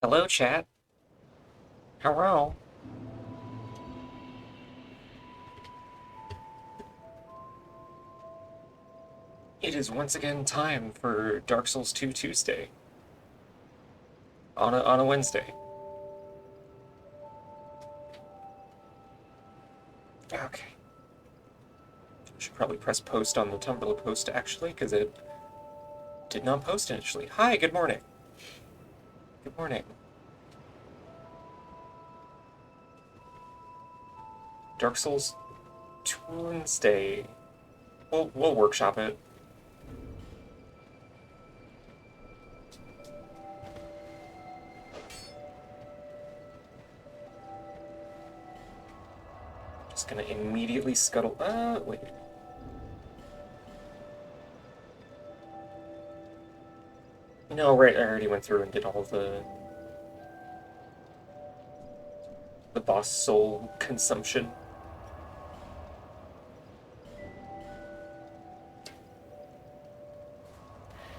Hello, chat. Hello. It is once again time for Dark Souls 2 Tuesday on a Wednesday. Okay. Should probably press post on the Tumblr post actually, because it did not post initially. Hi, good morning. Good morning. Dark Souls Tuesday. We'll workshop it. Just gonna immediately scuttle. Wait. No, right. I already went through and did all the boss soul consumption.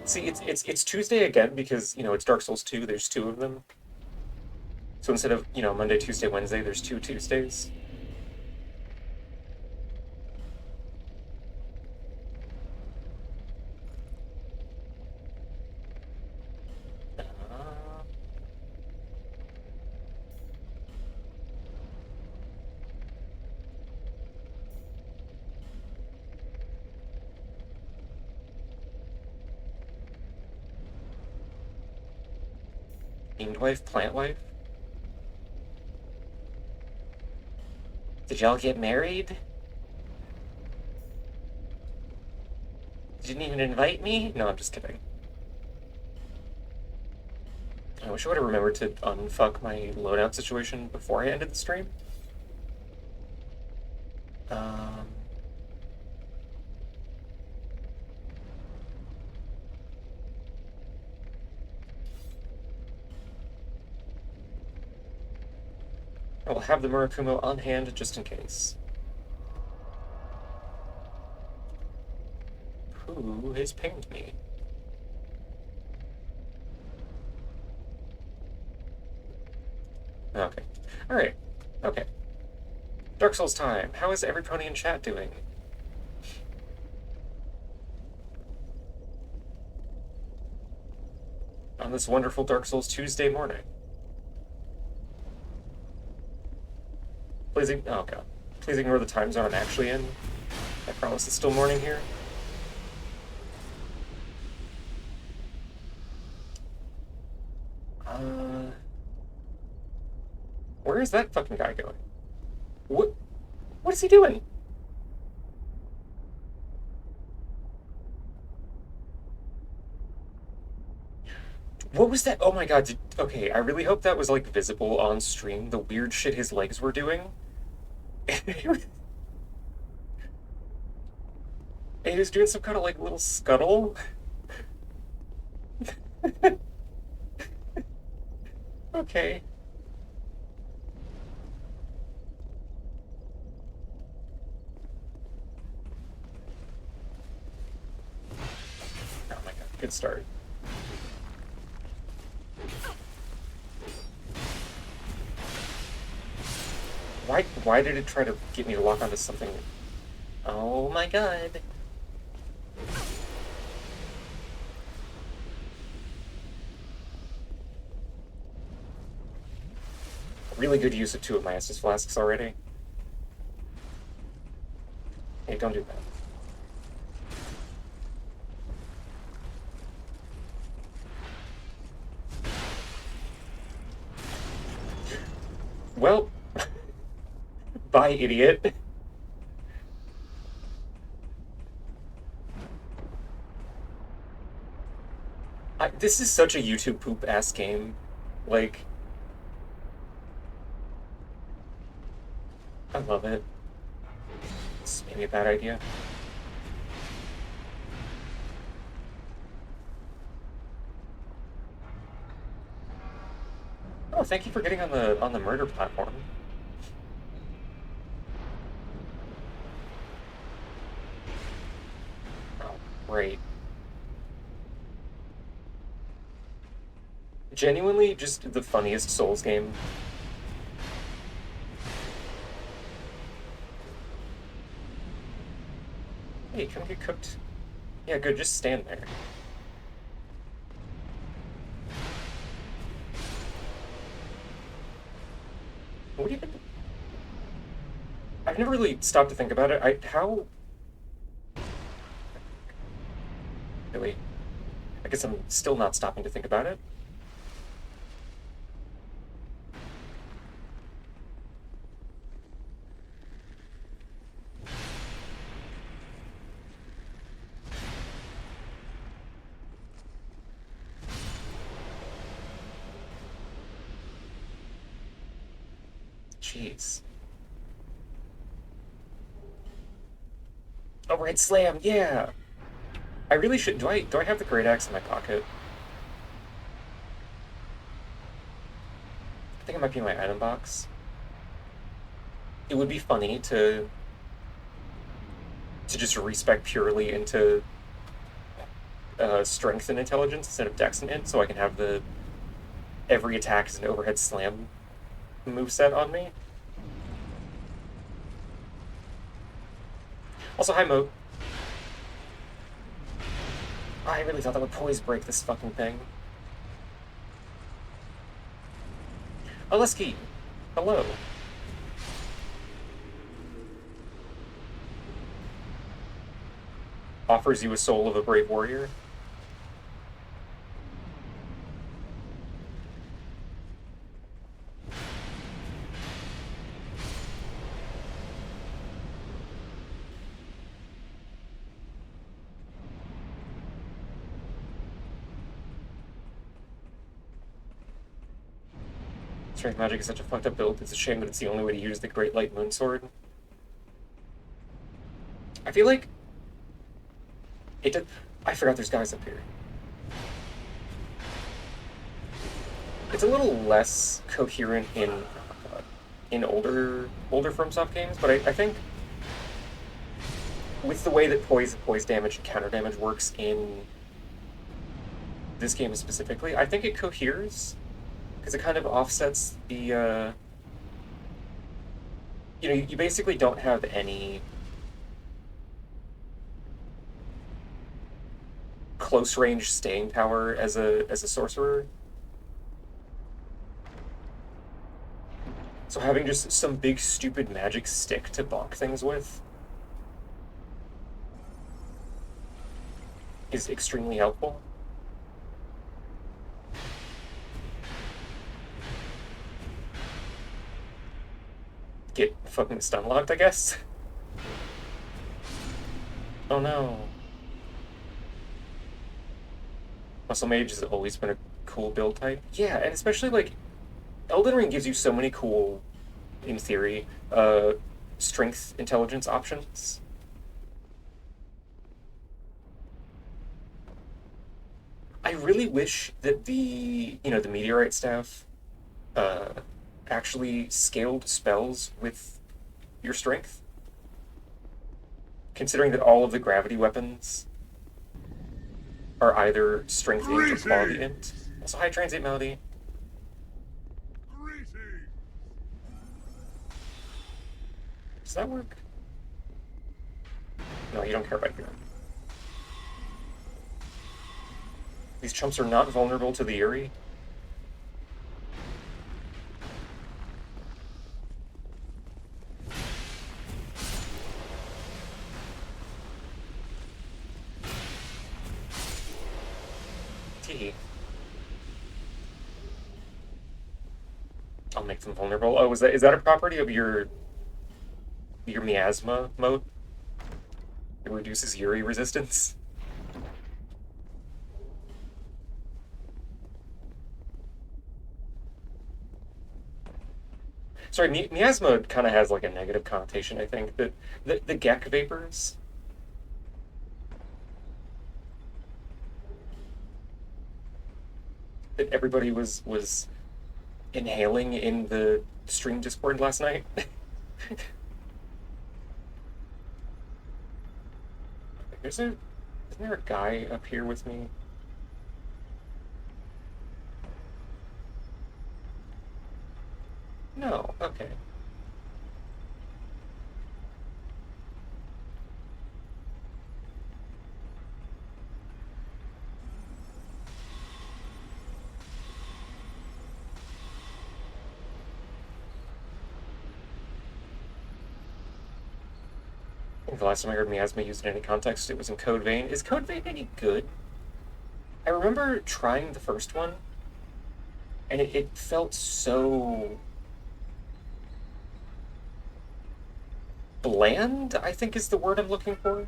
See, it's Tuesday again because it's Dark Souls 2. There's two of them. So instead of Monday, Tuesday, Wednesday, there's two Tuesdays. Uh, Fiend wife, plant wife. Did y'all get married? Didn't even invite me? No, I'm just kidding. I wish I would have remembered to unfuck my loadout situation before I ended the stream. Um, I will have the Murakumo on hand just in case. Who has pinged me? Okay. Alright. Okay. Dark Souls time. How is every pony in chat doing? On this wonderful Dark Souls Tuesday morning. Please, oh god. Please ignore the time zone I'm actually in. I promise it's still morning here. Where is that fucking guy going? What is he doing? What was that? Oh my god. Okay, I really hope that was like visible on stream, the weird shit his legs were doing. He was doing some kind of like little scuttle. Okay. Oh my god, good start. Why did it try to get me to lock onto something? Oh my god. Really good use of two of my Estus flasks already. Hey, don't do that. Well, bye, idiot. This is such a YouTube poop ass game. Like, I love it. It's maybe a bad idea. Oh, thank you for getting on the murder platform. Oh, great. Genuinely, just the funniest Souls game. Hey, come get cooked. Yeah, good, just stand there. What even... I've never really stopped to think about it. How... Really? I guess I'm still not stopping to think about it. Jeez. Overhead slam, yeah! I really should... Do I have the great axe in my pocket? I think it might be in my item box. It would be funny to just respec purely into strength and intelligence instead of dex and int, so I can have the every attack is an overhead slam moveset on me. Also, hi Moat. I really thought that would poise break this fucking thing. Oleski! Hello. Offers you a soul of a brave warrior. Strength magic is such a fucked up build. It's a shame that it's the only way to use the Great Light Moon Sword. I feel like it did. I forgot there's guys up here. It's a little less coherent in older FromSoft games, but I think with the way that poise damage and counter damage works in this game specifically, I think it coheres because it kind of offsets the. You know, you basically don't have any close range staying power as a sorcerer. So having just some big stupid magic stick to bonk things with is extremely helpful. Get fucking stun locked, I guess. Oh no. Muscle Mage has always been a cool build type. Yeah, and especially like Elden Ring gives you so many cool, in theory, strength intelligence options. I really wish that the meteorite staff uh, actually scaled spells with your strength. Considering that all of the gravity weapons are either strength int or quality int. Also, hi Transient Melody. Does that work? No, you don't care about your. These chumps are not vulnerable to the Yuri. Tee. I'll make them vulnerable. Oh, is that a property of your miasma mode? It reduces Yuri resistance. Sorry, miasma kind of has like a negative connotation. I think that the Gek vapors. That everybody was inhaling in the stream Discord last night. Isn't there a guy up here with me? The last time I heard miasma used in any context, it was in Code Vein. Is Code Vein any good? I remember trying the first one, and it felt so bland, I think is the word I'm looking for.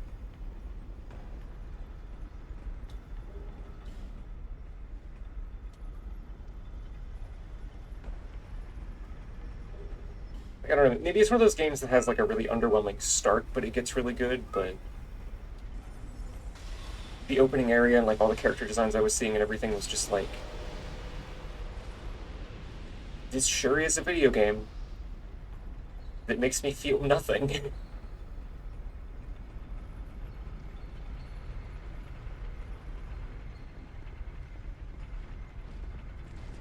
I don't know, maybe it's one of those games that has like a really underwhelming start, but it gets really good, but the opening area and like all the character designs I was seeing and everything was just like, this sure is a video game that makes me feel nothing.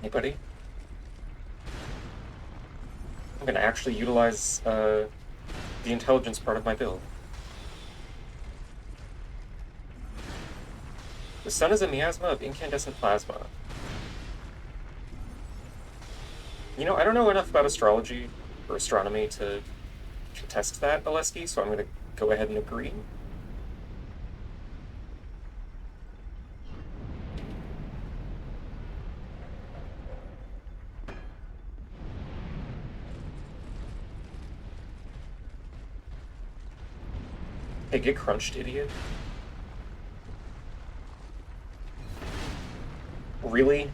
Hey, buddy. I'm gonna actually utilize the intelligence part of my build. The sun is a miasma of incandescent plasma. You know, I don't know enough about astrology or astronomy to contest that, Oleski, so I'm gonna go ahead and agree. Hey, get crunched, idiot. Really?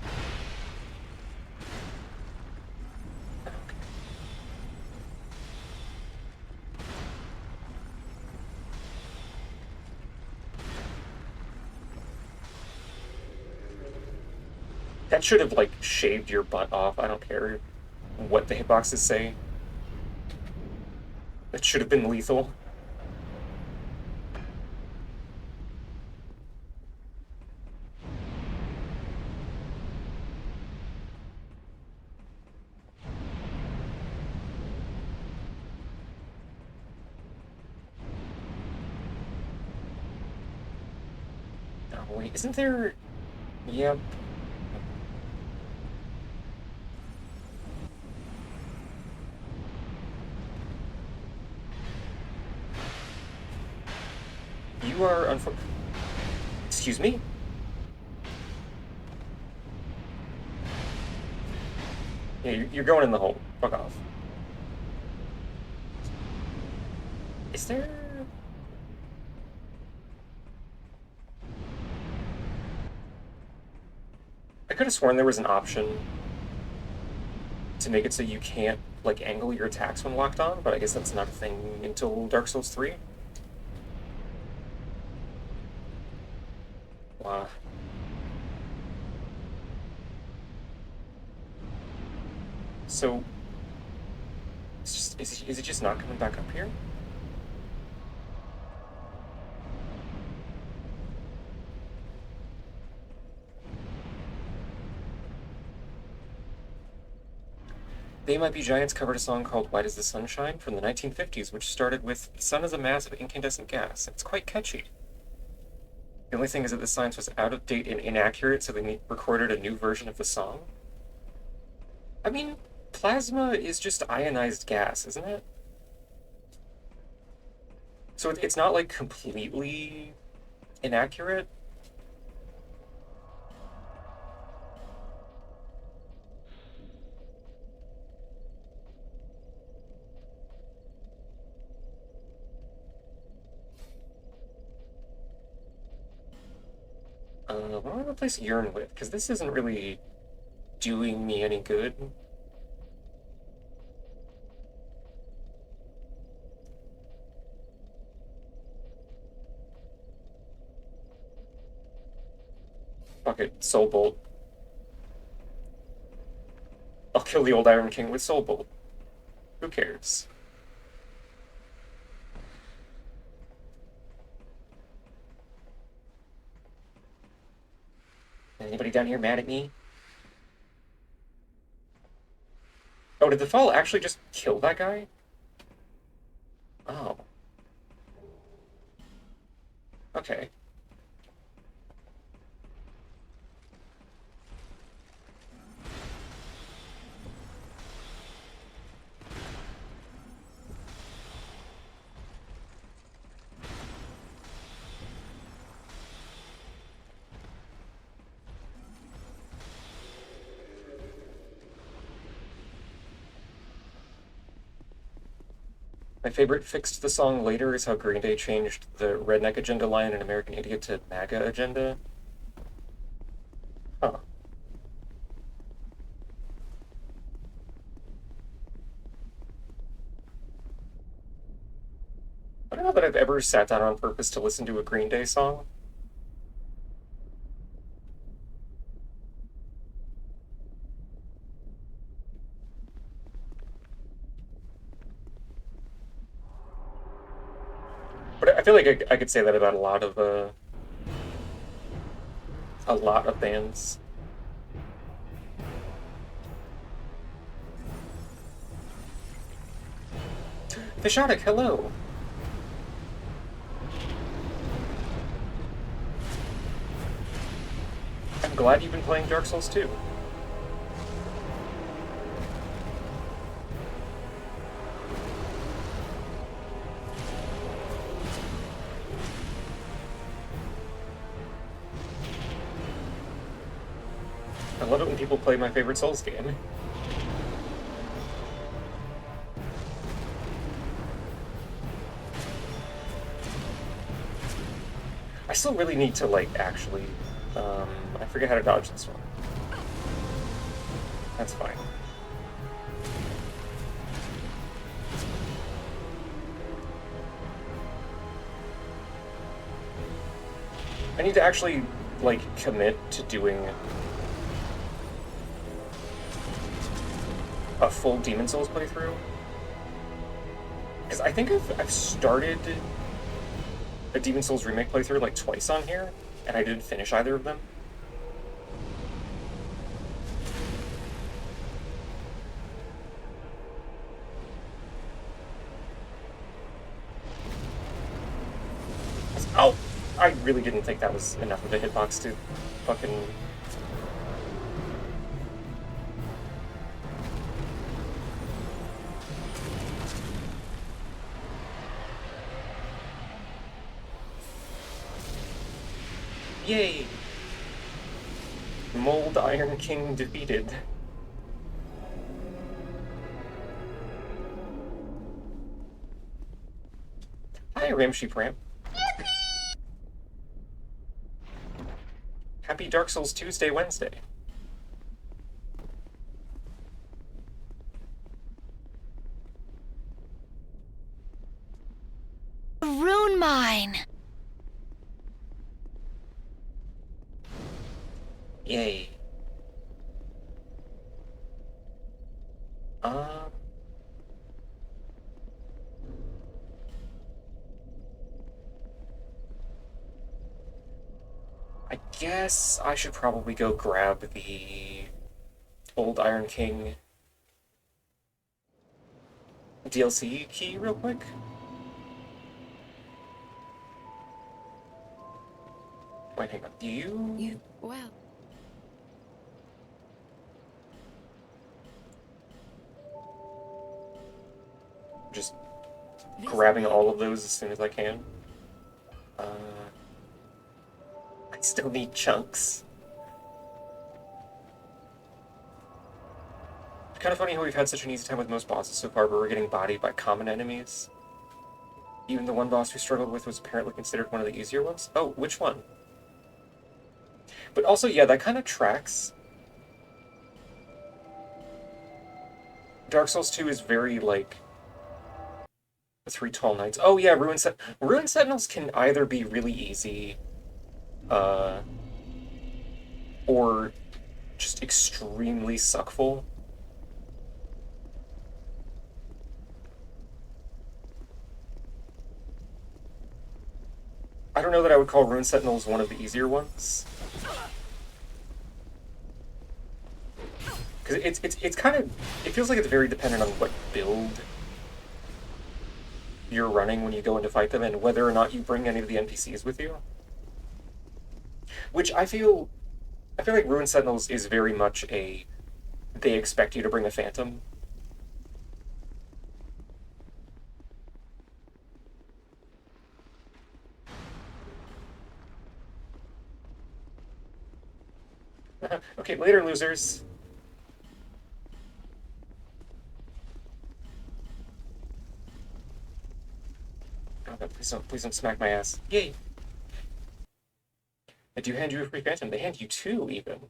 That should have, like, shaved your butt off. I don't care what the hitboxes say. That should have been lethal. Oh, wait, isn't there... Yep. You are Excuse me? Yeah, you're going in the hole. Fuck off. Is there... I could have sworn there was an option to make it so you can't, like, angle your attacks when locked on, but I guess that's not a thing until Dark Souls 3. Wow. So, is it just not coming back up here? They Might Be Giants covered a song called Why Does the Sun Shine from the 1950s, which started with, "The sun is a mass of incandescent gas." It's quite catchy. The only thing is that the science was out of date and inaccurate, so they recorded a new version of the song. I mean, plasma is just ionized gas, isn't it? So it's not, like, completely inaccurate. What do I replace urine with? Because this isn't really doing me any good. Fuck it, Soul Bolt. I'll kill the old Iron King with Soul Bolt. Who cares? Anybody down here mad at me? Oh, did the fall actually just kill that guy? Oh. Okay. My favorite fixed the song later is how Green Day changed the Redneck Agenda line in American Idiot to MAGA Agenda. Huh. I don't know that I've ever sat down on purpose to listen to a Green Day song. But I feel like I could say that about a lot of bands. Fishotic, hello. I'm glad you've been playing Dark Souls 2. I love it when people play my favorite Souls game. I still really need to, like, actually... I forget how to dodge this one. That's fine. I need to actually, like, commit to doing a full Demon Souls playthrough. Because I think I've started a Demon Souls remake playthrough like twice on here, and I didn't finish either of them. Oh! I really didn't think that was enough of a hitbox to fucking... Yay! Mold Iron King defeated. Hi, Ramsheep Ramp. Happy Dark Souls Tuesday, Wednesday. Rune mine. Yay. I guess I should probably go grab the old Iron King DLC key real quick. Wait, hang on. Do you... Well. Just grabbing all of those as soon as I can. I still need chunks. It's kind of funny how we've had such an easy time with most bosses so far, but we're getting bodied by common enemies. Even the one boss we struggled with was apparently considered one of the easier ones. Oh, which one? But also, yeah, that kind of tracks. Dark Souls 2 is very, like, the Three Tall Knights. Oh, yeah, Ruin Sentinels can either be really easy, or just extremely suckful. I don't know that I would call Ruin Sentinels one of the easier ones. Because it's kind of... It feels like it's very dependent on what build you're running when you go in to fight them, and whether or not you bring any of the NPCs with you. Which I feel like Ruin Sentinels is very much a... They expect you to bring a Phantom. Okay, later, losers. please don't smack my ass. Yay! They do hand you a free phantom. They hand you two, even.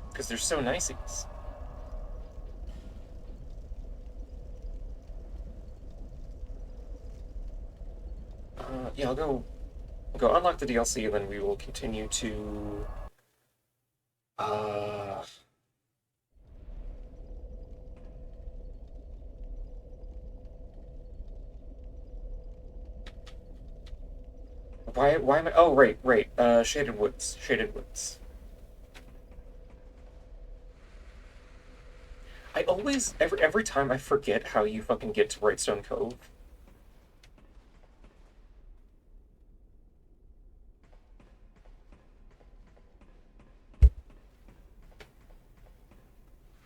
Because they're so niceys. Yeah, I'll go unlock the DLC, and then we will continue to... Uh... Why am I... Oh, right. Shaded Woods. Shaded Woods. I always... Every time I forget how you fucking get to Brightstone Cove.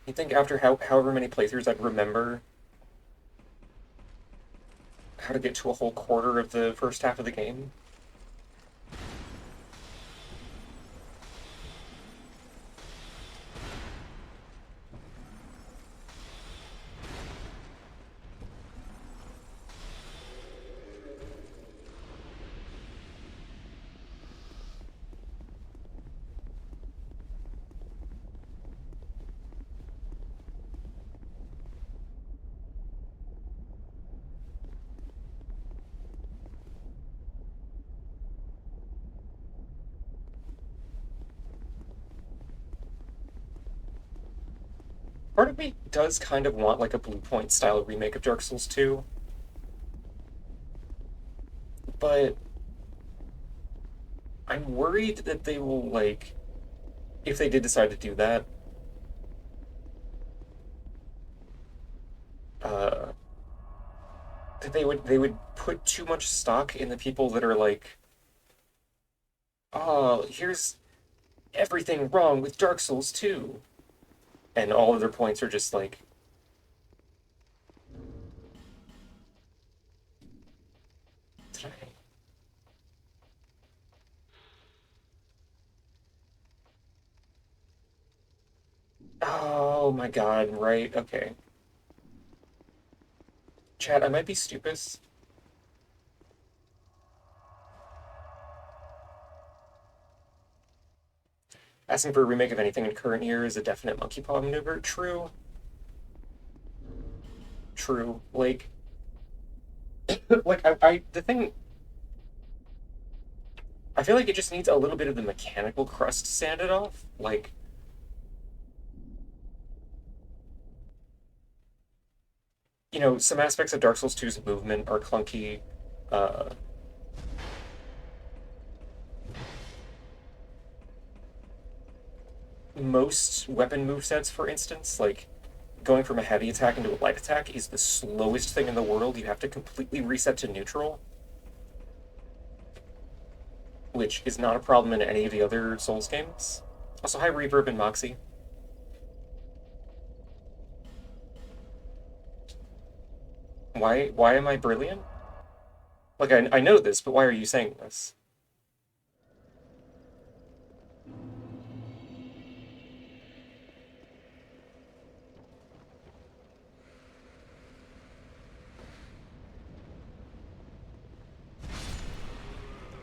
You think after however many playthroughs I'd remember how to get to a whole quarter of the first half of the game? Part of me does kind of want like a Blue Point style remake of Dark Souls 2, but I'm worried that they will like, if they did decide to do that, uh, that they would put too much stock in the people that are like, oh, here's everything wrong with Dark Souls 2, and all of their points are just like, did I? Oh my god, right, okay. Chat, I might be stupid. Asking for a remake of anything in current year is a definite monkey paw maneuver. True. True. Like, the thing, I feel like it just needs a little bit of the mechanical crust sanded off. Like, you know, some aspects of Dark Souls 2's movement are clunky. Uh, most weapon movesets, for instance, like going from a heavy attack into a light attack is the slowest thing in the world. You have to completely reset to neutral, which is not a problem in any of the other Souls games. Also, hi Reverb and Moxie. Why am I brilliant? Like, I know this, but why are you saying this?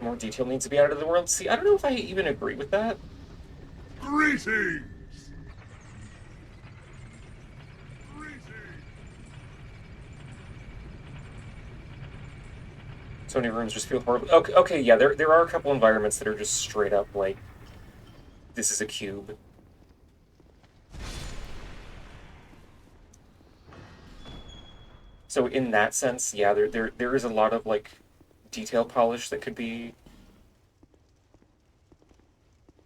More detail needs to be added to the world. See, I don't know if I even agree with that. Greetings! So many rooms just feel horrible. Okay, yeah, there are a couple environments that are just straight up like, this is a cube. So in that sense, yeah, there is a lot of like detail polish that could be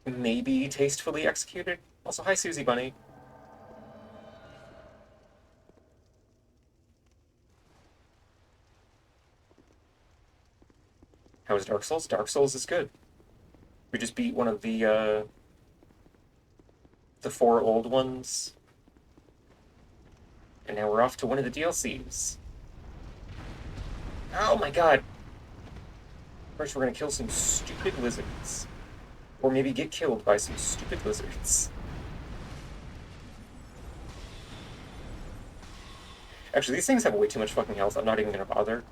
maybe tastefully executed. Also, hi Susie Bunny. How is Dark Souls? Dark Souls is good. We just beat one of the four old ones, and now we're off to one of the DLCs. Oh my god! First, we're gonna kill some stupid lizards, or maybe get killed by some stupid lizards. Actually, these things have way too much fucking health. I'm not even gonna bother.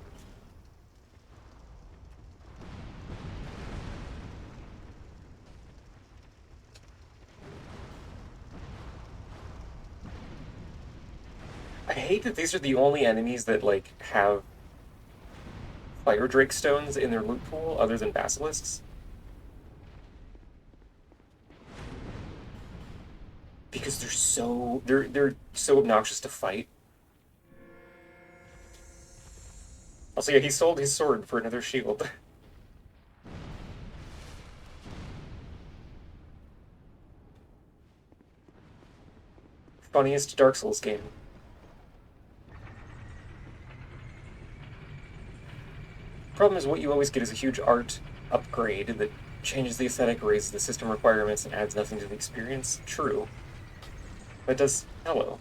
I hate that these are the only enemies that, like, have Fire Drake stones in their loot pool other than basilisks. Because they're so obnoxious to fight. Also, yeah, he sold his sword for another shield. Funniest Dark Souls game. Problem is, what you always get is a huge art upgrade that changes the aesthetic, raises the system requirements, and adds nothing to the experience. True. But does... Hello.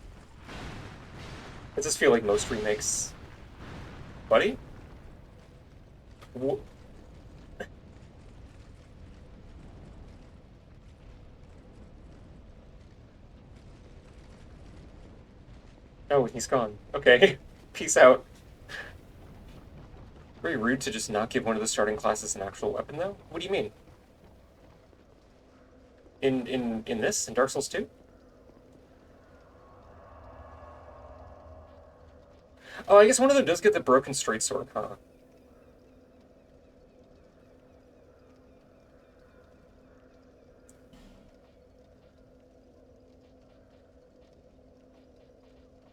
It does feel like most remakes... Buddy? Oh, he's gone. Okay. Peace out. Very rude to just not give one of the starting classes an actual weapon, though? What do you mean? In this? In Dark Souls 2? Oh, I guess one of them does get the broken straight sword, huh?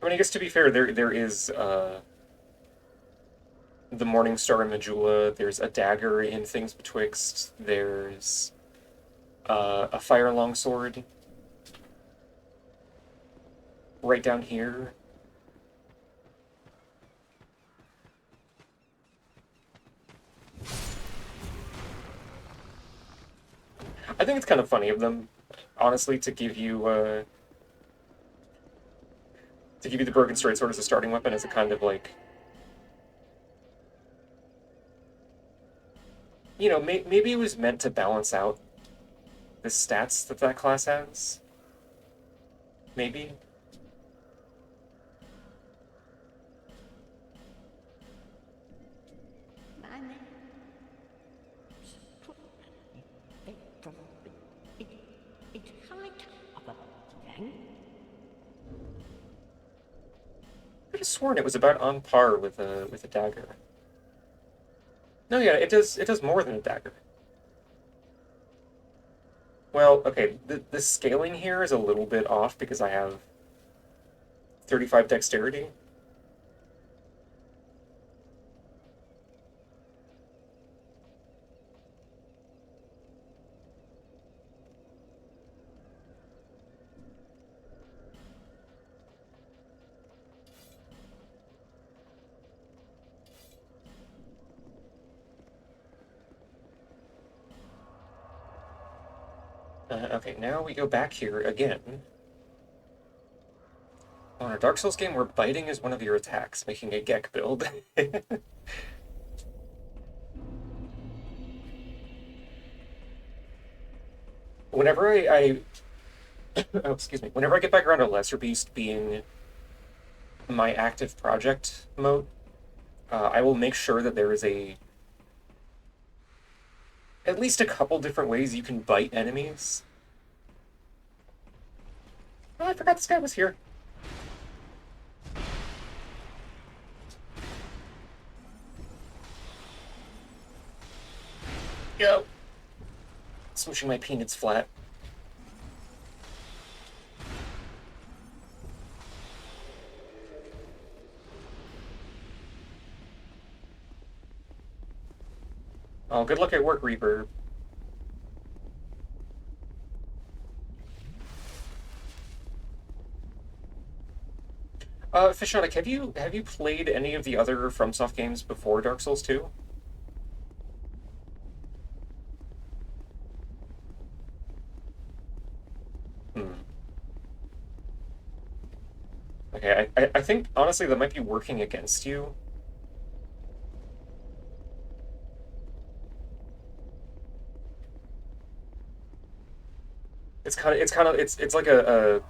I mean, I guess to be fair, there is, the Morning Star in Majula, there's a dagger in Things Betwixt, there's, a fire longsword right down here. I think it's kind of funny of them, honestly, to give you the broken straight sword as a starting weapon as a kind of like, you know, maybe it was meant to balance out the stats that that class has. Maybe. I could have sworn it was about on par with a dagger. No, yeah, it does more than a dagger. Well, okay, the scaling here is a little bit off because I have 35 dexterity. Okay, now we go back here again. On a Dark Souls game where biting is one of your attacks, making a Gek build. Whenever oh, excuse me. Whenever I get back around to Lesser Beast being my active project mode, I will make sure that there is at least a couple different ways you can bite enemies. Oh, I forgot this guy was here. Go. Smooshing my peanuts flat. Oh, good luck at work, Reaper. Fishonic, have you played any of the other FromSoft games before Dark Souls 2? Hmm. Okay, I think honestly that might be working against you. It's like a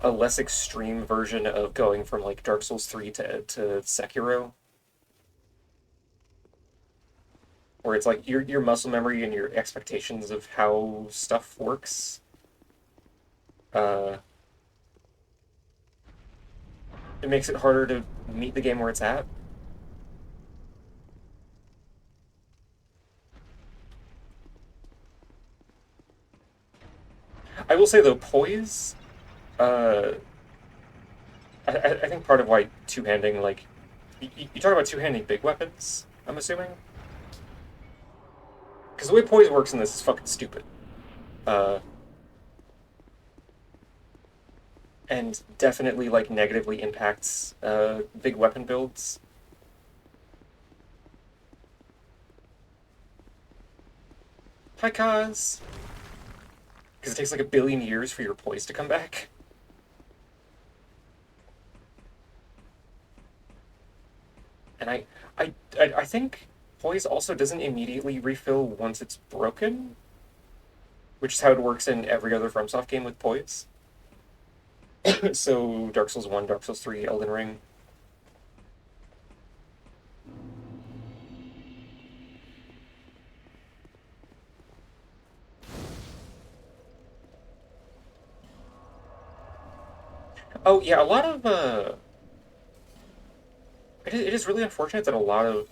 a less extreme version of going from like Dark Souls 3 to Sekiro, where it's like your muscle memory and your expectations of how stuff works. Uh, it makes it harder to meet the game where it's at. I will say though, poise. Uh, I think part of why two-handing, like, you talk about two-handing big weapons, I'm assuming? Because the way poise works in this is fucking stupid. Uh, and definitely, like, negatively impacts big weapon builds. Hi, Kaz! Because it takes like a billion years for your poise to come back. And I think poise also doesn't immediately refill once it's broken, which is how it works in every other FromSoft game with poise. So Dark Souls 1, Dark Souls 3, Elden Ring. Oh yeah, a lot of it is really unfortunate that a lot of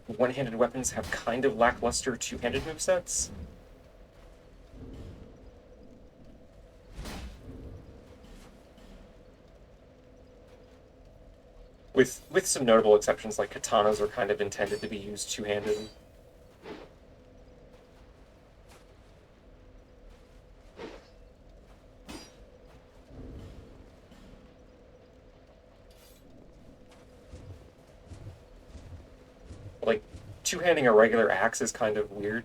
one-handed weapons have kind of lackluster two-handed movesets. With some notable exceptions, like katanas are kind of intended to be used two-handed. Like, two-handing a regular axe is kind of weird.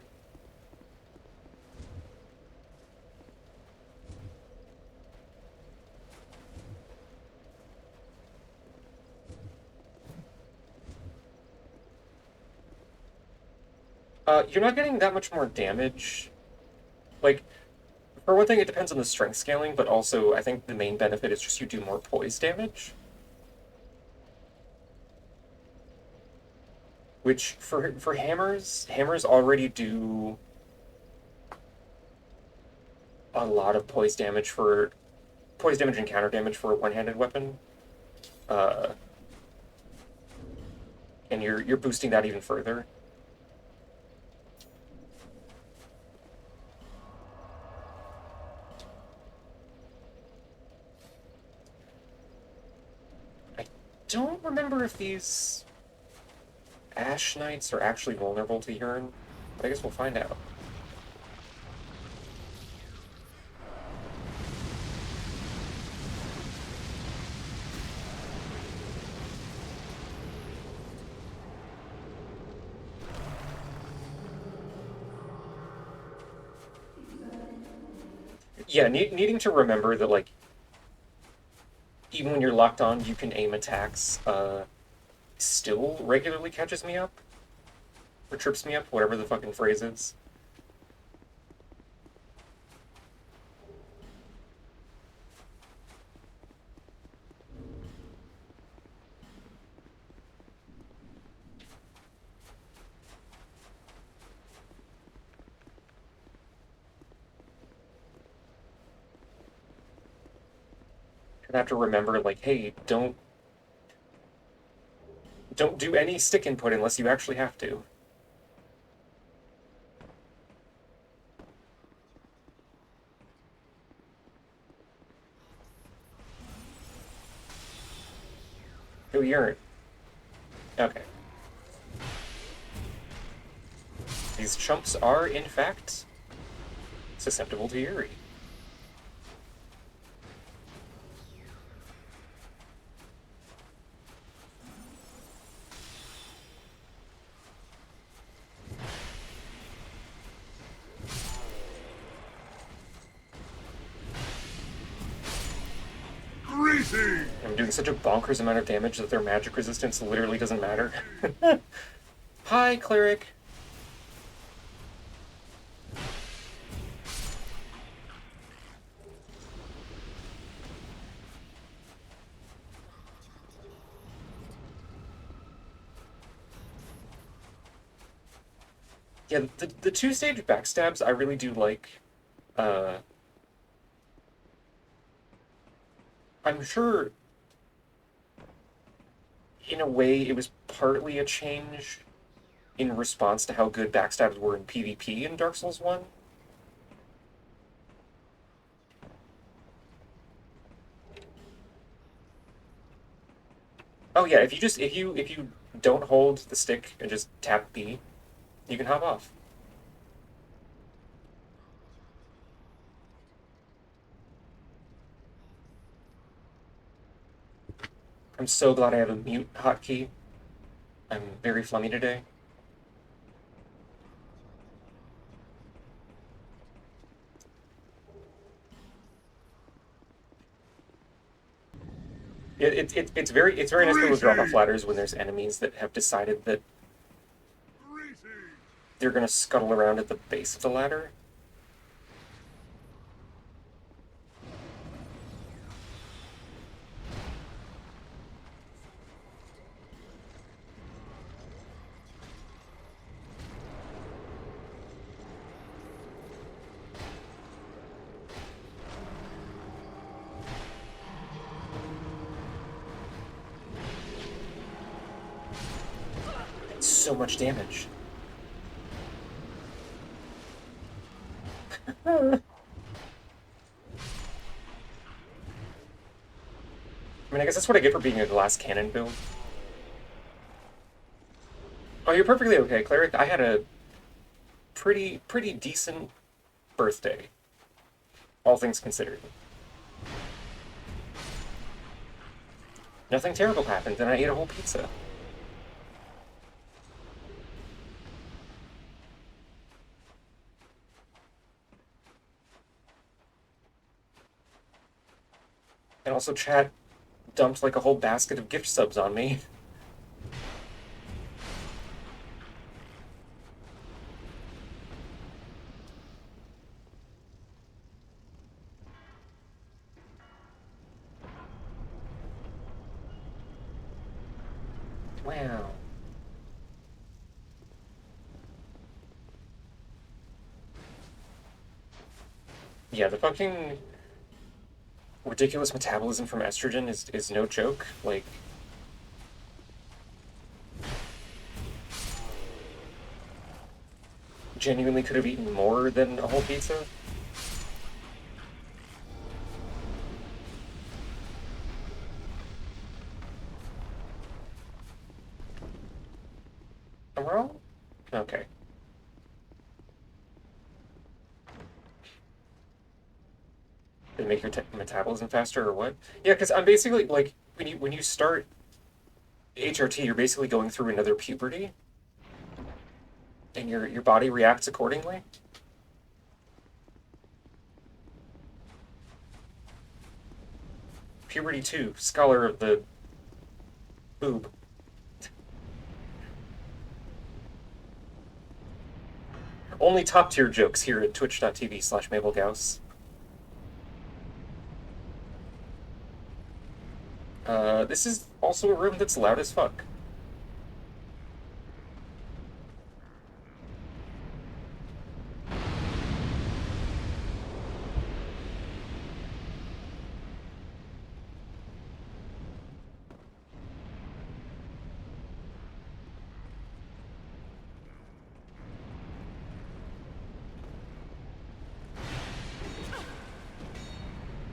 You're not getting that much more damage. Like, for one thing, it depends on the strength scaling, but also I think the main benefit is just you do more poise damage. Which, for hammers already do a lot of poise damage and counter damage for a one-handed weapon. Uh, and you're boosting that even further. I don't remember if these Ash Knights are actually vulnerable to urine, but I guess we'll find out. Yeah, needing to remember that, like, even when you're locked on, you can aim attacks, still regularly catches me up. Or trips me up, whatever the fucking phrase is. Gonna have to remember, like, hey, don't do any stick input unless you actually have to. Oh, urine. Okay. These chumps are, in fact, susceptible to Yuri. Greetings! I'm doing such a bonkers amount of damage that their magic resistance literally doesn't matter. Hi, cleric. Yeah, the two-stage backstabs I really do like. Uh, I'm sure, in a way, it was partly a change in response to how good backstabs were in PvP in Dark Souls 1. Oh yeah, if you don't hold the stick and just tap B, you can hop off. I'm so glad I have a mute hotkey. I'm very flummy today. It's very nice to be able to drop off Greetings! ladders when there's enemies that have decided that Greetings! they're gonna scuttle around at the base of the ladder. It's so much damage. I mean, I guess that's what I get for being a glass cannon build. Oh, you're perfectly okay, Cleric. I had a pretty decent birthday, all things considered. Nothing terrible happened, and I ate a whole pizza. And also, chat dumped like a whole basket of gift subs on me. Wow. Yeah, the fucking ridiculous metabolism from estrogen is no joke. Like, genuinely could have eaten more than a whole pizza. Am I wrong? Okay. Did it make your metabolism faster or what? Yeah, because I'm basically like when you start HRT, you're basically going through another puberty, and your body reacts accordingly. Puberty 2, Scholar of the Boob. Only top tier jokes here at twitch.tv/MabelGauss. This is also a room that's loud as fuck.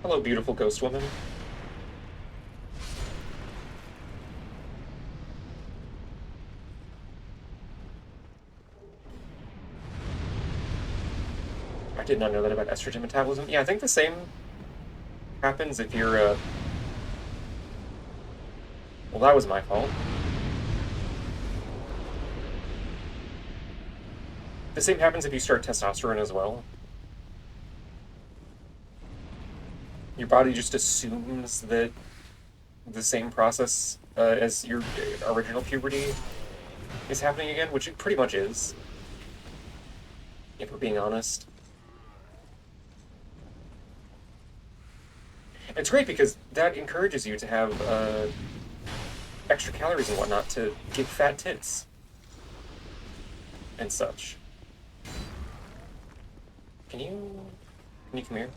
Hello, beautiful ghost woman. I did not know that about estrogen metabolism. Yeah, I think the same happens if you're, well, that was my fault. The same happens if you start testosterone as well. Your body just assumes that the same process as your original puberty is happening again, which it pretty much is, if we're being honest. It's great because that encourages you to have extra calories and whatnot to get fat tits and such. Can you come here?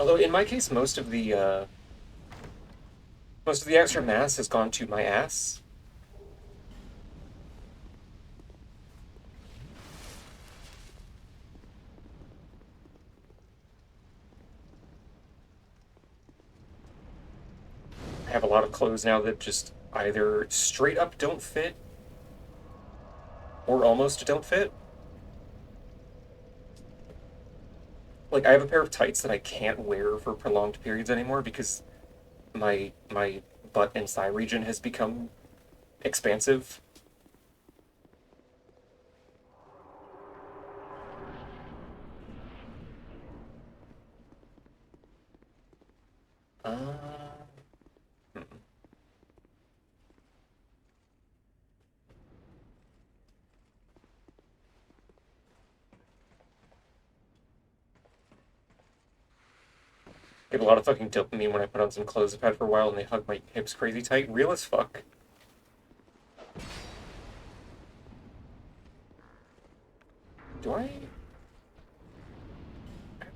Although in my case, most of the extra mass has gone to my ass. I have a lot of clothes now that just either straight up don't fit or almost don't fit. Like, I have a pair of tights that I can't wear for prolonged periods anymore because my butt and thigh region has become expansive. Uh, hmm. Get a lot of fucking dopamine when I put on some clothes I've had for a while and they hug my hips crazy tight. Real as fuck. Do I?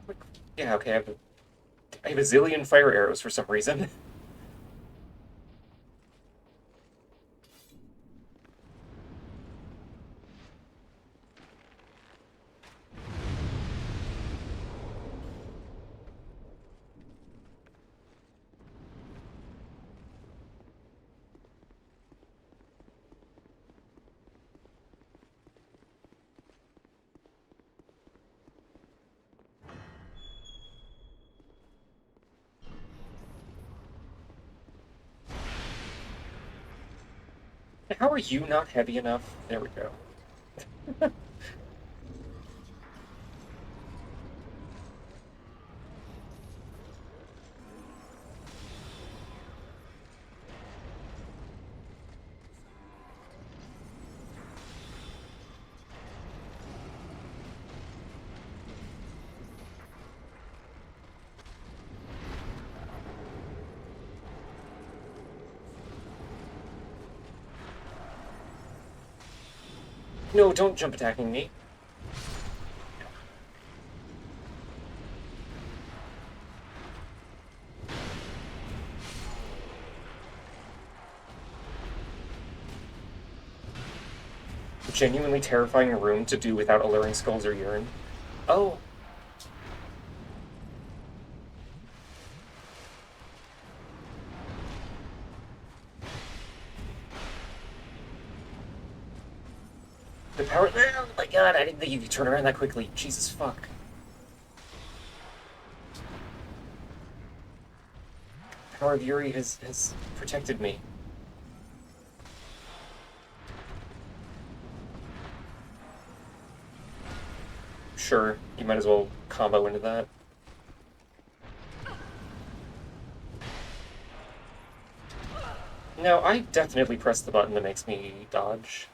Like, yeah, okay, I have a zillion fire arrows for some reason. How are you not heavy enough? There we go. No, don't jump attacking me. Genuinely terrifying room to do without alluring skulls or urine. Oh. The power. Oh my god, I didn't think you could turn around that quickly. Jesus fuck. The power of Yuri has protected me. Sure, you might as well combo into that. No, I definitely pressed the button that makes me dodge.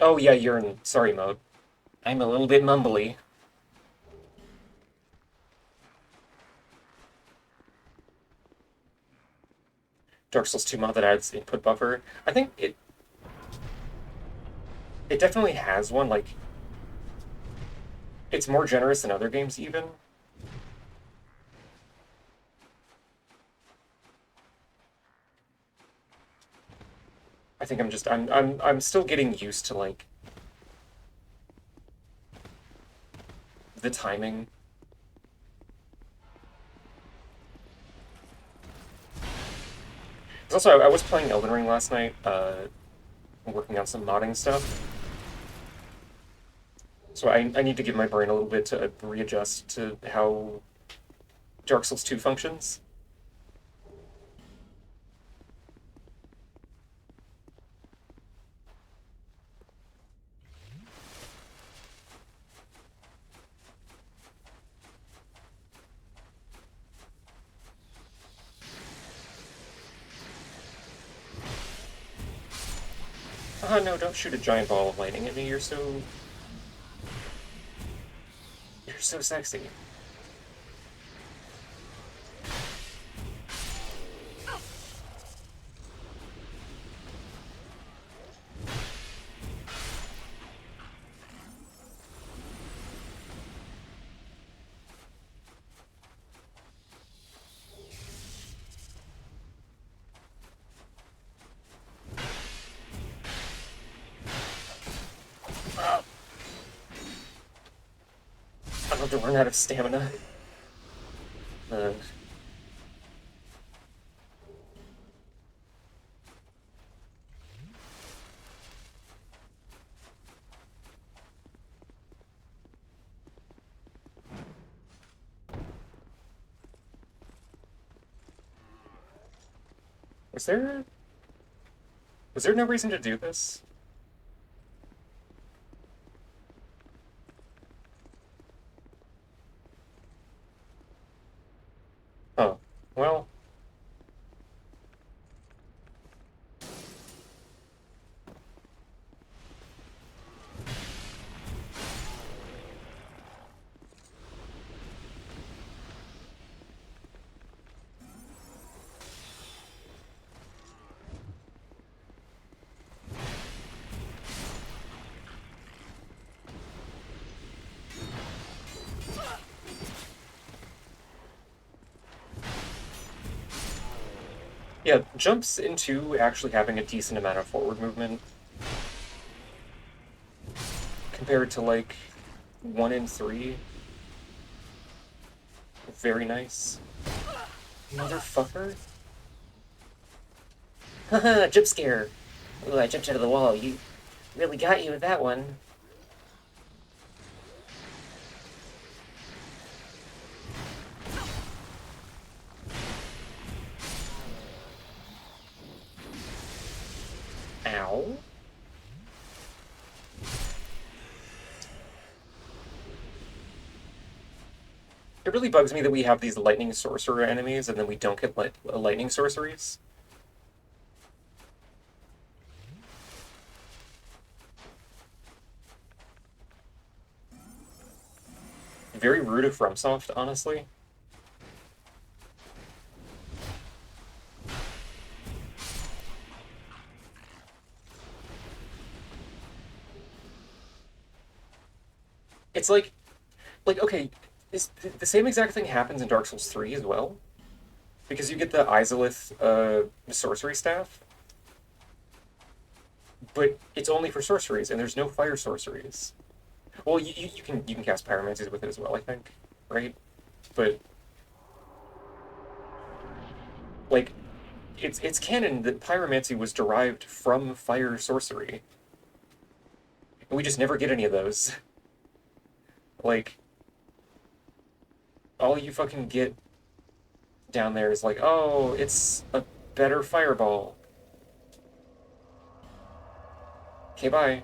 Oh yeah, you're in sorry mode. I'm a little bit mumbly. Dark Souls 2 mod that adds input buffer. I think it definitely has one, like it's more generous than other games even. I think I'm still getting used to like the timing. Also, I was playing Elden Ring last night, working on some modding stuff. So I need to give my brain a little bit to readjust to how Dark Souls 2 functions. Ah, no, don't shoot a giant ball of lightning at me. You're so... You're so sexy. I'm about to run out of stamina. Uh, was there... Was there no reason to do this? Oh, well... Yeah, jumps into actually having a decent amount of forward movement compared to, like, 1 in 3. Very nice. Motherfucker. Haha, jump scare. Ooh, I jumped out of the wall. You really got you with that one. Ow. It really bugs me that we have these lightning sorcerer enemies and then we don't get lightning sorceries. Very rude of FromSoft, honestly. It's like okay, the same exact thing happens in Dark Souls 3 as well. Because you get the Izalith sorcery staff, but it's only for sorceries, and there's no fire sorceries. Well, you can cast pyromancies with it as well, I think, right? But like, it's canon that pyromancy was derived from fire sorcery, and we just never get any of those. Like, all you fucking get down there is like, oh, it's a better fireball. Okay, bye.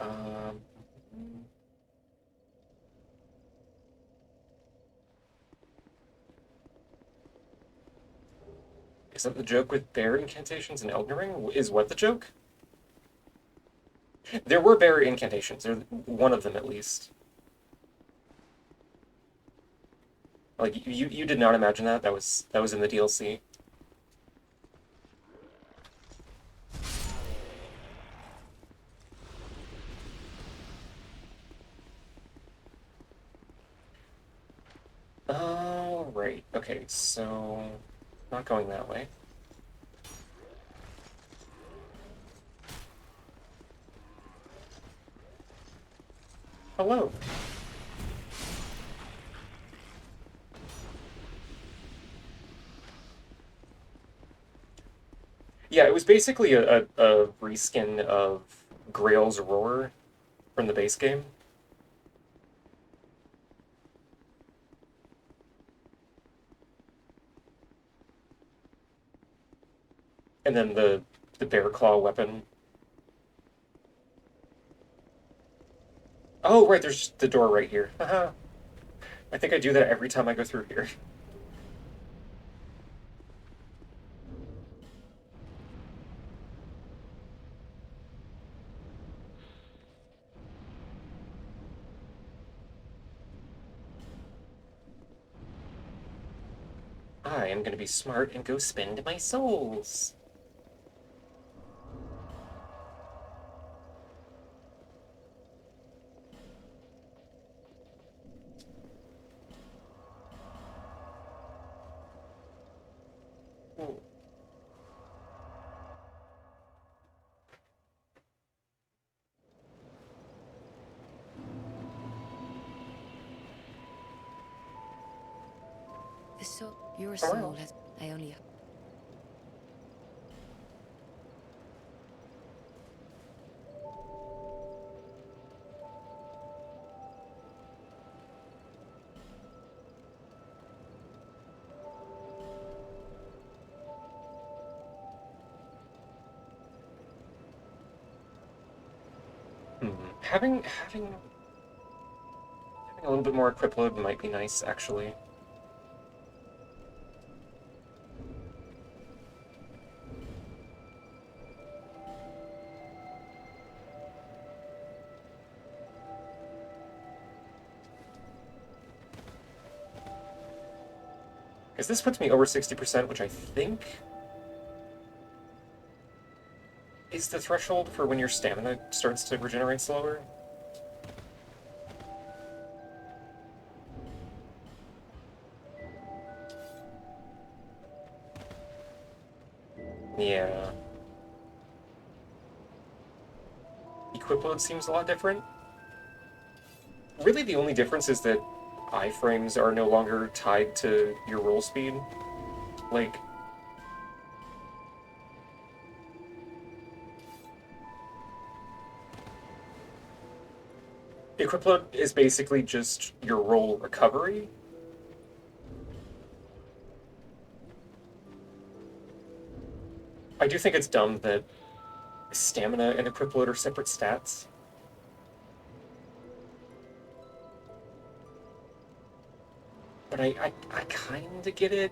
um, is that the joke with bear incantations in Elden Ring? Is what the joke? There were bear incantations, or one of them at least. Like you did not imagine that? That was in the DLC. Oh, right. Okay, so not going that way. Hello. Yeah, it was basically a reskin of Grail's Roar from the base game. And then the bear claw weapon. Oh, right, there's the door right here. Haha. I think I do that every time I go through here. I am gonna be smart and go spend my souls. Ooh. Your Oh, soul wow. has. I only. Hmm. Having a little bit more equip load might be nice, actually. Because this puts me over 60%, which I think is the threshold for when your stamina starts to regenerate slower. Yeah. Equip load seems a lot different. Really, the only difference is that iframes are no longer tied to your roll speed. Like, equip load is basically just your roll recovery. I do think it's dumb that stamina and equip load are separate stats. But I kind of get it.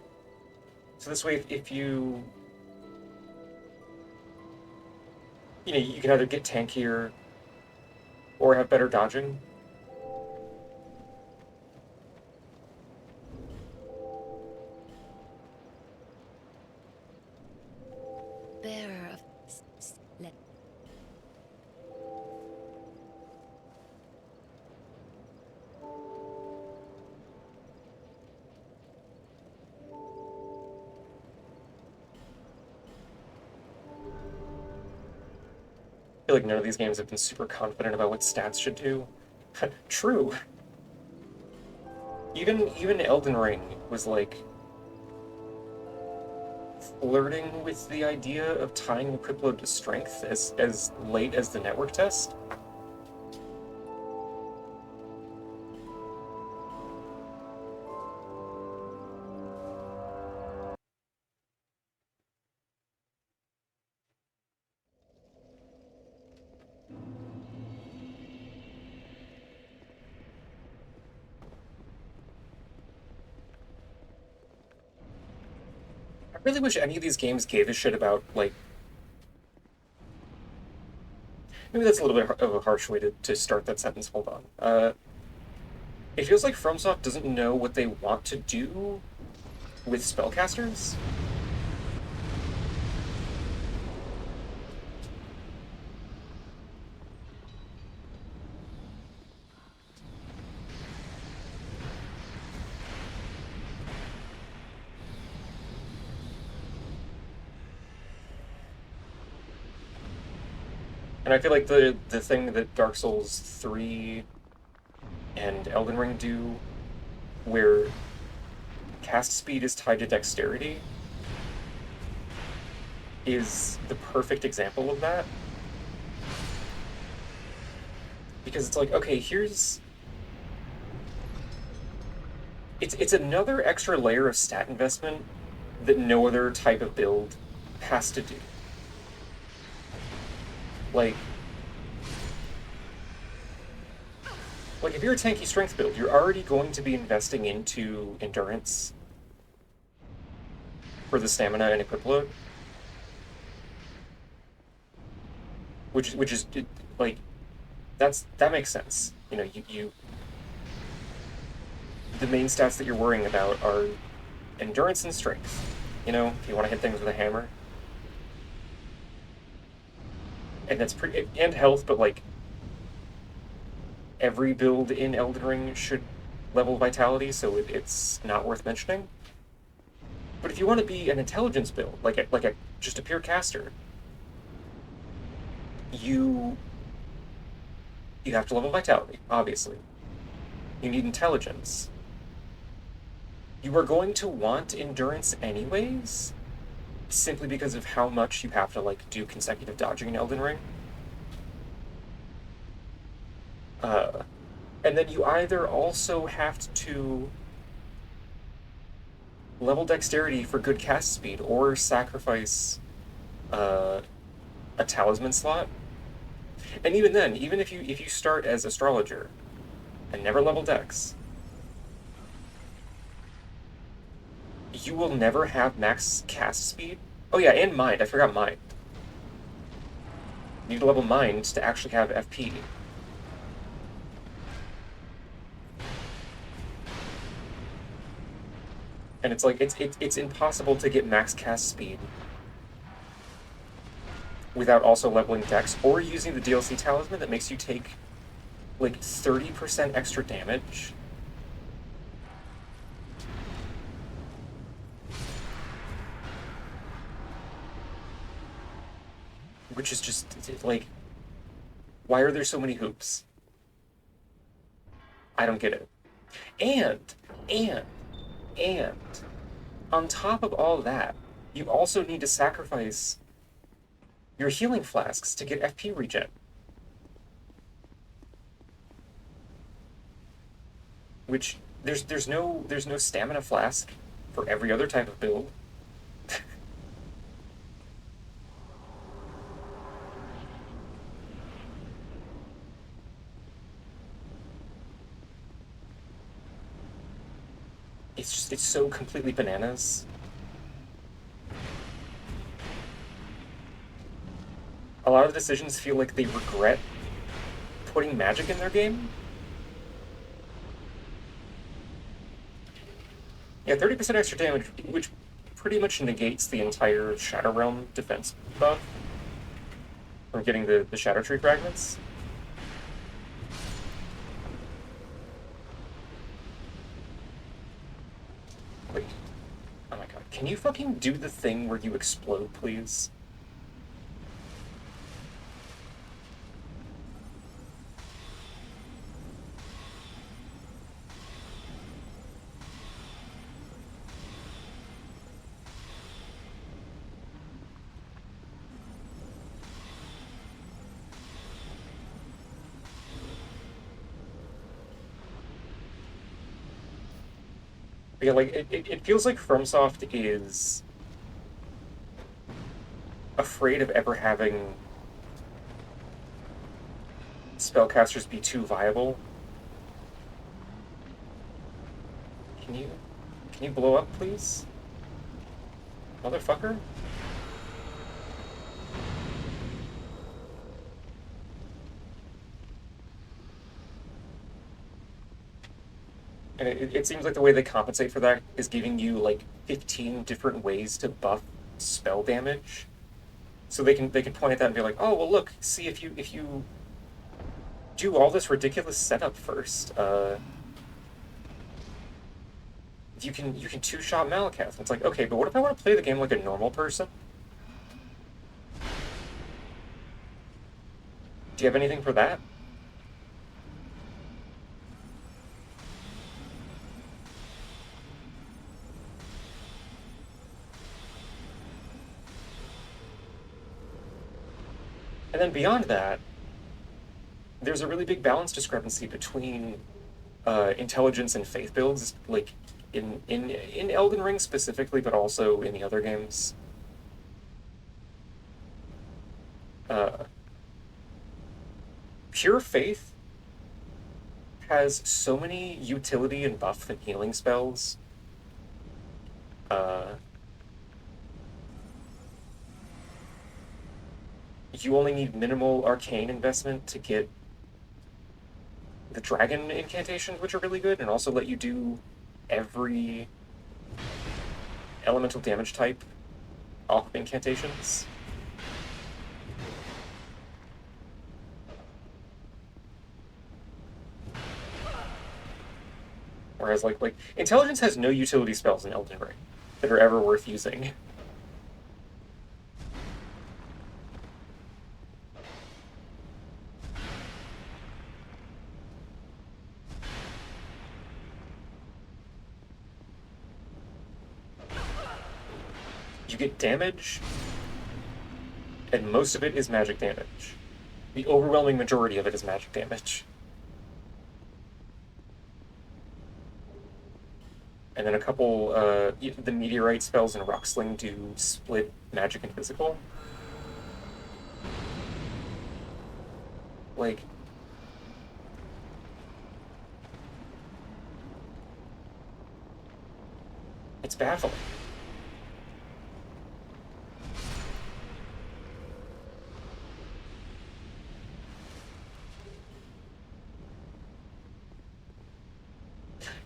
So this way, if you can either get tankier or have better dodging. Bearer of. Let. I feel like none of these games have been super confident about what stats should do. True. Even Elden Ring was like flirting with the idea of tying the equip load to strength as late as the network test. I really wish any of these games gave a shit about, like, maybe that's a little bit of a harsh way to start that sentence. Hold on. It feels like FromSoft doesn't know what they want to do with spellcasters. And I feel like the thing that Dark Souls 3 and Elden Ring do, where cast speed is tied to dexterity, is the perfect example of that. Because it's like, okay, it's another extra layer of stat investment that no other type of build has to do. Like, Like, if you're a tanky strength build, you're already going to be investing into endurance for the stamina and equip load, which is like that makes sense. You know, you the main stats that you're worrying about are endurance and strength. You know, if you want to hit things with a hammer, and that's pretty and health, but like every build in Elden Ring should level vitality, so it's not worth mentioning. But if you want to be an intelligence build, like a just a pure caster, you you have to level vitality, obviously. You need intelligence. You are going to want endurance anyways, simply because of how much you have to like do consecutive dodging in Elden Ring. Uh, and then you either also have to level dexterity for good cast speed or sacrifice uh, a talisman slot. And even then, even if you start as astrologer and never level dex, you will never have max cast speed. Oh yeah, and mind. I forgot mind. You need to level mind to actually have FP. And it's like it's impossible to get max cast speed without also leveling dex or using the DLC talisman that makes you take like 30% extra damage. Which is just like, why are there so many hoops? I don't get it. And, and, and, on top of all that, you also need to sacrifice your healing flasks to get FP regen. Which there's no stamina flask for every other type of build. It's so completely bananas. A lot of decisions feel like they regret putting magic in their game. Yeah, 30% extra damage, which pretty much negates the entire Shadow Realm defense buff from getting the Shadow Tree fragments. Wait. Oh my god. Can you fucking do the thing where you explode, please? Yeah, like, it feels like FromSoft is afraid of ever having spellcasters be too viable. Can you can you blow up, please? Motherfucker? And it seems like the way they compensate for that is giving you like 15 different ways to buff spell damage. So they can point at that and be like, oh well look, see if you do all this ridiculous setup first, you can two-shot Malakath. And it's like, okay, but what if I want to play the game like a normal person? Do you have anything for that? And then beyond that, there's a really big balance discrepancy between intelligence and faith builds, like in Elden Ring specifically, but also in the other games. Uh, Pure faith has so many utility and buff and healing spells. You only need minimal arcane investment to get the dragon incantations, which are really good, and also let you do every elemental damage type off of incantations. Whereas like intelligence has no utility spells in Elden Ring that are ever worth using. You get damage, and most of it is magic damage. The overwhelming majority of it is magic damage. And then a couple, the meteorite spells and rock sling do split magic and physical. Like, it's baffling.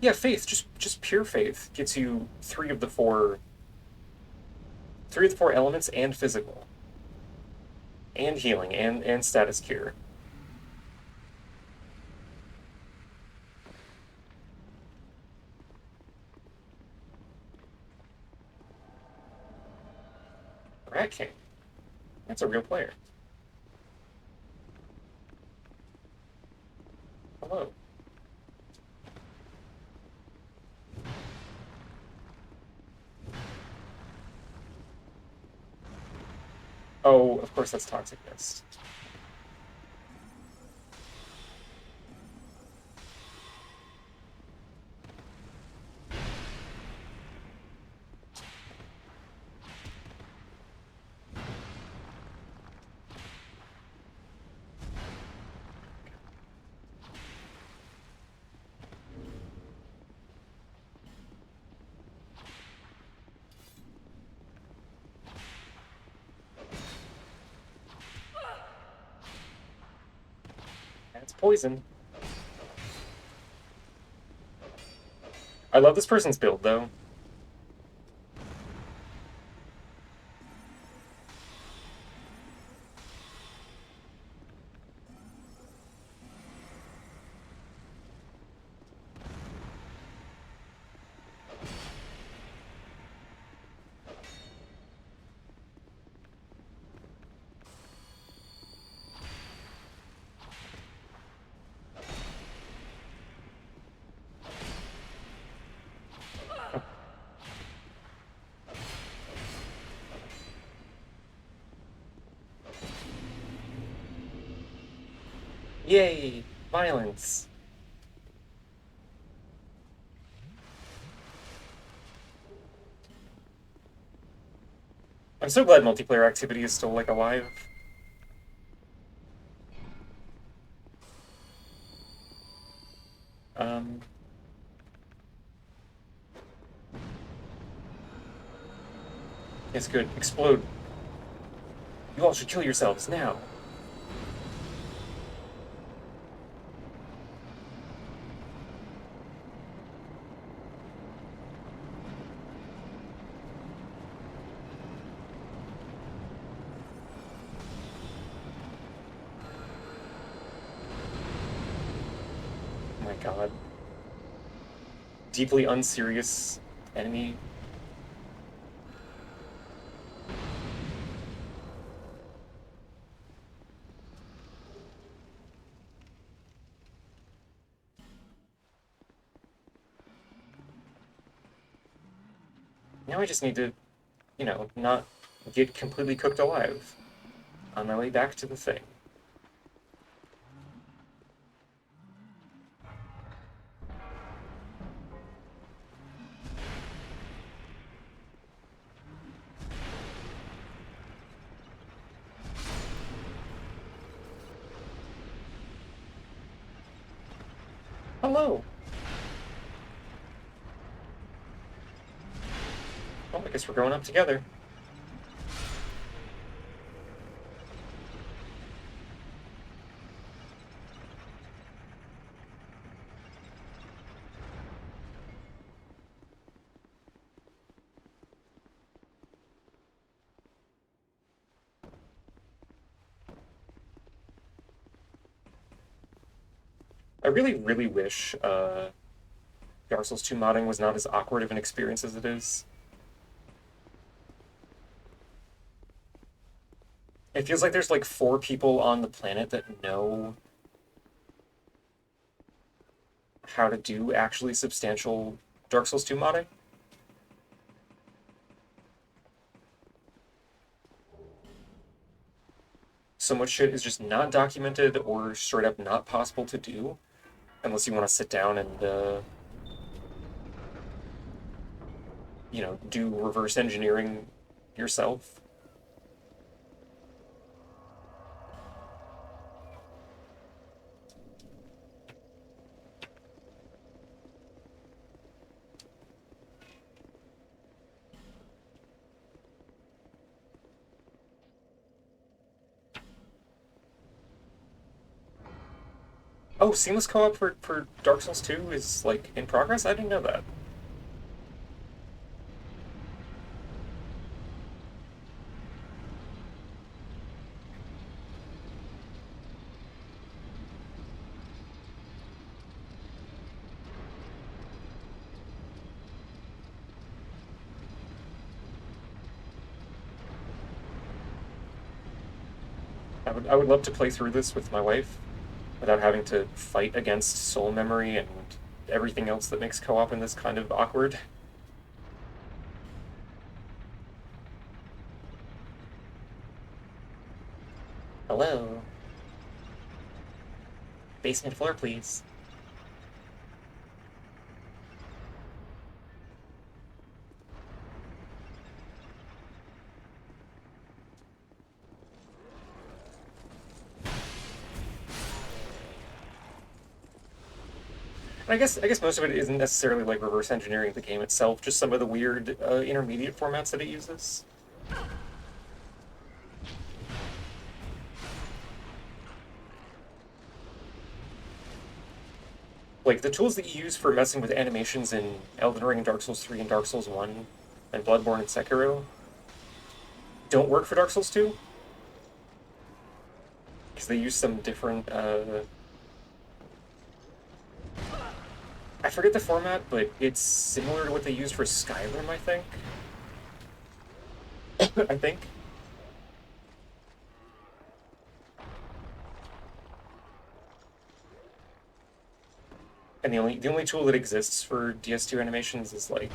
Yeah, faith, just pure faith gets you three of the four elements and physical. And healing and status cure. Rat King. That's a real player. Hello. Oh, of course that's Toxic Mist. That's poison. I love this person's build, though. Yay! Violence! I'm so glad multiplayer activity is still, like, alive. Yes, good. Explode. You all should kill yourselves, now! Oh my god. Deeply unserious enemy. Now I just need to, you know, not get completely cooked alive on my way back to the thing. Hello. Well, I guess we're going up together. I really, really wish Dark Souls 2 modding was not as awkward of an experience as it is. It feels like there's like 4 people on the planet that know how to do actually substantial Dark Souls 2 modding. So much shit is just not documented or straight up not possible to do unless you want to sit down and, do reverse engineering yourself. Oh, seamless co-op for Dark Souls 2 is, like, in progress? I didn't know that. I would love to play through this with my wife without having to fight against soul memory and everything else that makes co-op in this kind of awkward. Hello. Basement floor, please. I guess most of it isn't necessarily like reverse engineering the game itself, just some of the weird intermediate formats that it uses. Like the tools that you use for messing with animations in Elden Ring and Dark Souls 3 and Dark Souls 1 and Bloodborne and Sekiro don't work for Dark Souls 2 because they use some different I forget the format, but it's similar to what they used for Skyrim, I think. I think. And the only tool that exists for DS2 animations is like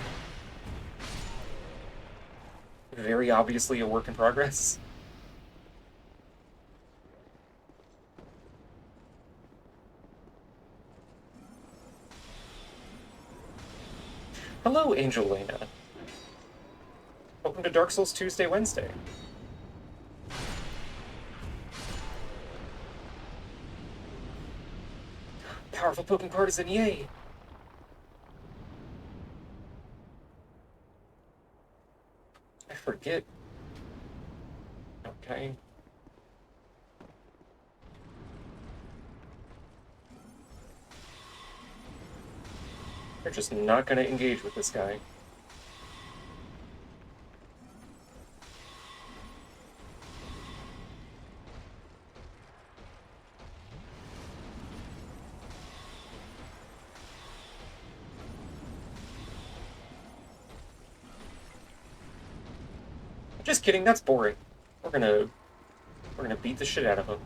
very obviously a work in progress. Hello, Angel Lena. Welcome to Dark Souls Tuesday Wednesday. Powerful poking partisan, yay! I forget. Okay. They're just not gonna engage with this guy. Just kidding, that's boring. We're gonna beat the shit out of him.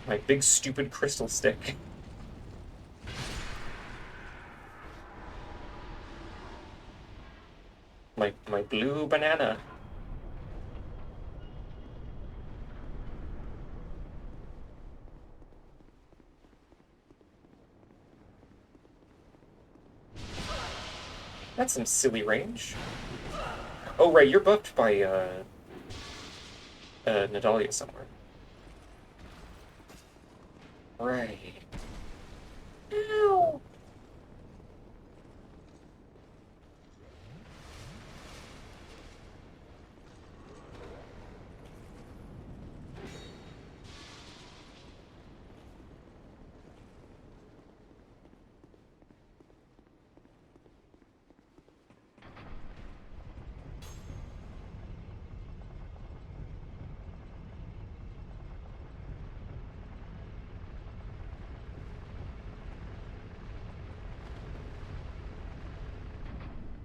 My big stupid crystal stick. My blue banana. That's some silly range. Oh right, you're buffed by Nadalia somewhere. Right. Ow!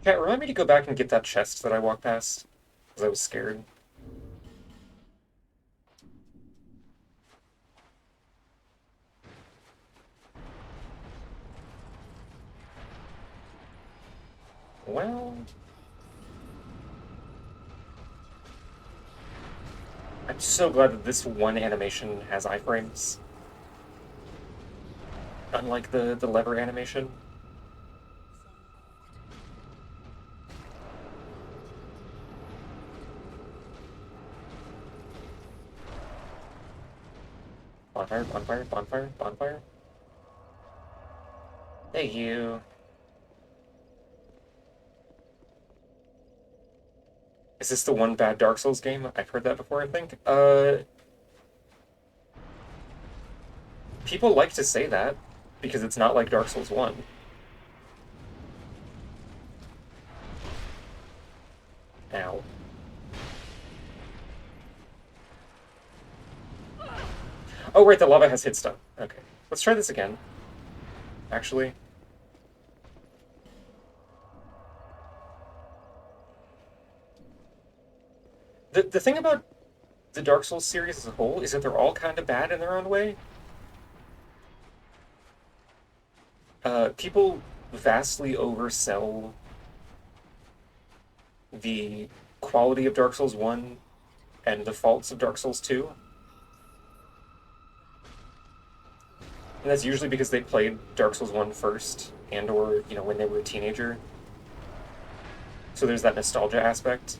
Cat, remind me to go back and get that chest that I walked past, because I was scared. Well... I'm so glad that this one animation has iframes. Unlike the lever animation. Bonfire, bonfire, bonfire, bonfire. Thank you. Is this the one bad Dark Souls game? I've heard that before, I think. People like to say that, because it's not like Dark Souls 1. Ow. Oh, right, the lava has hit stun. Okay. Let's try this again. Actually. The thing about the Dark Souls series as a whole is that they're all kind of bad in their own way. People vastly oversell the quality of Dark Souls 1 and the faults of Dark Souls 2. And that's usually because they played Dark Souls 1 first, and or, when they were a teenager. So there's that nostalgia aspect.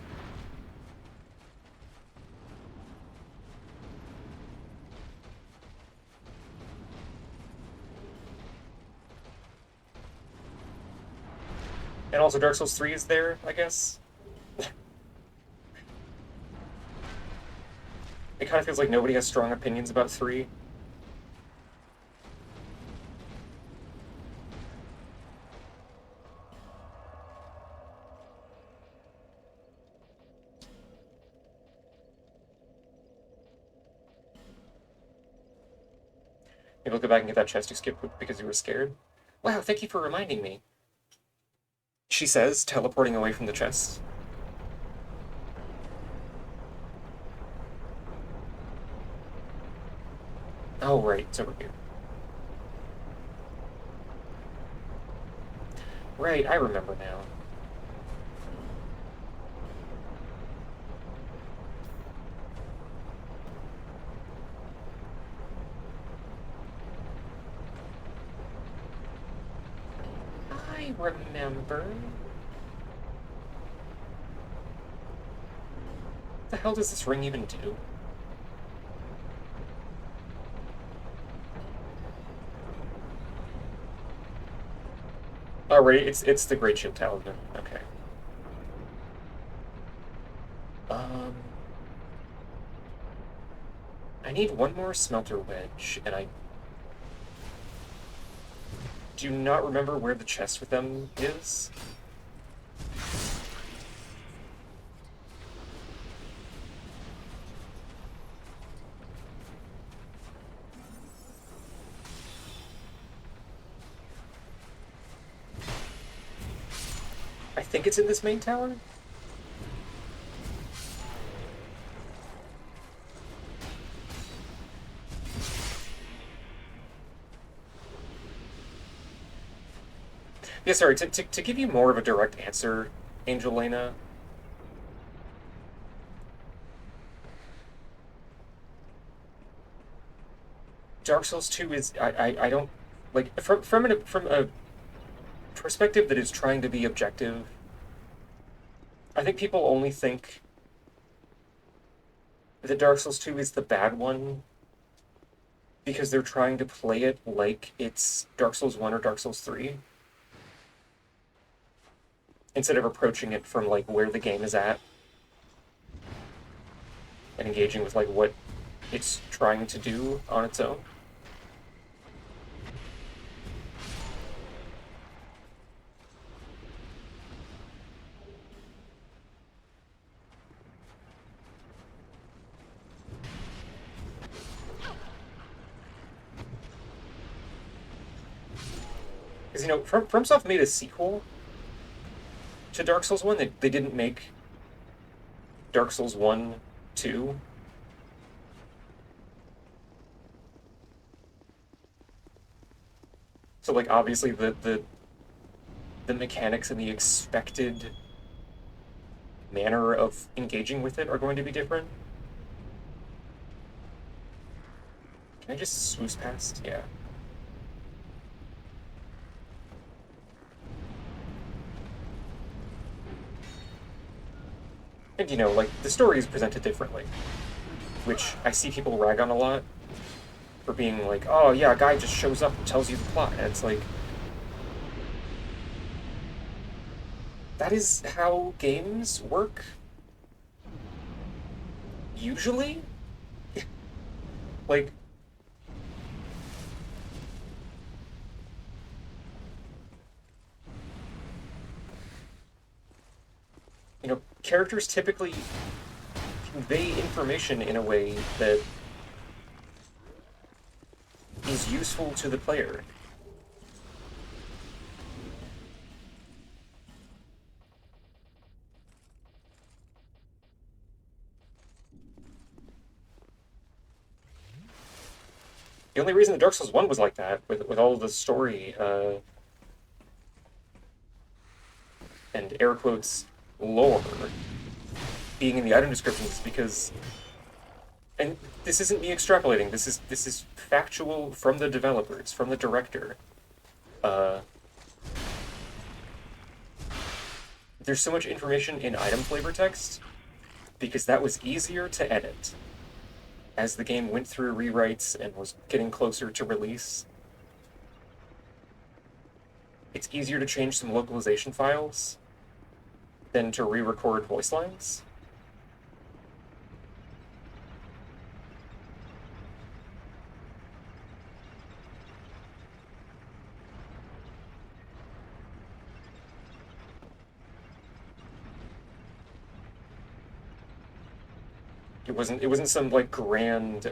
And also Dark Souls 3 is there, I guess. It kind of feels like nobody has strong opinions about 3. Maybe I'll go back and get that chest you skipped because you were scared. Wow, thank you for reminding me. She says, teleporting away from the chest. Oh, right, it's over here. Right, I remember now. I remember. What the hell does this ring even do? Oh, right, it's the Great Shield Talisman. Okay. Um... I need one more Smelter Wedge, and I do not remember where the chest with them is. I think it's in this main tower? Yeah, sorry, to give you more of a direct answer, Angel Lena. Dark Souls 2 is I don't like from a perspective that is trying to be objective. I think people only think that Dark Souls 2 is the bad one because they're trying to play it like it's Dark Souls 1 or Dark Souls 3 instead of approaching it from like where the game is at and engaging with like what it's trying to do on its own. Because, you know, FromSoft made a sequel to Dark Souls 1. They didn't make Dark Souls 1, 2. So, like, obviously the mechanics and the expected manner of engaging with it are going to be different. Can I just swoosh past? Yeah. And, you know, like, the story is presented differently, which I see people rag on a lot for being like, oh, yeah, a guy just shows up and tells you the plot. And it's like, that is how games work, usually? Like, you know, characters typically convey information in a way that is useful to the player. The only reason that Dark Souls 1 was like that, with all of the story, and air quotes, lore being in the item descriptions is because, and this isn't me extrapolating, this is factual from the developers, from the director. There's so much information in item flavor text because that was easier to edit as the game went through rewrites and was getting closer to release. It's easier to change some localization files than to re-record voice lines. It wasn't some like grand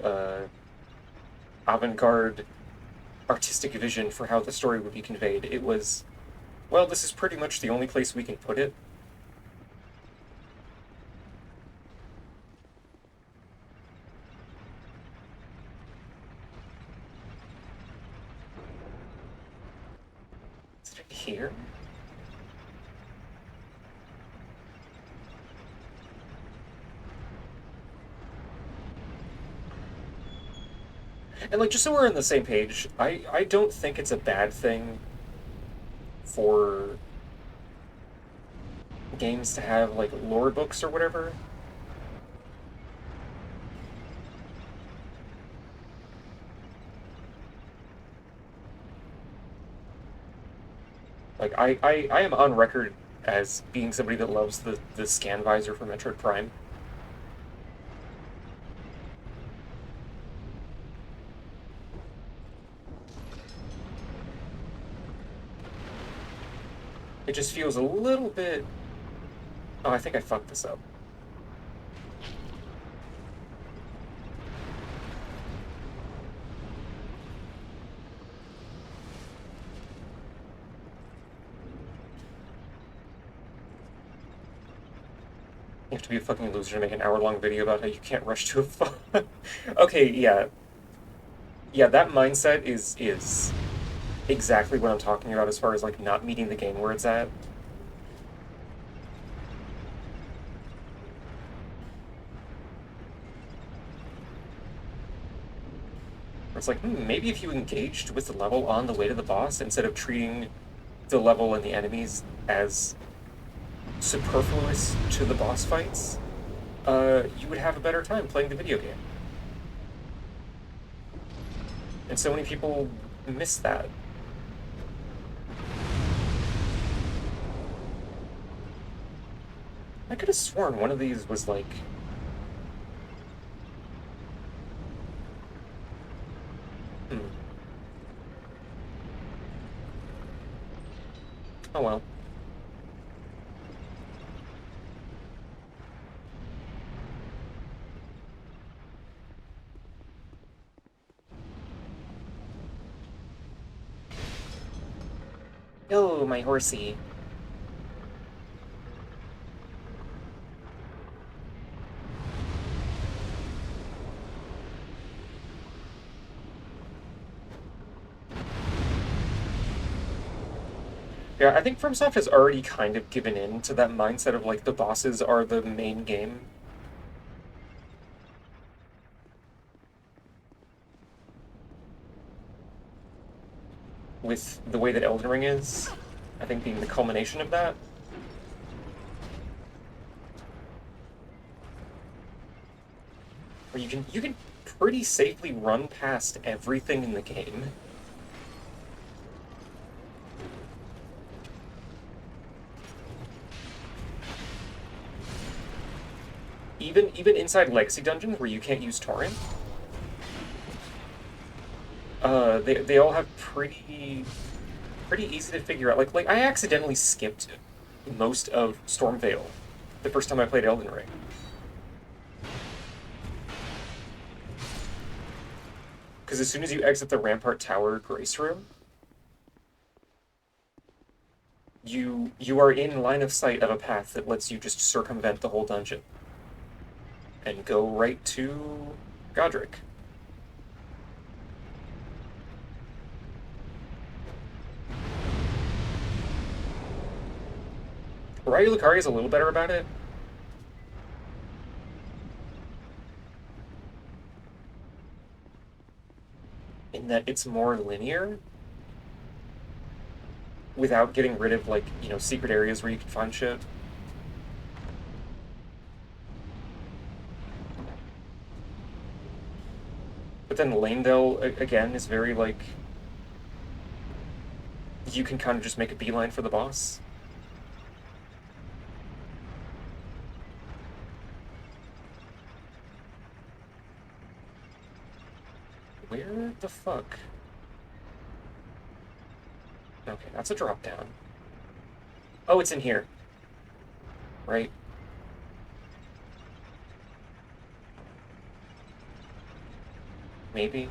avant-garde artistic vision for how the story would be conveyed. It was, well, this is pretty much the only place we can put it. Is it here? And like, just so we're on the same page, I don't think it's a bad thing for games to have like lore books or whatever. Like I am on record as being somebody that loves the scan visor for Metroid Prime. It just feels a little bit... Oh, I think I fucked this up. You have to be a fucking loser to make an hour-long video about how you can't rush to a phone. Okay, yeah. Yeah, that mindset is exactly what I'm talking about as far as, like, not meeting the game where it's at. It's like, maybe if you engaged with the level on the way to the boss instead of treating the level and the enemies as superfluous to the boss fights, you would have a better time playing the video game. And so many people miss that. I could have sworn one of these was like... Hmm. Oh well. Oh, my horsey. Yeah, I think FromSoft has already kind of given in to that mindset of like the bosses are the main game. With the way that Elden Ring is, I think being the culmination of that. Where you can pretty safely run past everything in the game. Even inside Legacy dungeons where you can't use Torrent, they all have pretty easy to figure out. Like I accidentally skipped most of Stormveil the first time I played Elden Ring. Because as soon as you exit the Rampart Tower Grace Room, you are in line of sight of a path that lets you just circumvent the whole dungeon and go right to Godric. Ryu Lucari is a little better about it. In that it's more linear without getting rid of, like, you know, secret areas where you can find shit. But then Lanedale, again, is very, like, you can kind of just make a beeline for the boss. Where the fuck? Okay, that's a drop down. Oh, it's in here. Right? Maybe?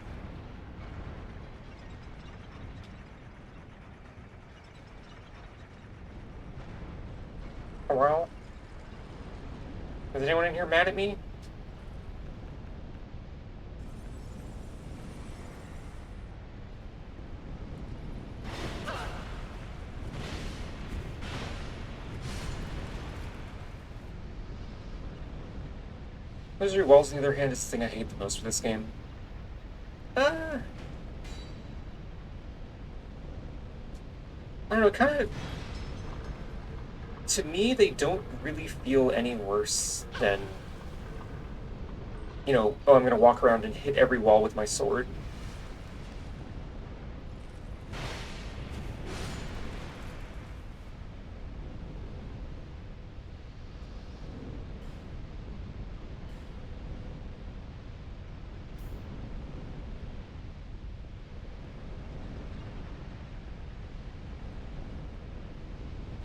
Oh, well. Is anyone in here mad at me? Misery Walls, on the other hand, is the thing I hate the most for this game. I don't know, kind of... To me, they don't really feel any worse than... You know, oh, I'm gonna walk around and hit every wall with my sword.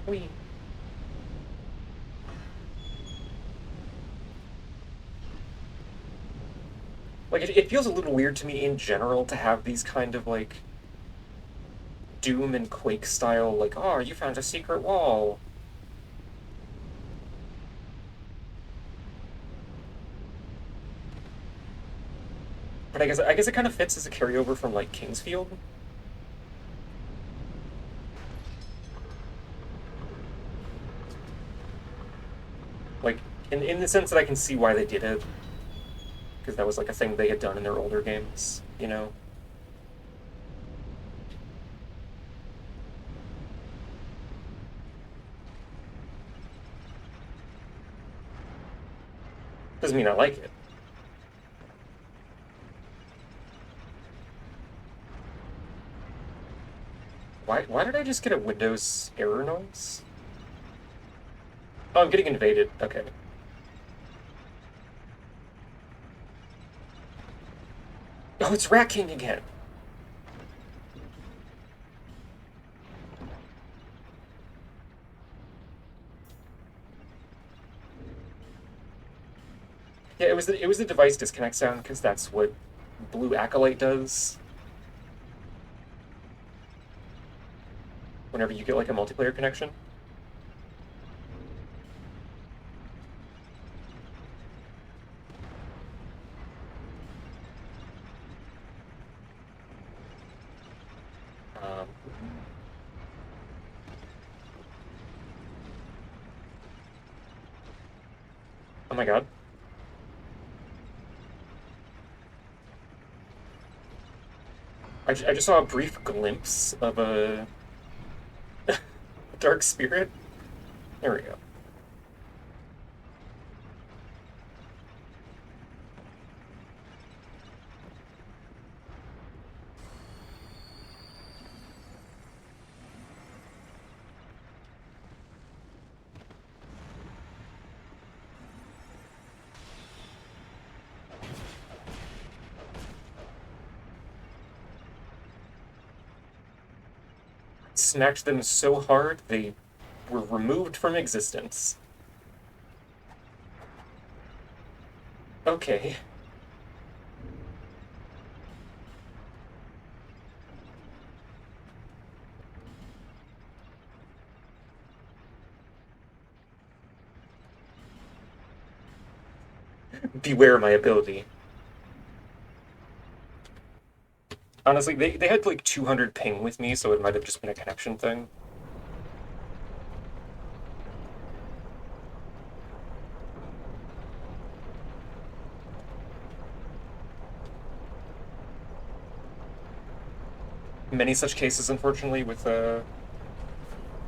Whee. Like, it feels a little weird to me in general to have these kind of, like, Doom and Quake style, like, oh, you found a secret wall. But I guess it kind of fits as a carryover from, like, Kingsfield. Like, in the sense that I can see why they did it. Because that was, like, a thing they had done in their older games, you know? Doesn't mean I like it. Why did I just get a Windows error noise? Oh, I'm getting invaded. Okay. Oh, it's Rat King again. Yeah, it was the device disconnect sound because that's what Blue Acolyte does. Whenever you get like a multiplayer connection. Um, oh my god. I just saw a brief glimpse of a dark spirit. There we go. Smacked them so hard they were removed from existence. Okay. Beware my ability. Honestly, they had like 200 ping with me, so it might have just been a connection thing. Many such cases, unfortunately, with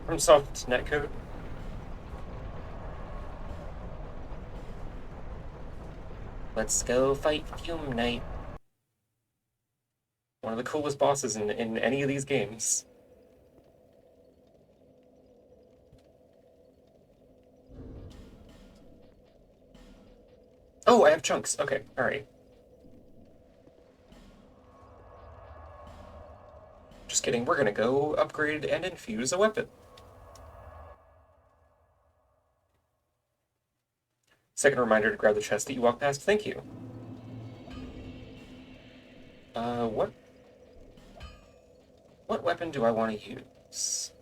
FromSoft netcode. Let's go fight Fume Knight. One of the coolest bosses in any of these games. Oh, I have chunks. Okay, alright. Just kidding, we're gonna go upgrade and infuse a weapon. Second reminder to grab the chest that you walk past. Thank you. What? What weapon do I want to use?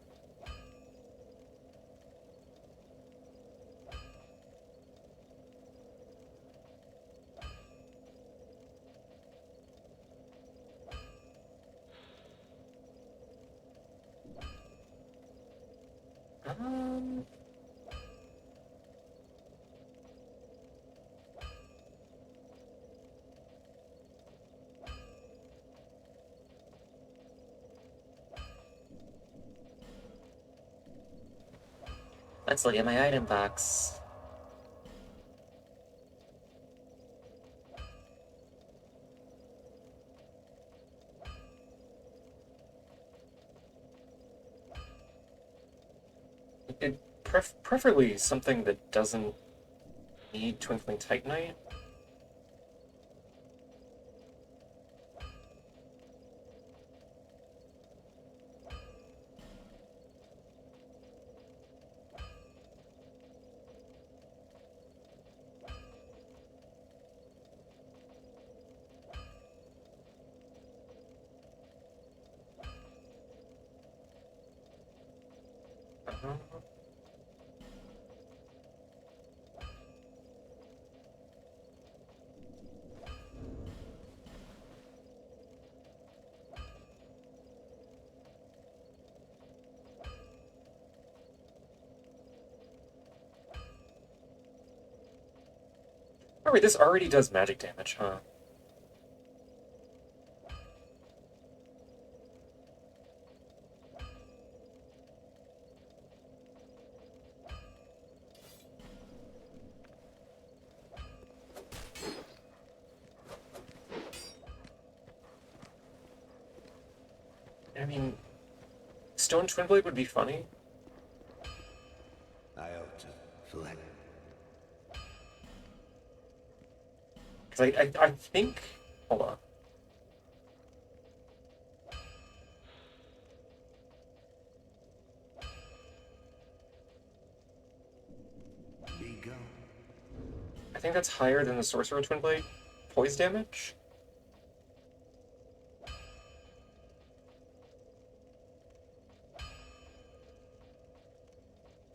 Um... Let's look at my item box. Preferably something that doesn't need Twinkling Titanite. Uh-huh. Oh wait, this already does magic damage, huh? I mean, Stone Twin Blade would be funny. I ought to select. Because I think... Hold on. Be gone. I think that's higher than the Sorcerer Twin Blade poise damage.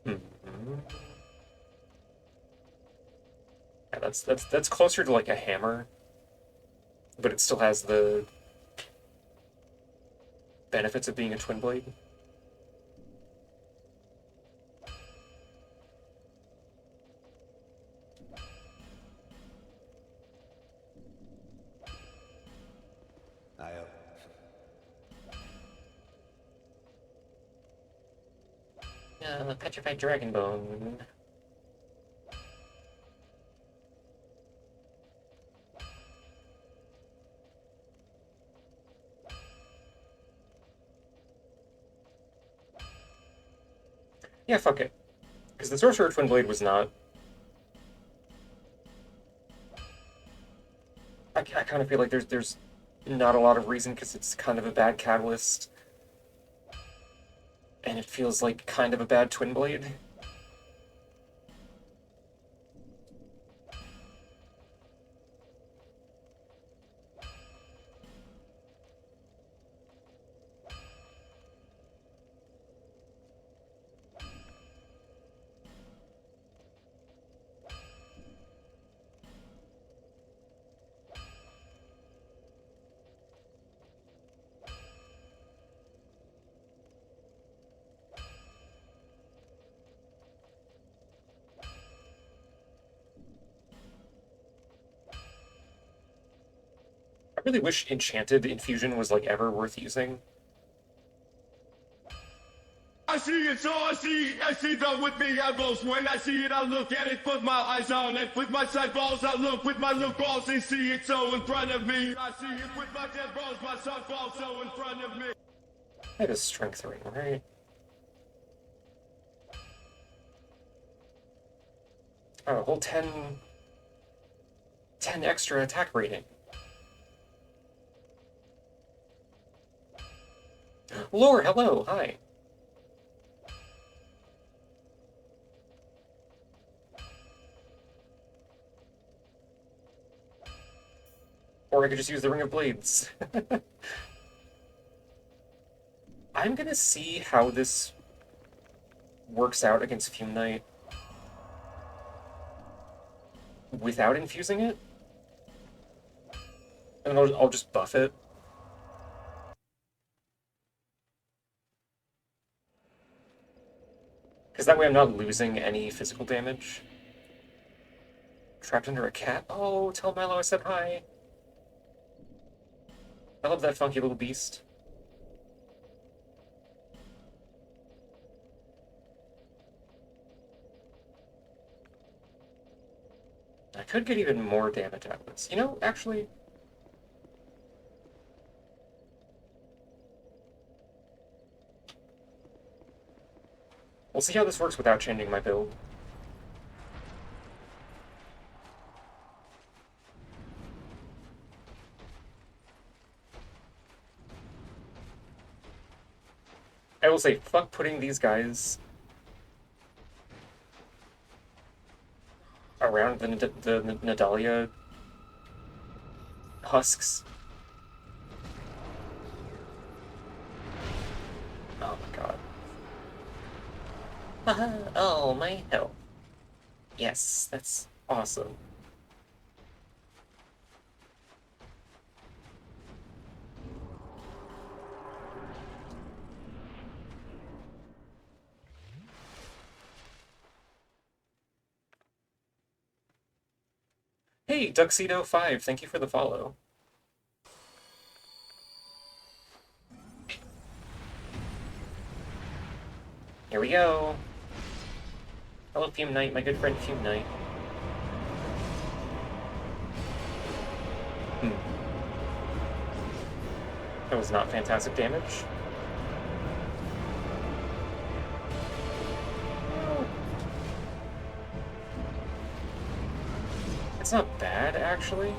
Hmm. Yeah, that's closer to like a hammer, but it still has the benefits of being a twin blade. I ought. Petrified Dragon Bone. Yeah, fuck it. Because the Sorcerer Twin Blade was not... I kind of feel like there's not a lot of reason, because it's kind of a bad catalyst. And it feels like kind of a bad Twin Blade. I really wish Enchanted Infusion was, like, ever worth using. I see it, so I see the with me elbows. When I see it, I look at it, put my eyes on it. With my side balls, I look with my look balls and see it so in front of me. I see it with my dead balls, my side balls so in front of me. That is strength ring, right? Oh, a whole 10 extra attack rating. Lore, hello, hi. Or I could just use the Ring of Blades. I'm gonna see how this works out against Fume Knight without infusing it. And then I'll just buff it. Because that way I'm not losing any physical damage. Trapped under a cat? Oh, tell Milo I said hi. I love that funky little beast. I could get even more damage out of this. You know, actually... We'll see how this works without changing my build. I will say, fuck putting these guys around the Nadalia husks. Oh my god. Oh, my health. Yes, that's awesome. Hey, Duxedo5, thank you for the follow. Here we go. Hello, Fume Knight, my good friend Fume Knight. That was not fantastic damage. It's not bad, actually.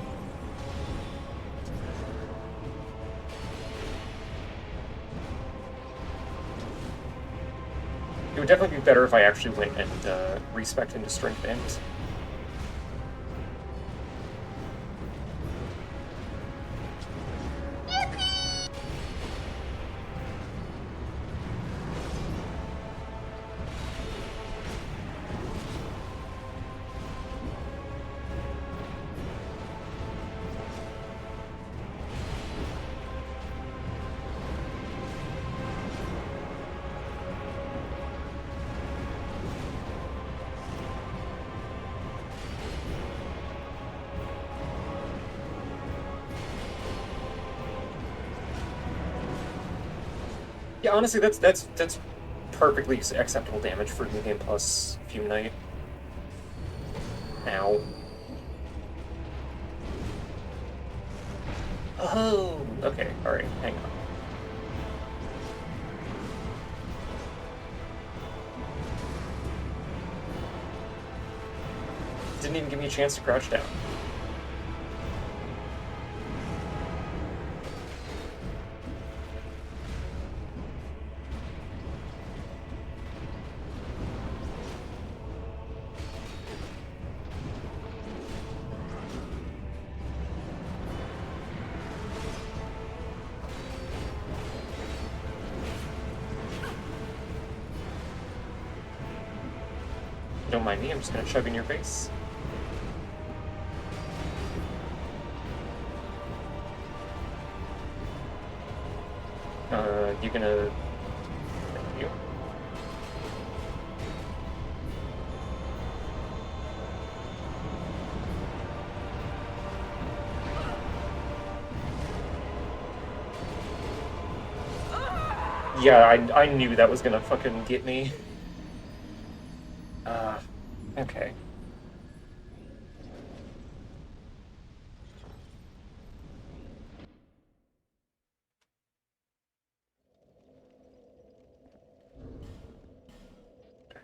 It would definitely be better if I actually went and respec'd into Strength Int. Yeah, honestly, that's perfectly acceptable damage for New Game Plus Fume Knight. Ow. Oh, okay, alright, hang on. Didn't even give me a chance to crouch down. Don't mind me, I'm just gonna chug in your face. You gonna... Thank you. Yeah, I knew that was gonna fucking get me. Okay.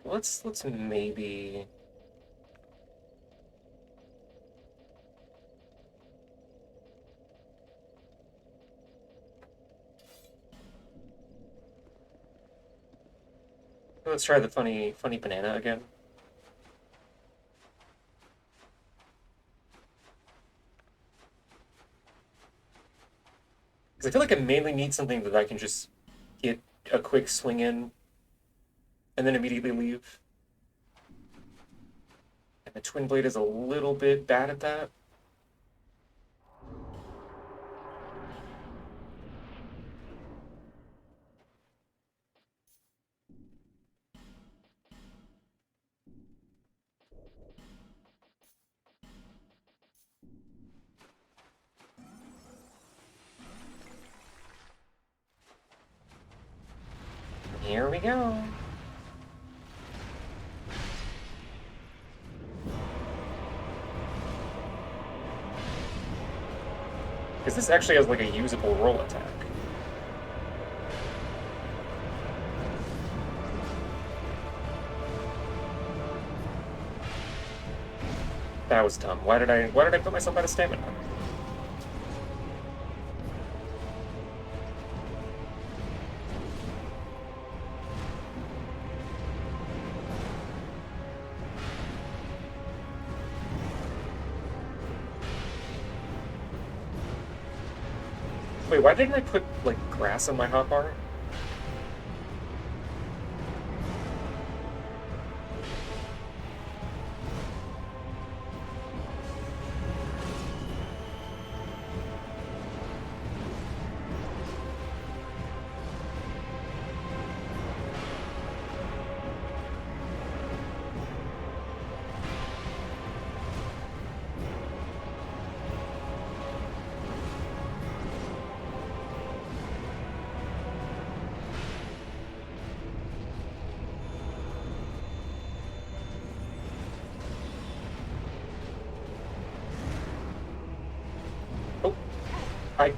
Let's maybe... Let's try the funny banana again. Because I feel like I mainly need something that I can just get a quick swing in and then immediately leave. And the Twin Blade is a little bit bad at that. Here we go. Because this actually has like a usable roll attack. That was dumb. Why did I put myself out of stamina? Wait, why didn't I put, like, grass on my hotbar?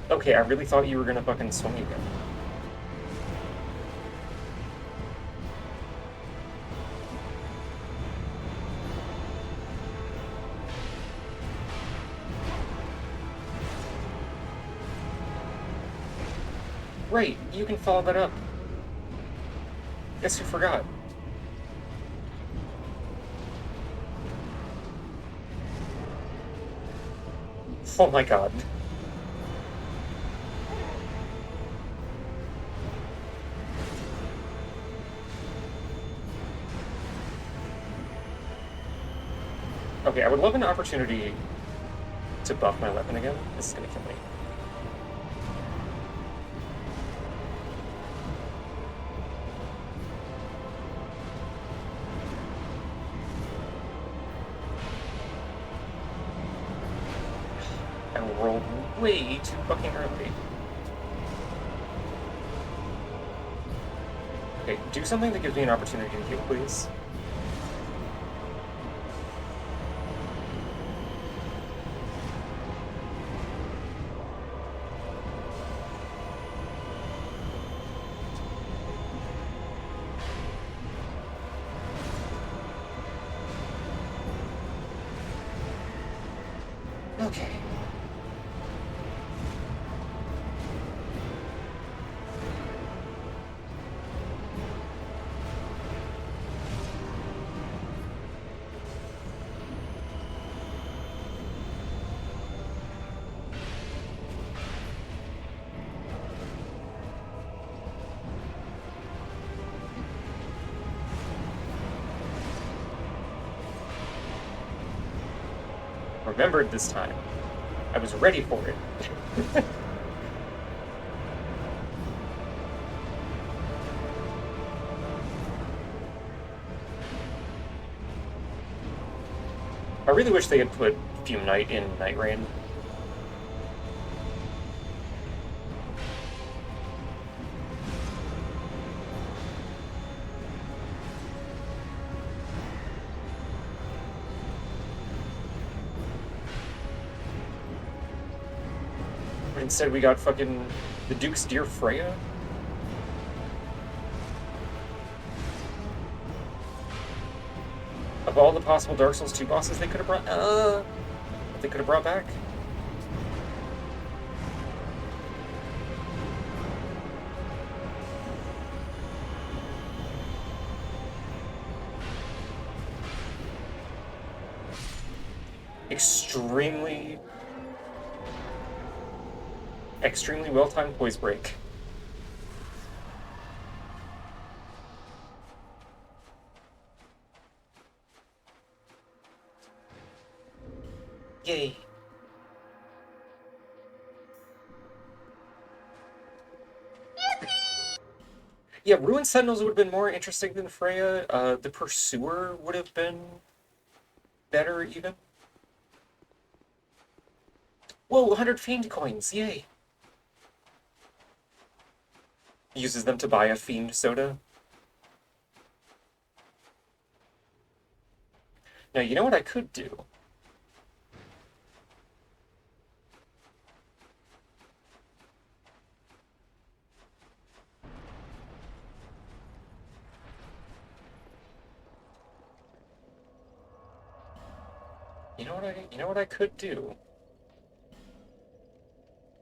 Okay, I really thought you were gonna fucking swing again. Right, you can follow that up. Guess who forgot? Oh my god. Okay, I would love an opportunity to buff my weapon again. This is gonna kill me. I rolled way too fucking early. Okay, do something that gives me an opportunity to heal, please. Okay. Remembered this time. I was ready for it. I really wish they had put Fume Knight in Night Rain. Instead, we got fucking the Duke's Dear Freya. Of all the possible Dark Souls 2 bosses they could have brought back. Extremely well-timed poise break. Yay. Yeah, Ruined Sentinels would have been more interesting than Freya. The Pursuer would have been better, even. Whoa, 100 Fiend coins, yay! Uses them to buy a Fiend soda. Now, you know what I could do? You know what I could do?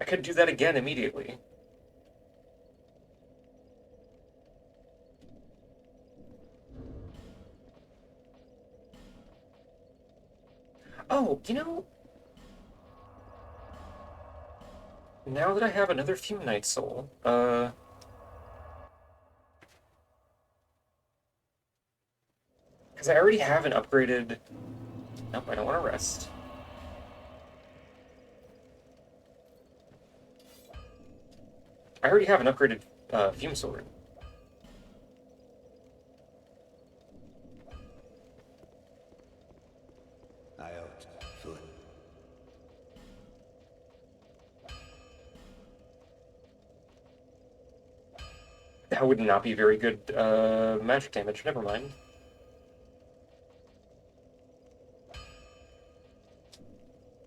I could do that again immediately. Oh, you know, now that I have another Fume Knight Soul, because I already have an upgraded... Nope, I don't want to rest. I already have an upgraded Fume Sword. I out. Foot. That would not be very good magic damage, never mind.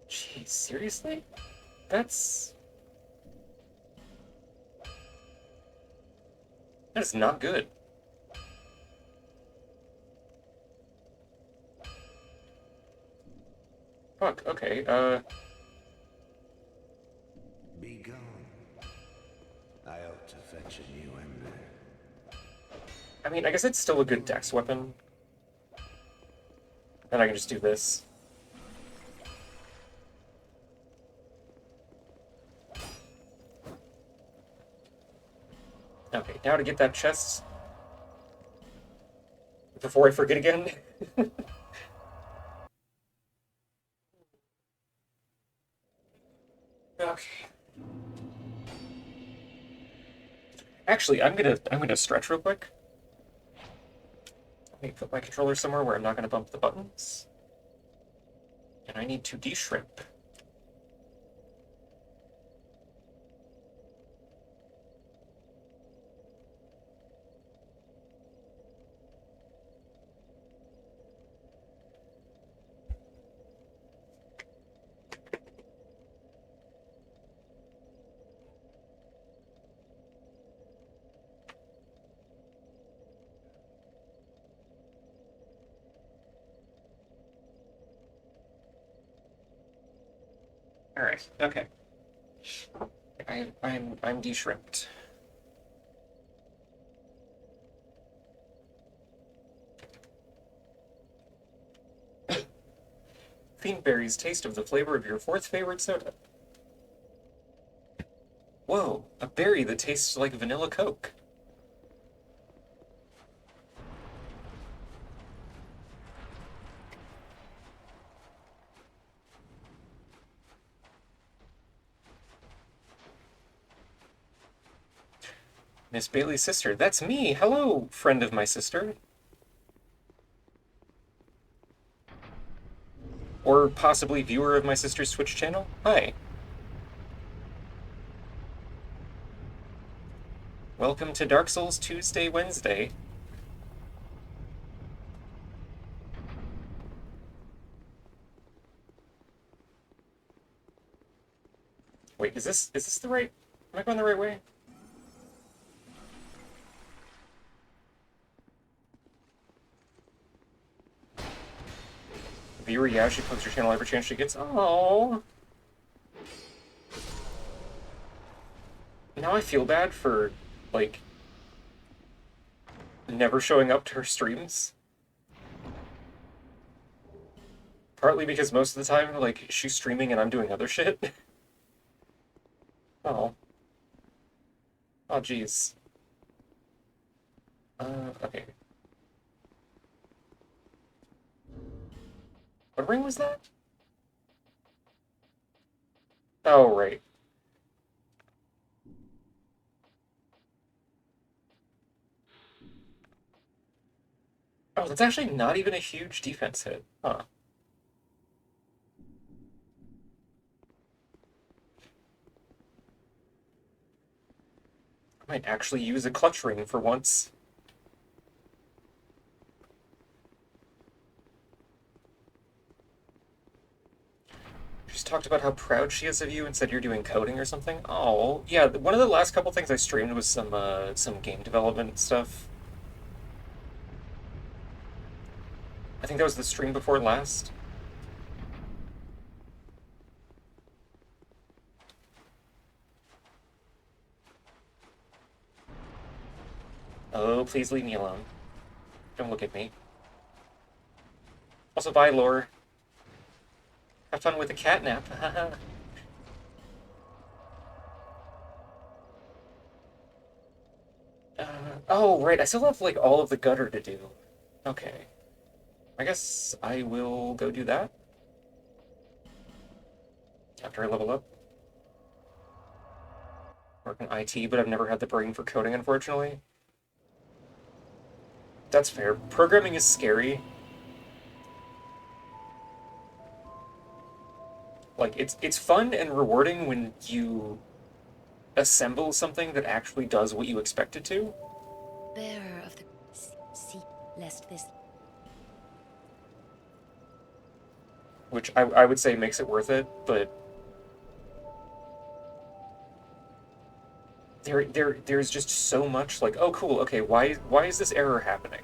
Jeez, seriously? That is not good. Fuck, okay, Be gone. I out. mean, I guess it's still a good dex weapon. And I can just do this. Okay, now to get that chest. Before I forget again. Okay. Actually, I'm gonna stretch real quick. Let me put my controller somewhere where I'm not gonna bump the buttons. And I need to de-shrimp. Alright, okay. I'm de-shrimped. Fiendberry's taste of the flavor of your fourth favorite soda. Whoa, a berry that tastes like vanilla Coke. Miss Bailey's sister. That's me. Hello, friend of my sister. Or possibly viewer of my sister's Twitch channel. Hi. Welcome to Dark Souls Tuesday, Wednesday. Wait, is this the right... Am I going the right way? Viewer, yeah, she plugs her channel every chance she gets. Oh. Now I feel bad for, like, never showing up to her streams. Partly because most of the time, like, she's streaming and I'm doing other shit. Oh. Oh, jeez. Okay. What ring was that? Oh, right. Oh, that's actually not even a huge defense hit. Huh. I might actually use a clutch ring for once. She's talked about how proud she is of you and said you're doing coding or something. Oh, yeah, one of the last couple things I streamed was some game development stuff. I think that was the stream before last. Oh, please leave me alone. Don't look at me. Also, bye, Lore. Have fun with the catnap. Oh, right, I still have, like, all of the gutter to do. Okay. I guess I will go do that. After I level up. Work in IT, but I've never had the brain for coding, unfortunately. That's fair. Programming is scary. Like, it's fun and rewarding when you assemble something that actually does what you expect it to. Bearer of the sea, lest this. Which I would say makes it worth it, but there's just so much like, oh cool, okay, why is this error happening?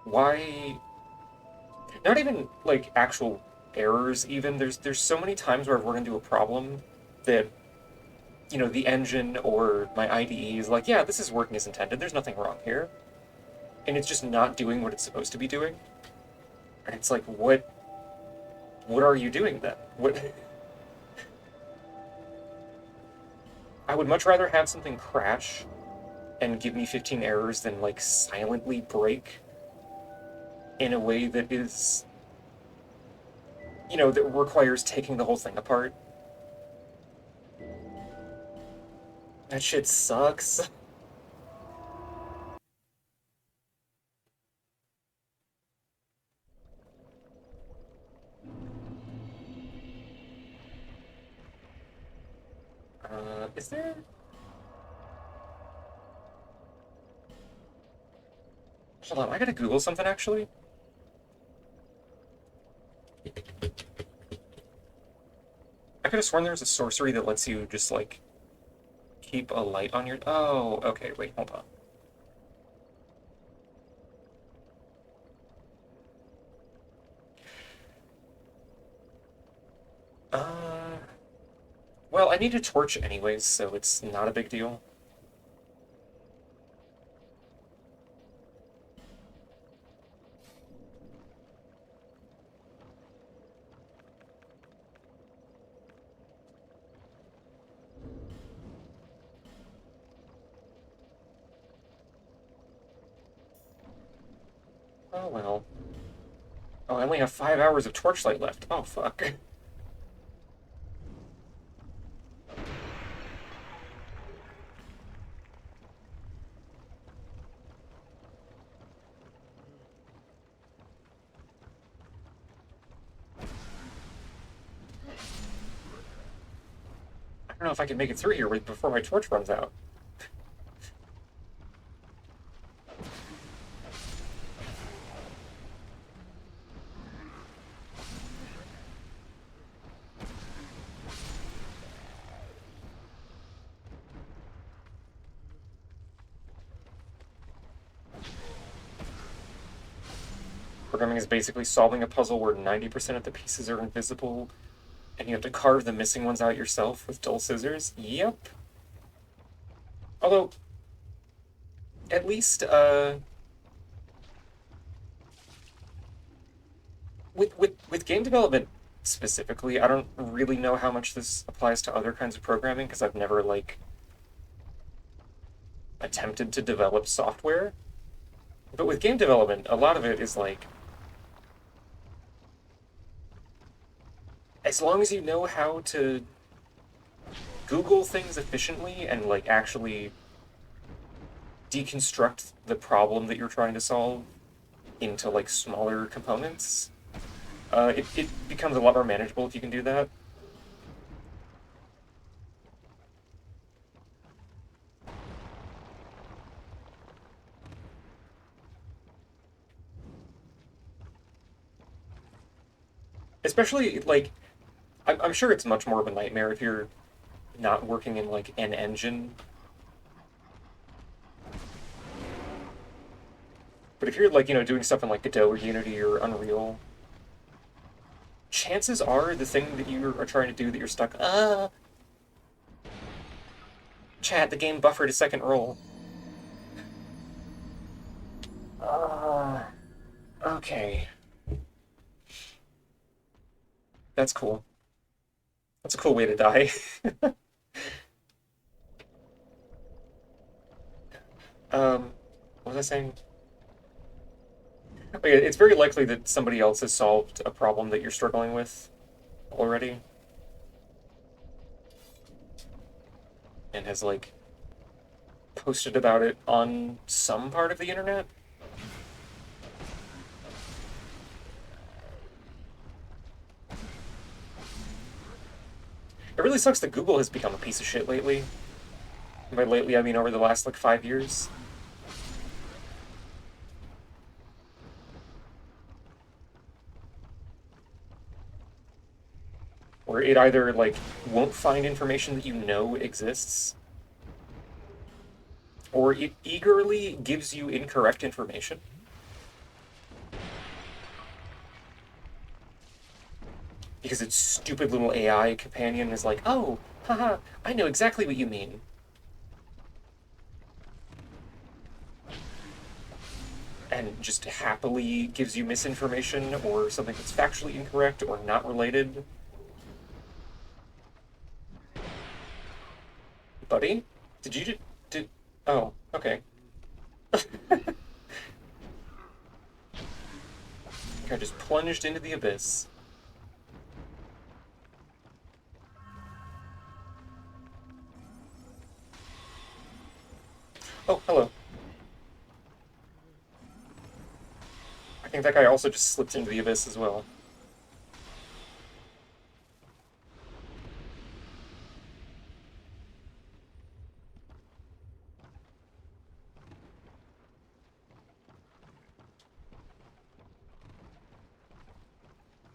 Why not even like actual errors even. There's so many times where I've run into a problem that, you know, the engine or my IDE is like, yeah, this is working as intended, there's nothing wrong here. and it's just not doing what it's supposed to be doing. And it's like, what are you doing then? What? I would much rather have something crash and give me 15 errors than like silently break in a way that is, that requires taking the whole thing apart. That shit sucks. Is there? Hold on, I gotta Google something actually. I could have sworn there was a sorcery that lets you just like keep a light on your. Oh, okay. Wait, hold on. Well, I need a torch anyways, so it's not a big deal. Oh well. Oh, I only have 5 hours of torchlight left. Oh fuck. I don't know if I can make it through here before my torch runs out. Programming is basically solving a puzzle where 90% of the pieces are invisible, and you have to carve the missing ones out yourself with dull scissors. Yep. Although, at least, with game development specifically, I don't really know how much this applies to other kinds of programming because I've never like attempted to develop software. But with game development, a lot of it is like, as long as you know how to Google things efficiently and like actually deconstruct the problem that you're trying to solve into like smaller components, it becomes a lot more manageable if you can do that. Especially like, I'm sure it's much more of a nightmare if you're not working in like an engine. But if you're like, doing stuff in like Godot or Unity or Unreal, chances are the thing that you are trying to do that you're stuck, chat, the game buffered a second roll. Okay. That's cool. That's a cool way to die. What was I saying? Oh, yeah, it's very likely that somebody else has solved a problem that you're struggling with already. And has, like, posted about it on some part of the internet. It really sucks that Google has become a piece of shit lately. And by lately, I mean over the last, like, 5 years. Where it either, like, won't find information that you know exists, or it eagerly gives you incorrect information. Because its stupid little AI companion is like, oh, haha, I know exactly what you mean. just happily gives you misinformation or something that's factually incorrect or not related. Buddy? Did you did oh, okay. I just plunged into the abyss. Oh, hello. I think that guy also just slipped into the abyss as well.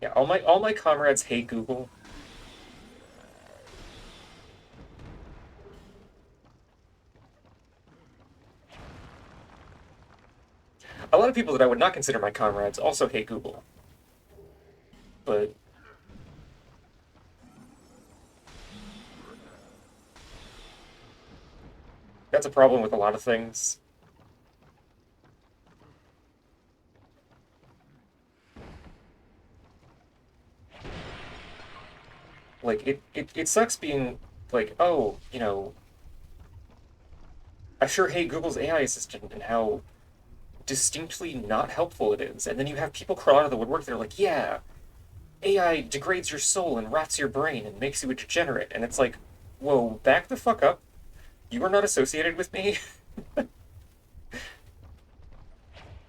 Yeah, all my comrades hate Google. A lot of people that I would not consider my comrades also hate Google. But that's a problem with a lot of things. Like, it sucks being like, oh, I sure hate Google's AI assistant and how distinctly not helpful it is. And then you have people crawl out of the woodwork, they're like, yeah, AI degrades your soul and rots your brain and makes you a degenerate. And it's like, whoa, back the fuck up. You are not associated with me.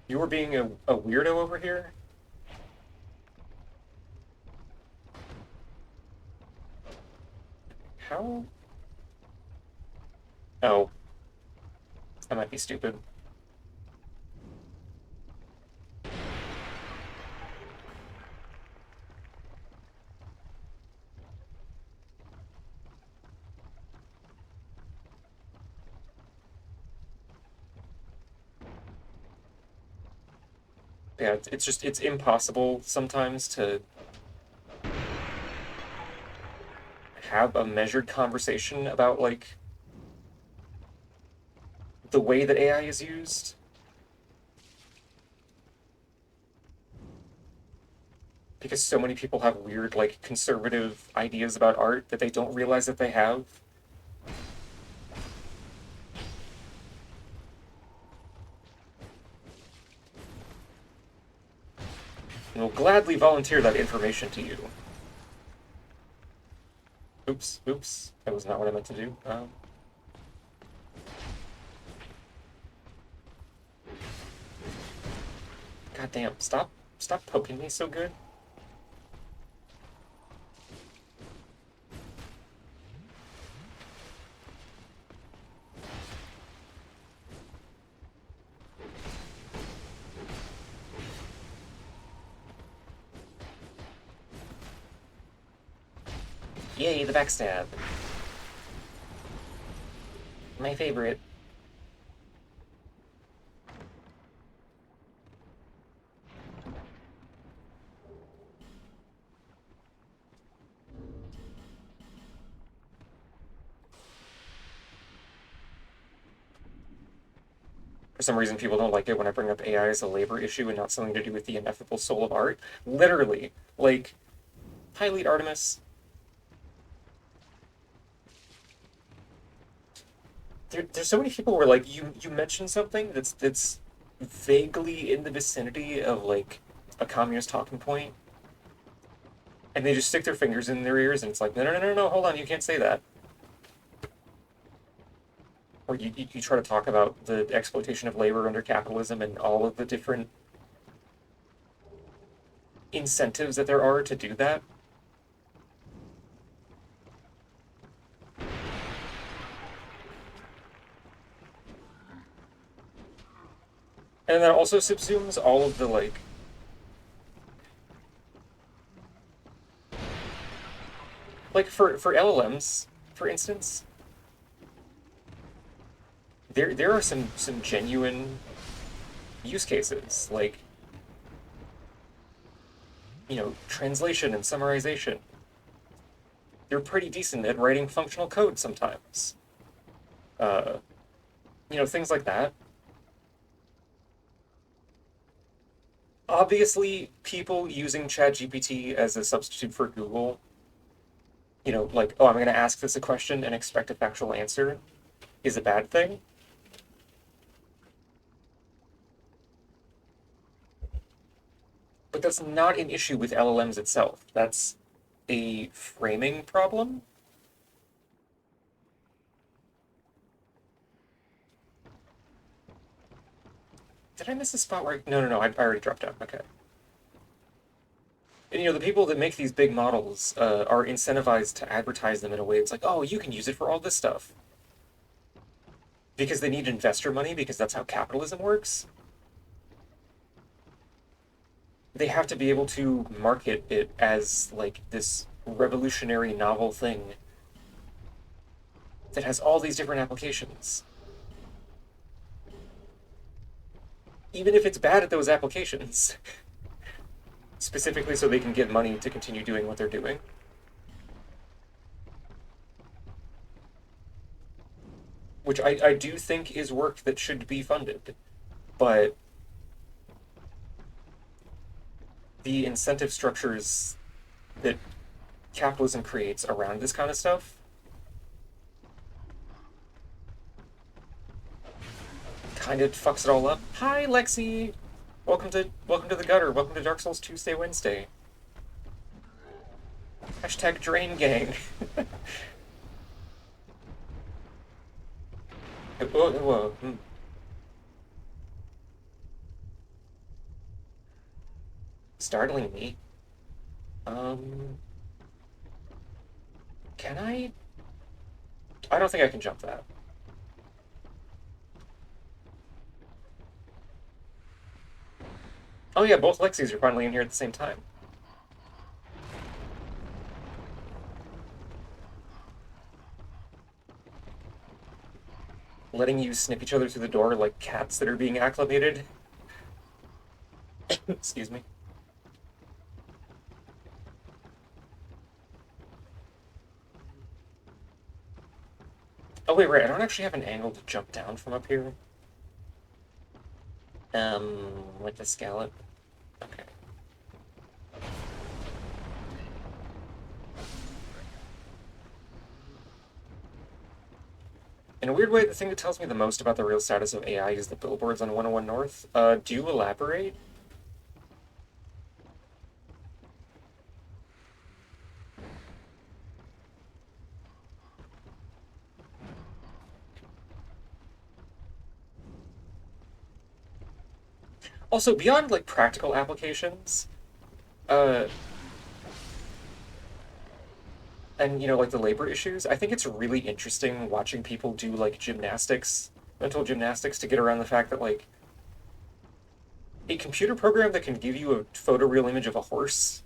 You were being a weirdo over here. How? Oh, I might be stupid. Yeah, it's just, it's impossible sometimes to have a measured conversation about, like, the way that AI is used. Because so many people have weird, like, conservative ideas about art that they don't realize that they have. And will gladly volunteer that information to you. Oops, oops. That was not what I meant to do. God damn, stop poking me so good. Yay, the backstab. My favorite. For some reason, people don't like it when I bring up AI as a labor issue and not something to do with the ineffable soul of art. Literally. Like, hi, Lead Artemis. There's so many people where, like, you mention something that's vaguely in the vicinity of, like, a communist talking point, and they just stick their fingers in their ears, and it's like, no, no, no, no, no, hold on, you can't say that. Or you try to talk about the exploitation of labor under capitalism and all of the different incentives that there are to do that. And that also subsumes all of the, like for LLMs, for instance, there are some genuine use cases, like, translation and summarization. They're pretty decent at writing functional code sometimes. Uh, Things like that. Obviously, people using ChatGPT as a substitute for Google, like, oh, I'm going to ask this a question and expect a factual answer, is a bad thing. But that's not an issue with LLMs itself. That's a framing problem. Did I miss a spot where no, I already dropped down. Okay. And the people that make these big models are incentivized to advertise them in a way it's like, oh, you can use it for all this stuff. Because they need investor money, because that's how capitalism works. They have to be able to market it as, like, this revolutionary novel thing that has all these different applications. Even if it's bad at those applications. Specifically so they can get money to continue doing what they're doing. Which I do think is work that should be funded. But the incentive structures that capitalism creates around this kind of stuff kind of fucks it all up. Hi, Lexi! Welcome to the gutter. Welcome to Dark Souls Tuesday Wednesday. Hashtag Drain Gang. Whoa. Startling me. Can I? I don't think I can jump that. Oh yeah, both Lexis are finally in here at the same time. Letting you snip each other through the door like cats that are being acclimated. Excuse me. Oh wait, right, I don't actually have an angle to jump down from up here. With the scallop. Okay. In a weird way, the thing that tells me the most about the real status of AI is the billboards on 101 North. Do you elaborate? Also, beyond, like, practical applications, uh, and, like, the labor issues, I think it's really interesting watching people do, like, mental gymnastics to get around the fact that, like, a computer program that can give you a photoreal image of a horse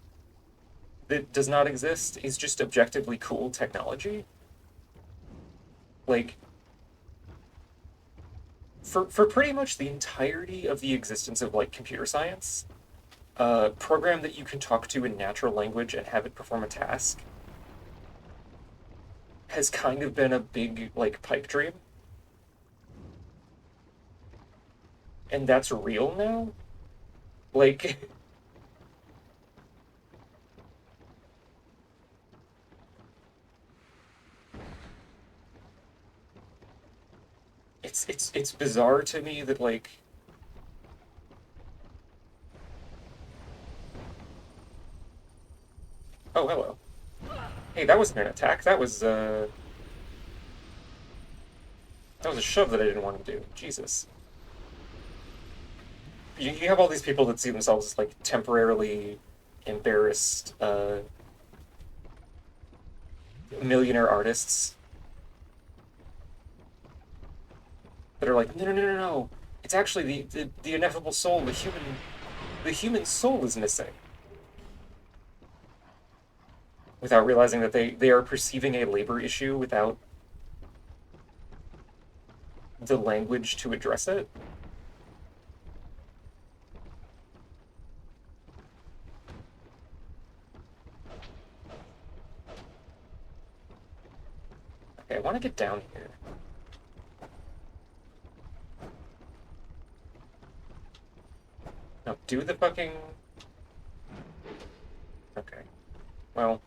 that does not exist is just objectively cool technology. Like, for pretty much the entirety of the existence of, like, computer science, a program that you can talk to in natural language and have it perform a task has kind of been a big, like, pipe dream. And that's real now? Like, it's bizarre to me that, like, oh, hello. Hey, that wasn't an attack. That was a shove that I didn't want to do. Jesus. You have all these people that see themselves as, like, temporarily embarrassed, millionaire artists that are like, no. It's actually the ineffable soul, the human soul is missing. Without realizing that they are perceiving a labor issue without the language to address it. Okay, I want to get down here. No, do the fucking... Okay. Well...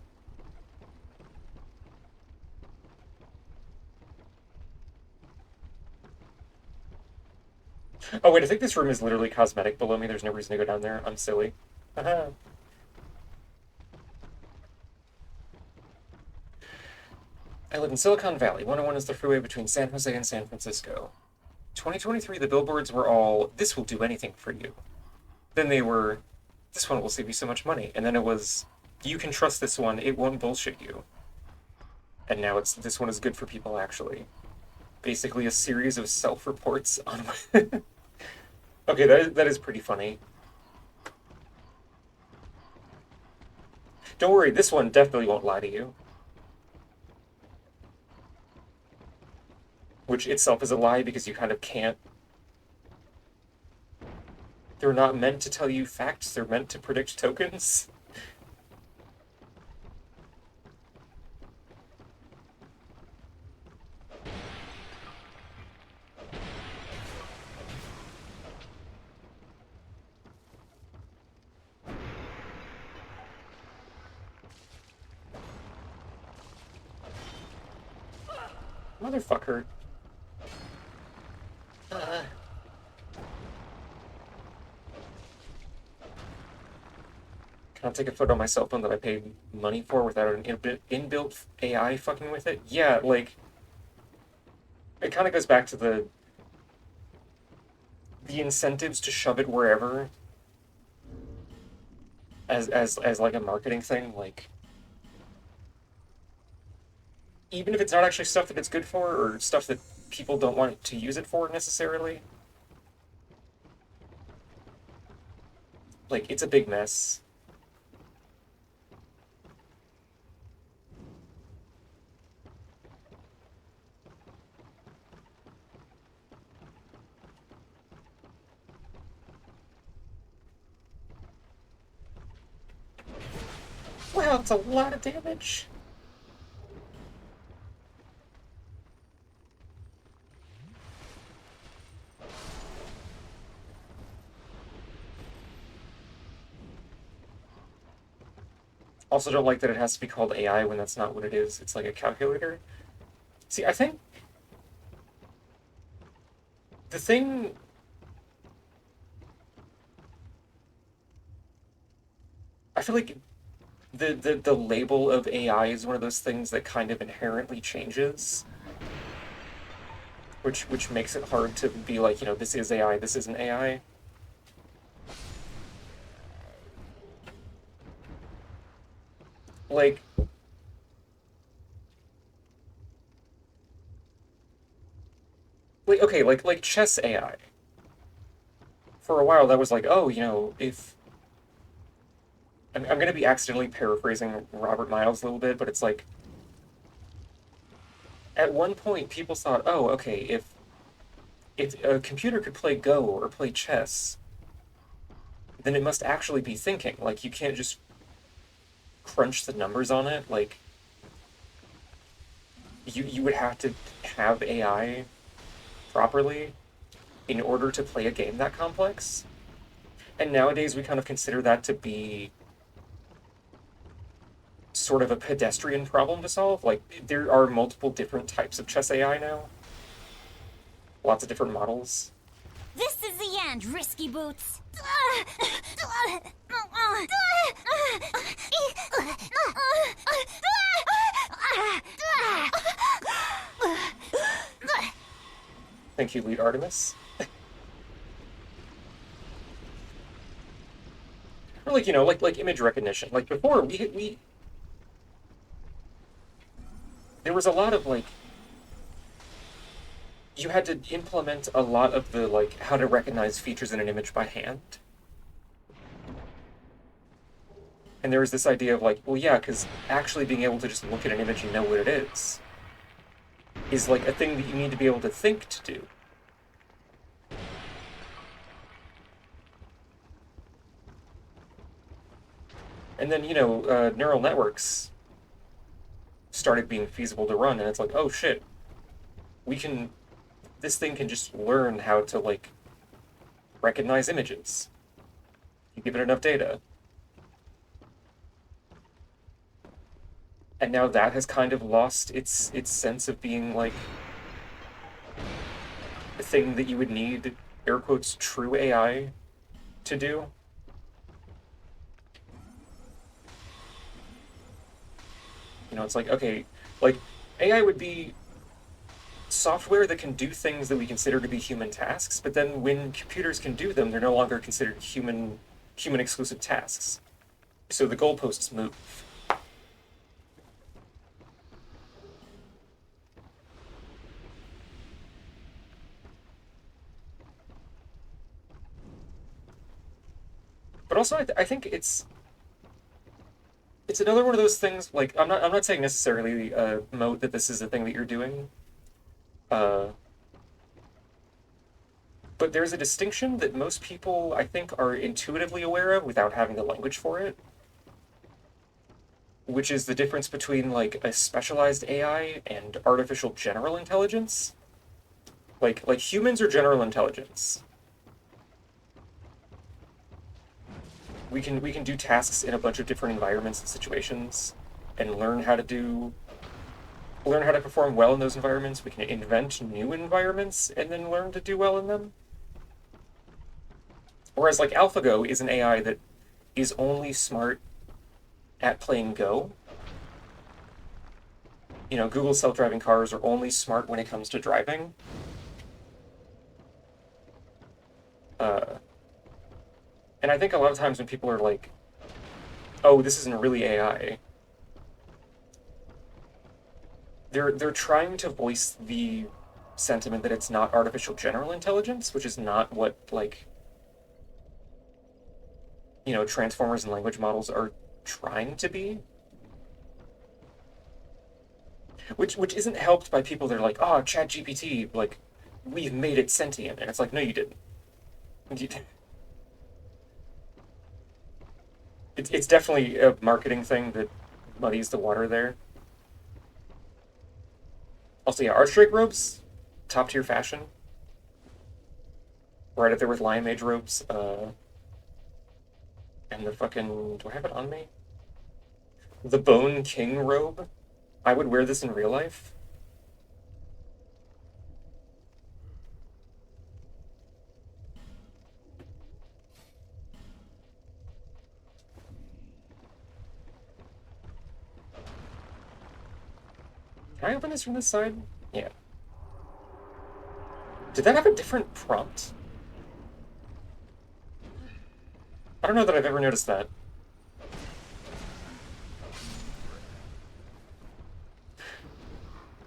Oh wait, I think this room is literally cosmetic below me. There's no reason to go down there. I'm silly. Haha. I live in Silicon Valley. 101 is the freeway between San Jose and San Francisco. 2023, the billboards were all, this will do anything for you. Then they were, this one will save you so much money. And then it was, you can trust this one, it won't bullshit you. And now it's, this one is good for people, actually. Basically a series of self-reports on... Okay, that is pretty funny. Don't worry, this one definitely won't lie to you. Which itself is a lie because you kind of can't. They're not meant to tell you facts, they're meant to predict tokens. Motherfucker. Can I take a photo of my cell phone that I paid money for without an inbuilt AI fucking with it? Yeah, like... It kind of goes back to the incentives to shove it wherever as like a marketing thing, like... Even if it's not actually stuff that it's good for, or stuff that people don't want to use it for, necessarily. Like, it's a big mess. Wow, it's a lot of damage. Also don't like that it has to be called AI when that's not what it is. It's like a calculator. See, I think the thing... I feel like the label of AI is one of those things that kind of inherently changes. Which makes it hard to be like, you know, this is AI, this isn't AI. Like, okay, like chess AI. For a while, that was like, oh, you know, if I'm gonna be accidentally paraphrasing Robert Miles a little bit, but it's like, at one point, people thought, oh, okay, if a computer could play Go or play chess, then it must actually be thinking. Like, you can't just crunch the numbers on it. Like, you would have to have AI properly in order to play a game that complex. And nowadays we kind of consider that to be sort of a pedestrian problem to solve. Like, there are multiple different types of chess AI now. Lots of different models. This is the end, risky boots. Thank you, Lead Artemis. Or like, you know, like image recognition. Like before, we there was a lot of like, you had to implement a lot of the like how to recognize features in an image by hand. And there was this idea of like, well, yeah, because actually being able to just look at an image and know what it is like a thing that you need to be able to think to do. And then, you know, neural networks started being feasible to run, and it's like, oh shit, this thing can just learn how to, like, recognize images. You give it enough data. And now that has kind of lost its sense of being like a thing that you would need, air quotes, true AI to do. You know, it's like, okay, like AI would be software that can do things that we consider to be human tasks, but then when computers can do them, they're no longer considered human exclusive tasks. So the goalposts move. But also, I think it's another one of those things. Like I'm not saying necessarily Moat that this is a thing that you're doing. Uh, but there's a distinction that most people I think are intuitively aware of without having the language for it, which is the difference between like a specialized AI and artificial general intelligence. Like humans are general intelligence. We can do tasks in a bunch of different environments and situations and learn how to perform well in those environments. We can invent new environments and then learn to do well in them. Whereas like AlphaGo is an AI that is only smart at playing Go. You know, Google's self-driving cars are only smart when it comes to driving. Uh, and I think a lot of times when people are like, "Oh, this isn't really AI," they're trying to voice the sentiment that it's not artificial general intelligence, which is not what like transformers and language models are trying to be. Which isn't helped by people that are like, "Oh, ChatGPT, like we've made it sentient," and it's like, no, you didn't. You, it's definitely a marketing thing that muddies the water there. Also, yeah, Archdrake robes, top tier fashion, right up there with Lion Mage robes. And the fucking, do I have it on me? The Bone King robe. I would wear this in real life. Can I open this from this side? Yeah. Did that have a different prompt? I don't know that I've ever noticed that.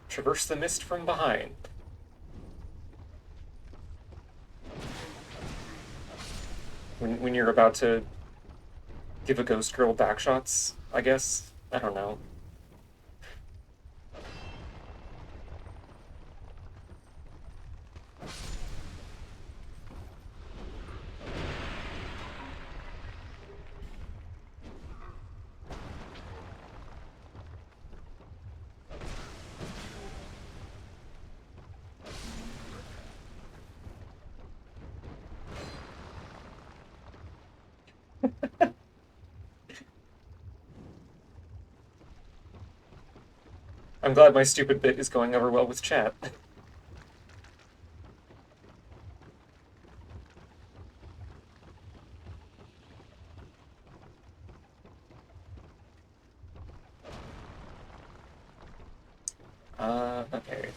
Traverse the mist from behind. When you're about to give a ghost girl backshots, I guess. I don't know. I'm glad my stupid bit is going over well with chat. Okay.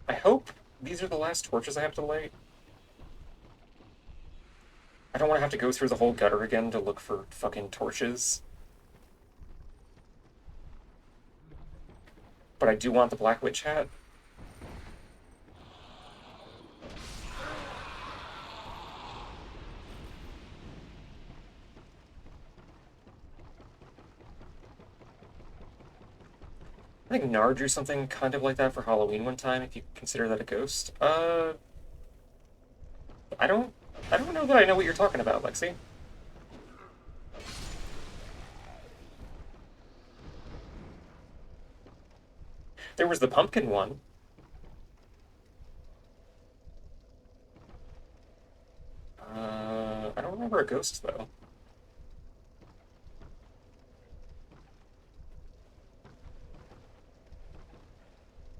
I hope these are the last torches I have to light. I don't want to have to go through the whole gutter again to look for fucking torches. But I do want the Black Witch hat. I think Nar drew something kind of like that for Halloween one time, if you consider that a ghost. I don't I don't know that I know what you're talking about, Lexi. There was the pumpkin one. I don't remember a ghost, though.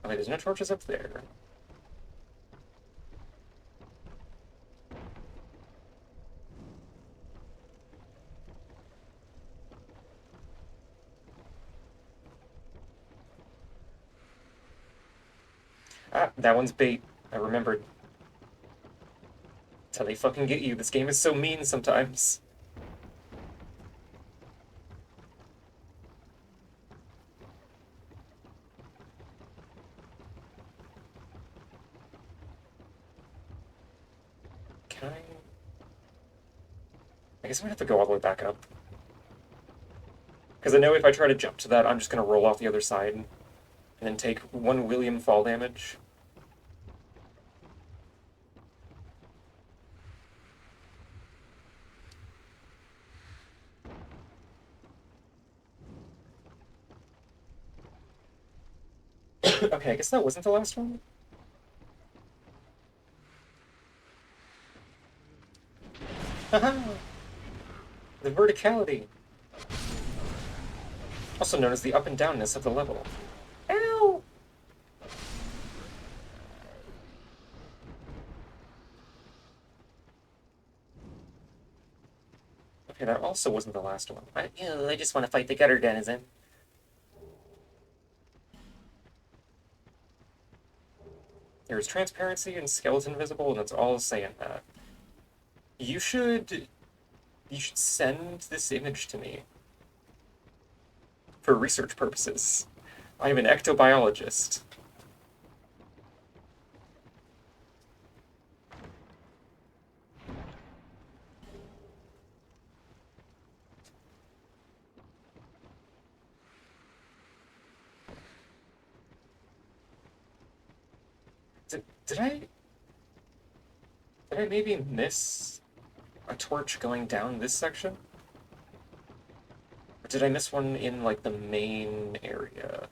Okay, there's no torches up there. Ah, that one's bait. I remembered. That's how they fucking get you. This game is so mean sometimes. Can I... I guess I'm gonna have to go all the way back up. Because I know if I try to jump to that, I'm just gonna roll off the other side and then take 1 William fall damage. Okay, I guess that wasn't the last one. Haha! The verticality. Also known as the up and downness of the level. Ow! Okay, that also wasn't the last one. I just want to fight the gutter denizen. There's transparency and skeleton visible, and that's all saying that. You should send this image to me for research purposes. I am an ectobiologist. Did I maybe miss a torch going down this section? Or did I miss one in, like, the main area?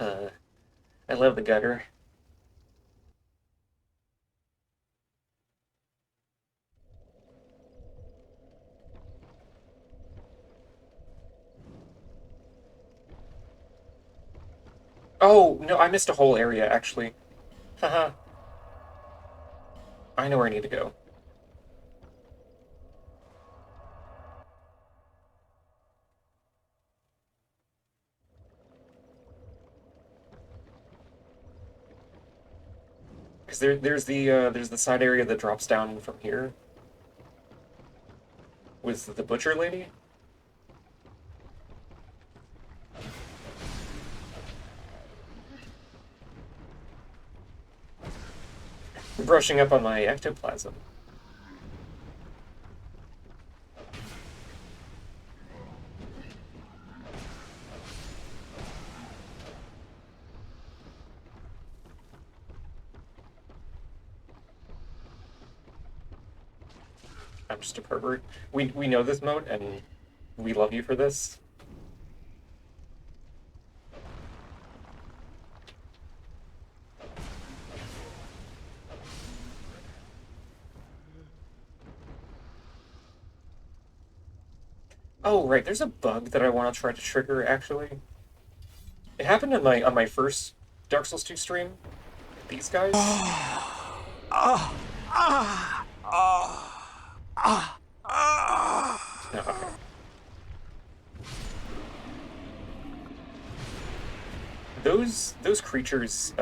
I love the gutter. Oh, no, I missed a whole area, actually. Haha. I know where I need to go. Because there's the side area that drops down from here. With the butcher lady. Brushing up on my ectoplasm. I'm just a pervert. We know this mode, and we love you for this. Oh, right, there's a bug that I want to try to trigger, actually. It happened on my first Dark Souls 2 stream. These guys. Okay. Those creatures,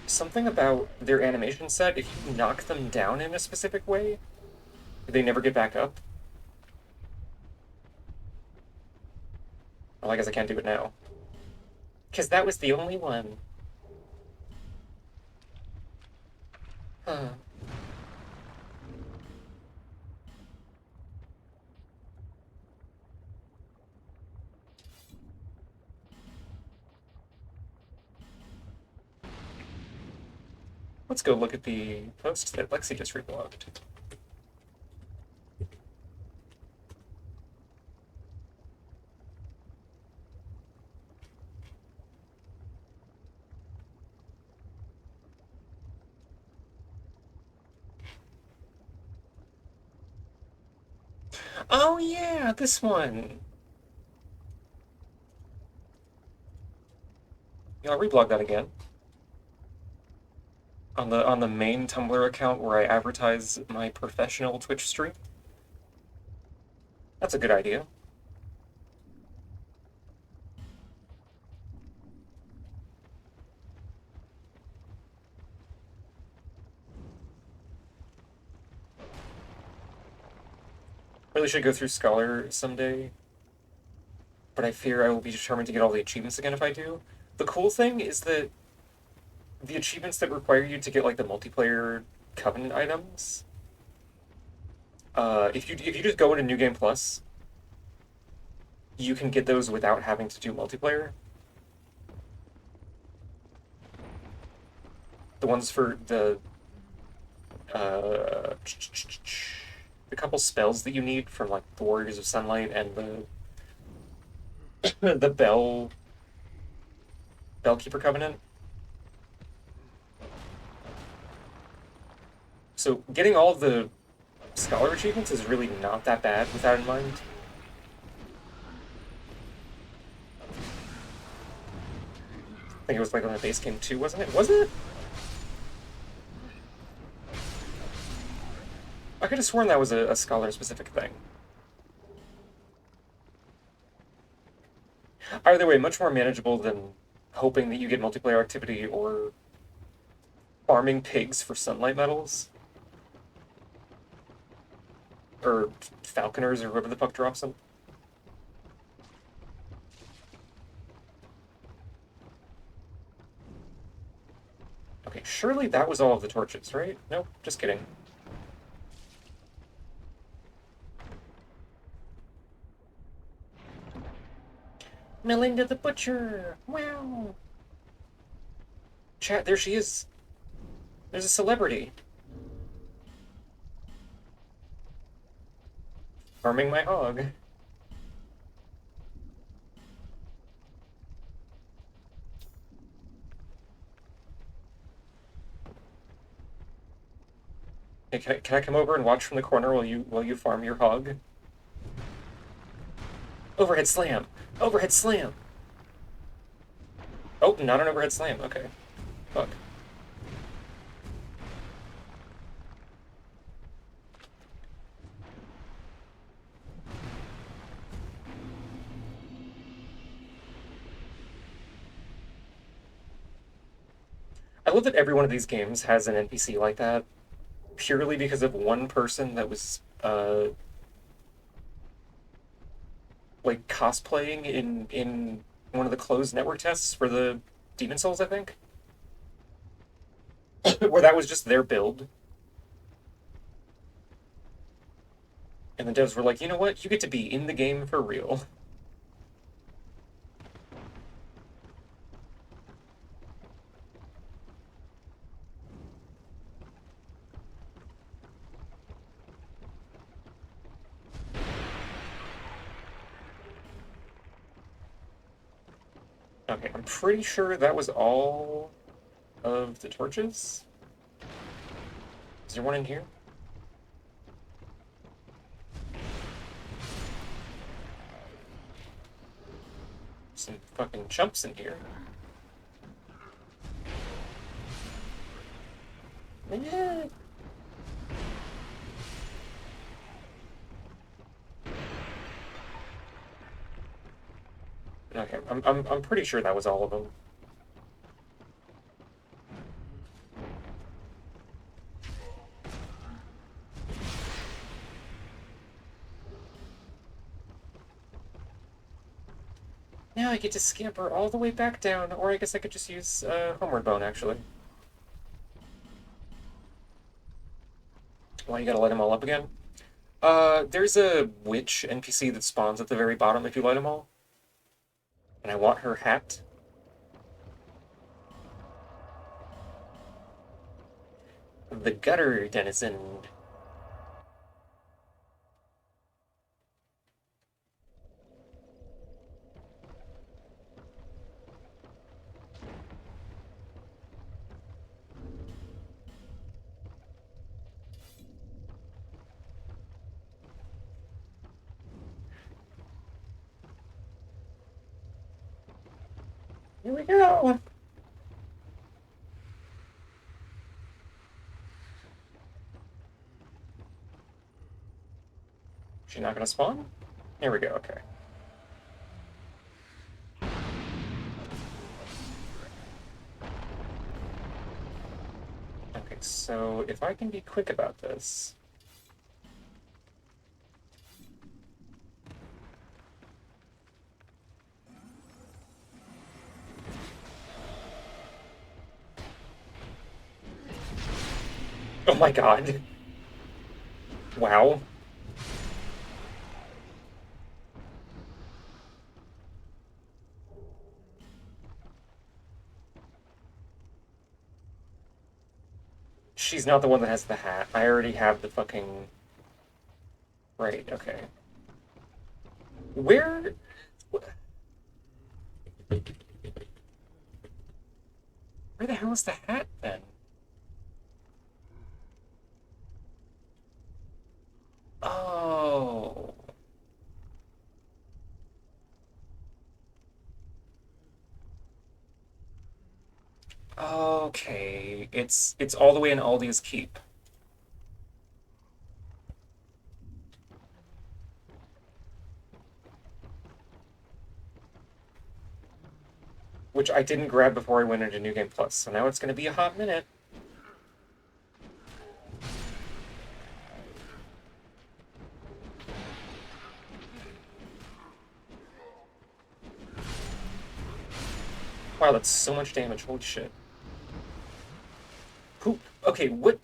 something about their animation set, if you knock them down in a specific way, they never get back up. Well, I guess I can't do it now. Because that was the only one. Huh. Let's go look at the post that Lexi just reblogged. Oh yeah, this one. Yeah, I'll reblog that again. On the main Tumblr account where I advertise my professional Twitch stream. That's a good idea. Really should go through Scholar someday, but I fear I will be determined to get all the achievements again if I do. The cool thing is that the achievements that require you to get like the multiplayer Covenant items, if you just go into New Game Plus, you can get those without having to do multiplayer. The ones for uh, the couple spells that you need from like the Warriors of Sunlight and the Bellkeeper Covenant. So getting all of the Scholar achievements is really not that bad with that in mind. I think it was like on the base game too, wasn't it? Was it? I could have sworn that was a Scholar specific thing. Either way, much more manageable than hoping that you get multiplayer activity or farming pigs for sunlight medals. Or falconers or whoever the fuck drops them. Okay, surely that was all of the torches, right? Nope, just kidding. Melinda the Butcher! Wow! Chat, there she is. There's a celebrity. Farming my hog. Hey, can I come over and watch from the corner while you farm your hog? Overhead slam! Overhead slam! Oh, not an overhead slam. Okay. Fuck. I love that every one of these games has an NPC like that, purely because of one person that was like cosplaying in one of the closed network tests for the Demon Souls, I think, where that was just their build, and the devs were like, you know what, you get to be in the game for real. Okay, I'm pretty sure that was all of the torches. Is there one in here? Some fucking chumps in here. Yeah. Okay, I'm pretty sure that was all of them. Now I get to scamper all the way back down, or I guess I could just use Homeward Bone, actually. Well, you gotta light them all up again. There's a witch NPC that spawns at the very bottom if you light them all. And I want her hat. The Gutter Denizen. Here we go. She's not gonna spawn? Here we go, okay. Okay, so if I can be quick about this... Oh my god. Wow. She's not the one that has the hat. I already have the fucking... Right, okay. Where... Where the hell is the hat, then? Oh... Okay, it's all the way in Aldi's Keep. Which I didn't grab before I went into New Game Plus, so now it's gonna be a hot minute. Wow, that's so much damage, holy shit. Who, okay, what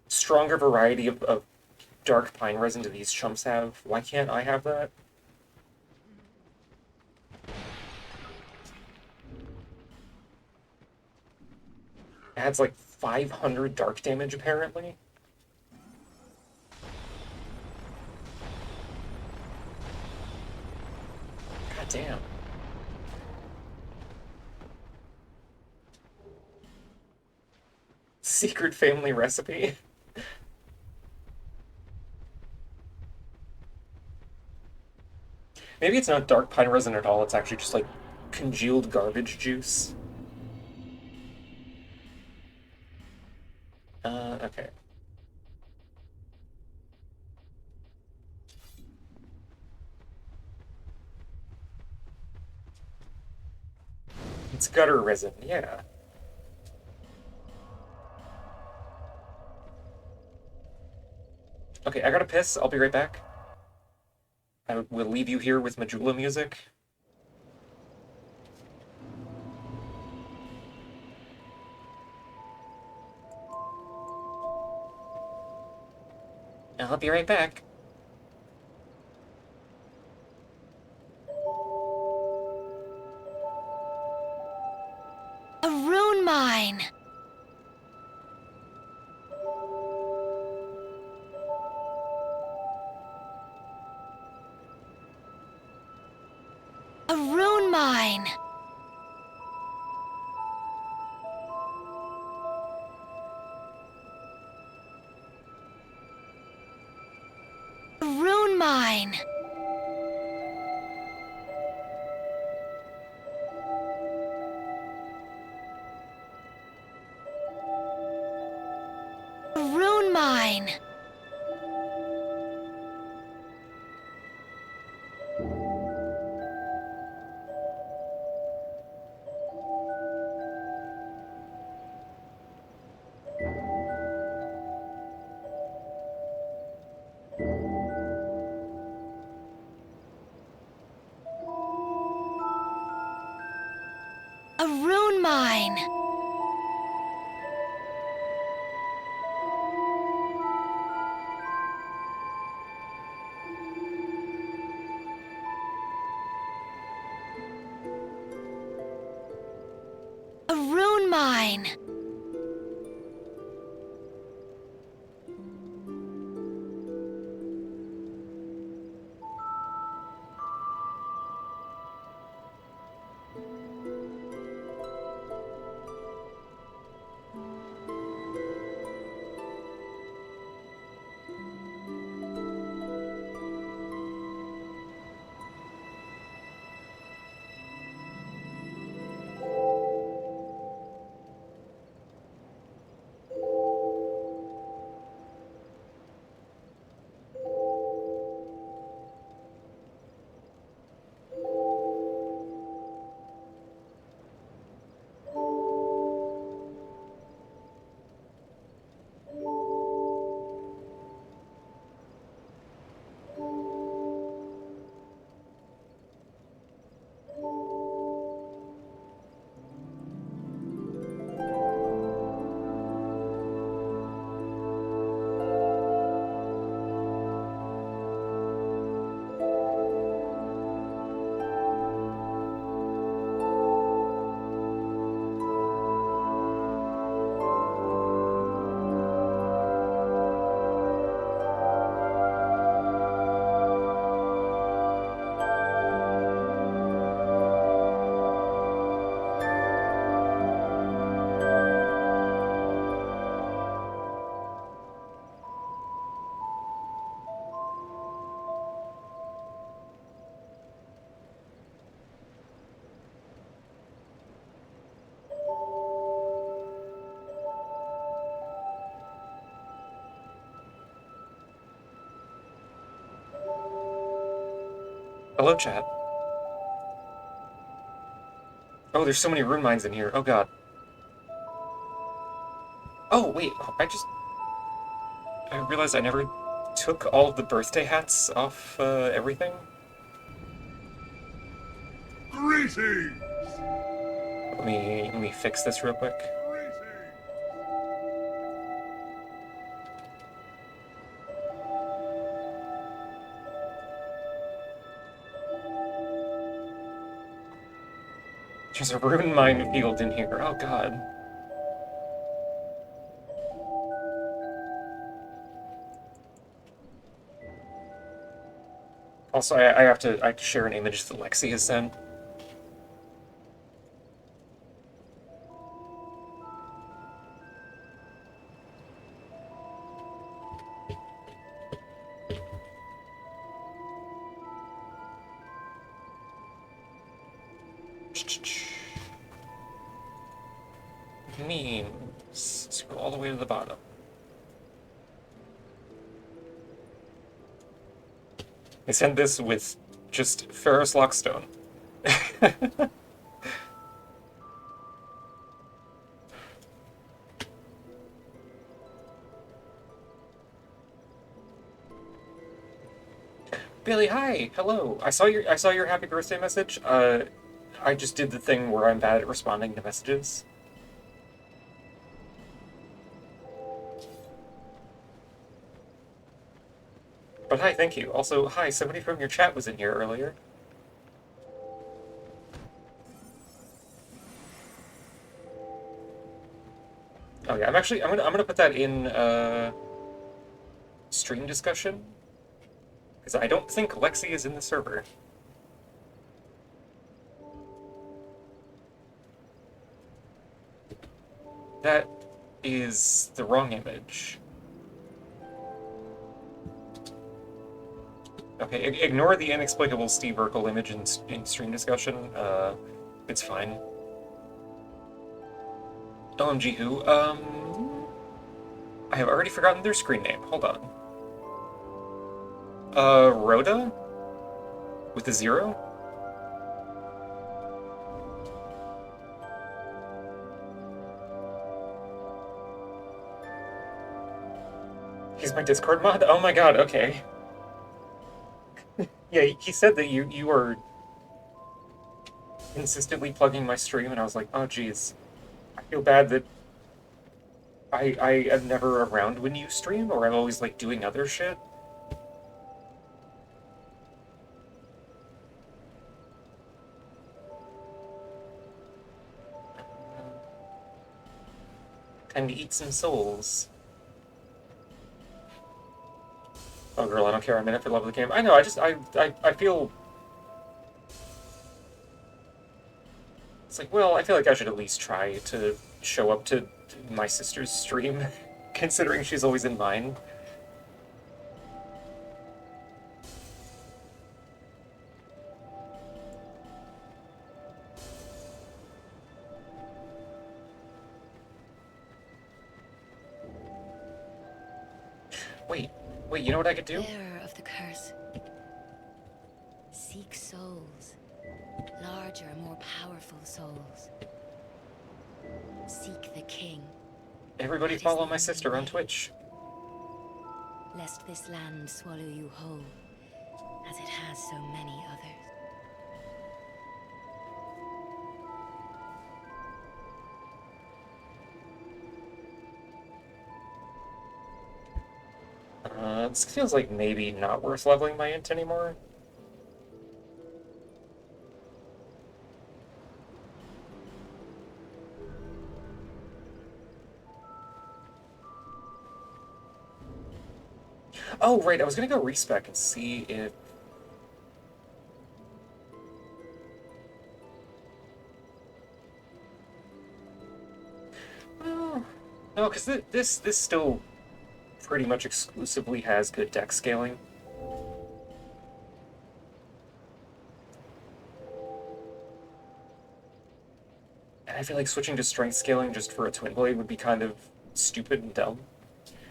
stronger variety of dark pine resin do these chumps have? Why can't I have that? Adds like 500 dark damage, apparently. God damn. Secret family recipe. Maybe it's not dark pine resin at all, it's actually just like congealed garbage juice. Okay. It's gutter resin, yeah. Okay, I gotta piss. I'll be right back. I will leave you here with Majula music. I'll be right back. A rune mine! A rune mine! A rune mine! A rune mine! A rune mine! A rune mine! Hello, chat. Oh, there's so many rune mines in here. Oh god. Oh, wait. I realized I never took all of the birthday hats off everything. Greetings! Let me fix this real quick. There's a rune minefield in here. Oh god. Also, I have to share an image that Lexi has sent. Memes. Scroll all the way to the bottom. I sent this with just Ferris Lockstone. Billy, hi, hello. I saw your happy birthday message. I just did the thing where I'm bad at responding to messages. But hi, thank you. Also, hi, somebody from your chat was in here earlier. Oh yeah, I'm gonna put that in stream discussion. Because I don't think Lexi is in the server. That is the wrong image. Okay, ignore the inexplicable Steve Urkel image in stream discussion. It's fine. OMG who? I have already forgotten their screen name. Hold on. Rhoda? With a 0? He's my Discord mod? Oh my god, okay. Yeah, he said that you are consistently plugging my stream, and I was like, oh geez. I feel bad that I am never around when you stream, or I'm always like doing other shit. Time to eat some souls. Oh girl, I don't care. I'm in it for love of the game. I know. I feel. It's like, well, I feel like I should at least try to show up to my sister's stream, considering she's always in mine. Wait, you know what I could do? Bearer of the curse. Seek souls. Larger, more powerful souls. Seek the king. Everybody That is follow the my only sister on way. Twitch. Lest this land swallow you whole, as it has so many others. This feels like maybe not worth leveling my int anymore. Oh, right, I was gonna go respec and see if... Oh, no, because this still pretty much exclusively has good deck scaling. And I feel like switching to strength scaling just for a twin blade would be kind of stupid and dumb.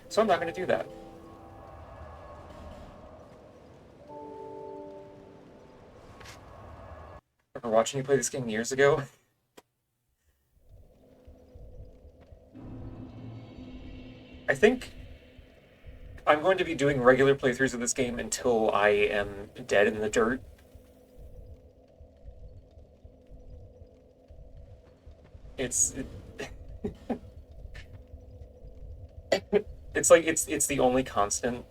So I'm not going to do that. watching you play this game years ago. I think I'm going to be doing regular playthroughs of this game until I am dead in the dirt. It's it's like it's the only constant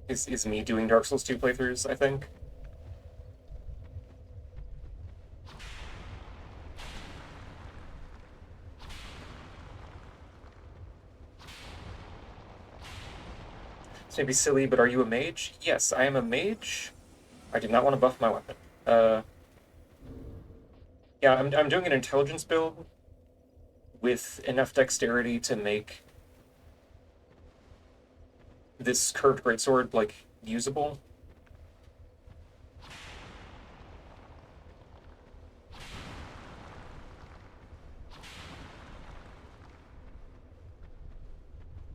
is me doing Dark Souls 2 playthroughs, I think. This may be silly, but are you a mage? Yes, I am a mage. I did not want to buff my weapon. Yeah, I'm doing an intelligence build with enough dexterity to make this curved greatsword, like, usable.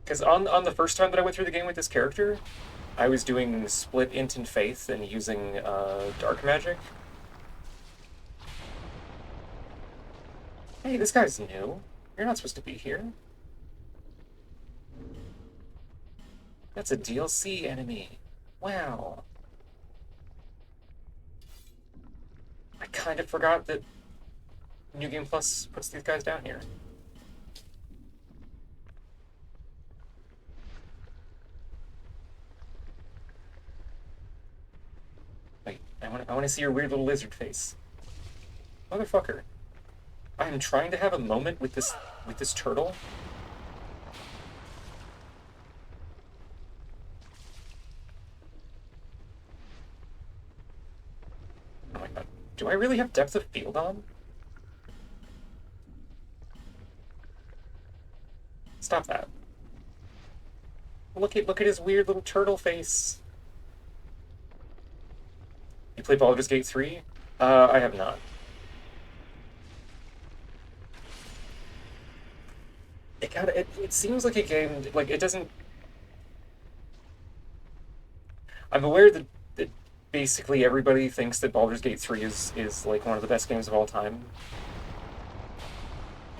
Because on the first time that I went through the game with this character, I was doing split int and faith and using dark magic. Hey, this guy's new. You're not supposed to be here. That's a DLC enemy. Wow. I kind of forgot that New Game Plus puts these guys down here. Wait, I want to see your weird little lizard face. Motherfucker. I am trying to have a moment with this turtle. Oh my god. Do I really have depth of field on? Stop that. Look at his weird little turtle face. You play Baldur's Gate 3? I have not. It seems like a game, like, it doesn't... I'm aware that basically everybody thinks that Baldur's Gate 3 is like one of the best games of all time.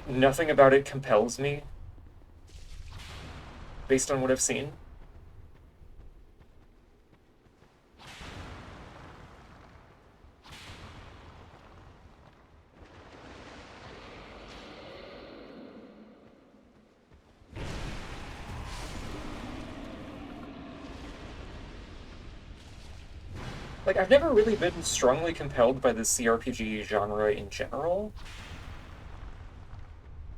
Nothing about it compels me, based on what I've seen. Like, I've never really been strongly compelled by the CRPG genre in general.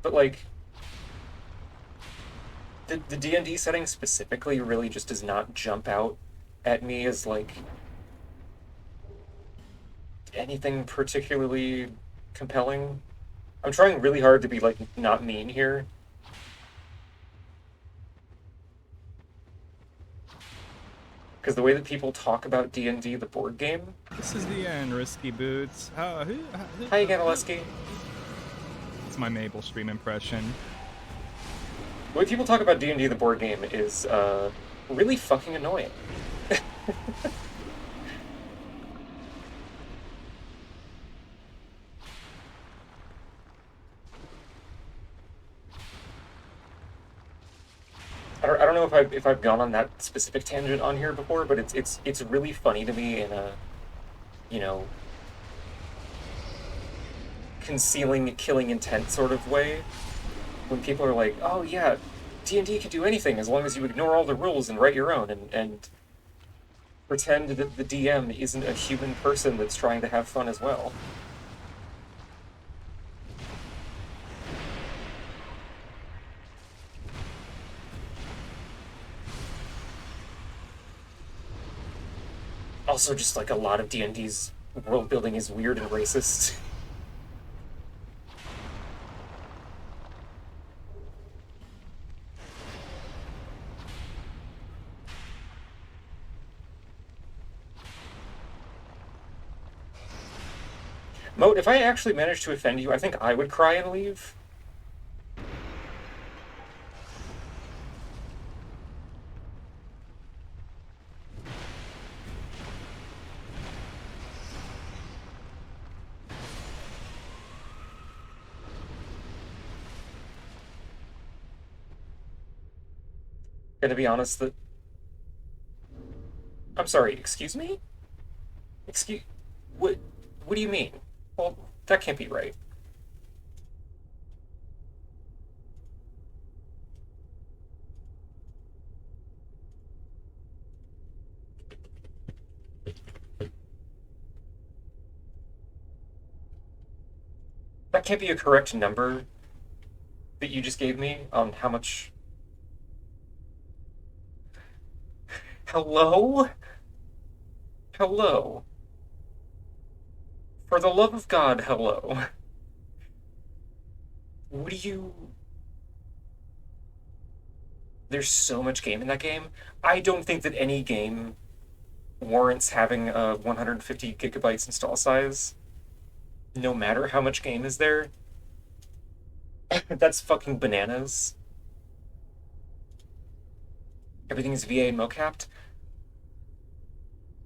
But, like, the D&D setting specifically really just does not jump out at me as, like, anything particularly compelling. I'm trying really hard to be, like, not mean here. Because the way that people talk about D&D, the board game... This is the end, Risky Boots. Hi again, Aleski. It's my Mabel stream impression. The way people talk about D&D, the board game, is really fucking annoying. I don't know if I've gone on that specific tangent on here before, but it's really funny to me in a, you know, concealing killing intent sort of way, when people are like, oh yeah, D&D can do anything as long as you ignore all the rules and write your own, and pretend that the DM isn't a human person that's trying to have fun as well. Also, just like a lot of D&D's world building is weird and racist. Moat, if I actually managed to offend you, I think I would cry and leave. Gonna be honest that... I'm sorry, excuse me? Excuse... What... What do you mean? Well, that can't be right. That can't be a correct number that you just gave me on how much... Hello? Hello? For the love of God, hello. What do you... There's so much game in that game. I don't think that any game warrants having a 150 gigabytes install size, no matter how much game is there. That's fucking bananas. Everything is VA and mocapped.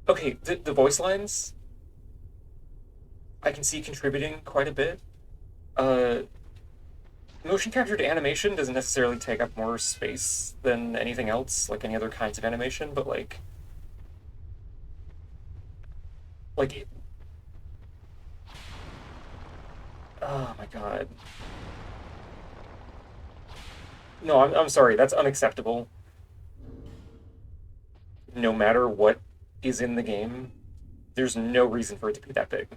Okay, the voice lines I can see contributing quite a bit. Motion captured animation doesn't necessarily take up more space than anything else, like any other kinds of animation, but like, oh my god. No, I'm sorry, that's unacceptable. No matter what is in the game, there's no reason for it to be that big.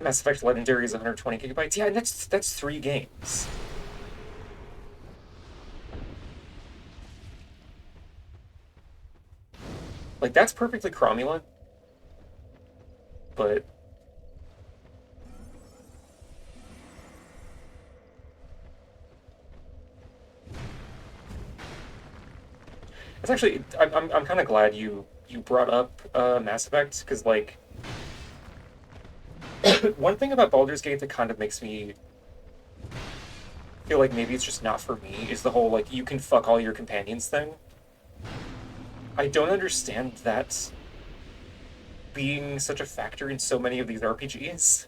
Mass Effect Legendary is 120 gigabytes. Yeah, and that's 3 games. Like, that's perfectly cromulent, but... It's actually... I'm kind of glad you brought up Mass Effect, because, like... One thing about Baldur's Gate that kind of makes me feel like maybe it's just not for me is the whole, like, you can fuck all your companions thing. I don't understand that being such a factor in so many of these RPGs.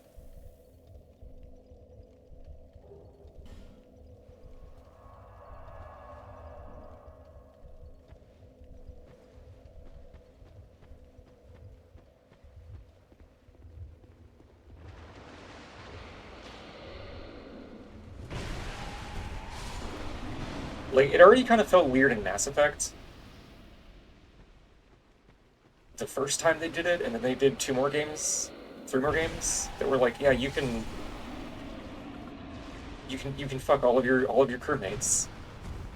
Like, it already kind of felt weird in Mass Effect the first time they did it, and then they did 3 more games that were like, yeah, you can fuck all of your crewmates,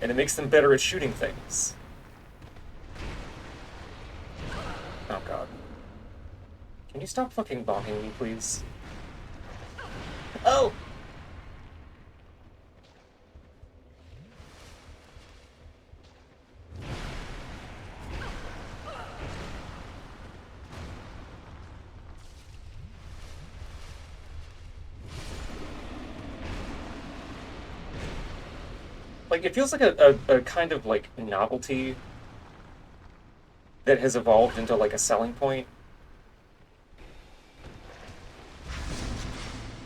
and it makes them better at shooting things. Oh god. Can you stop fucking bonking me, please? Oh! Like, it feels like a kind of, like, novelty that has evolved into, like, a selling point.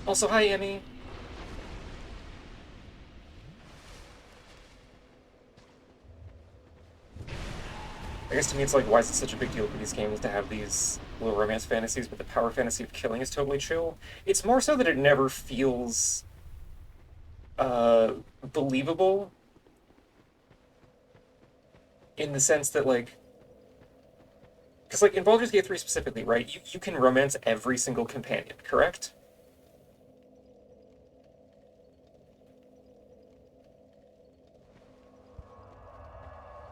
Also, hi, Emmy. I guess to me it's like, why is it such a big deal for these games to have these little romance fantasies, but the power fantasy of killing is totally chill? It's more so that it never feels believable, in the sense that, like, because, like, in Baldur's Gate 3 specifically, right, you can romance every single companion, correct?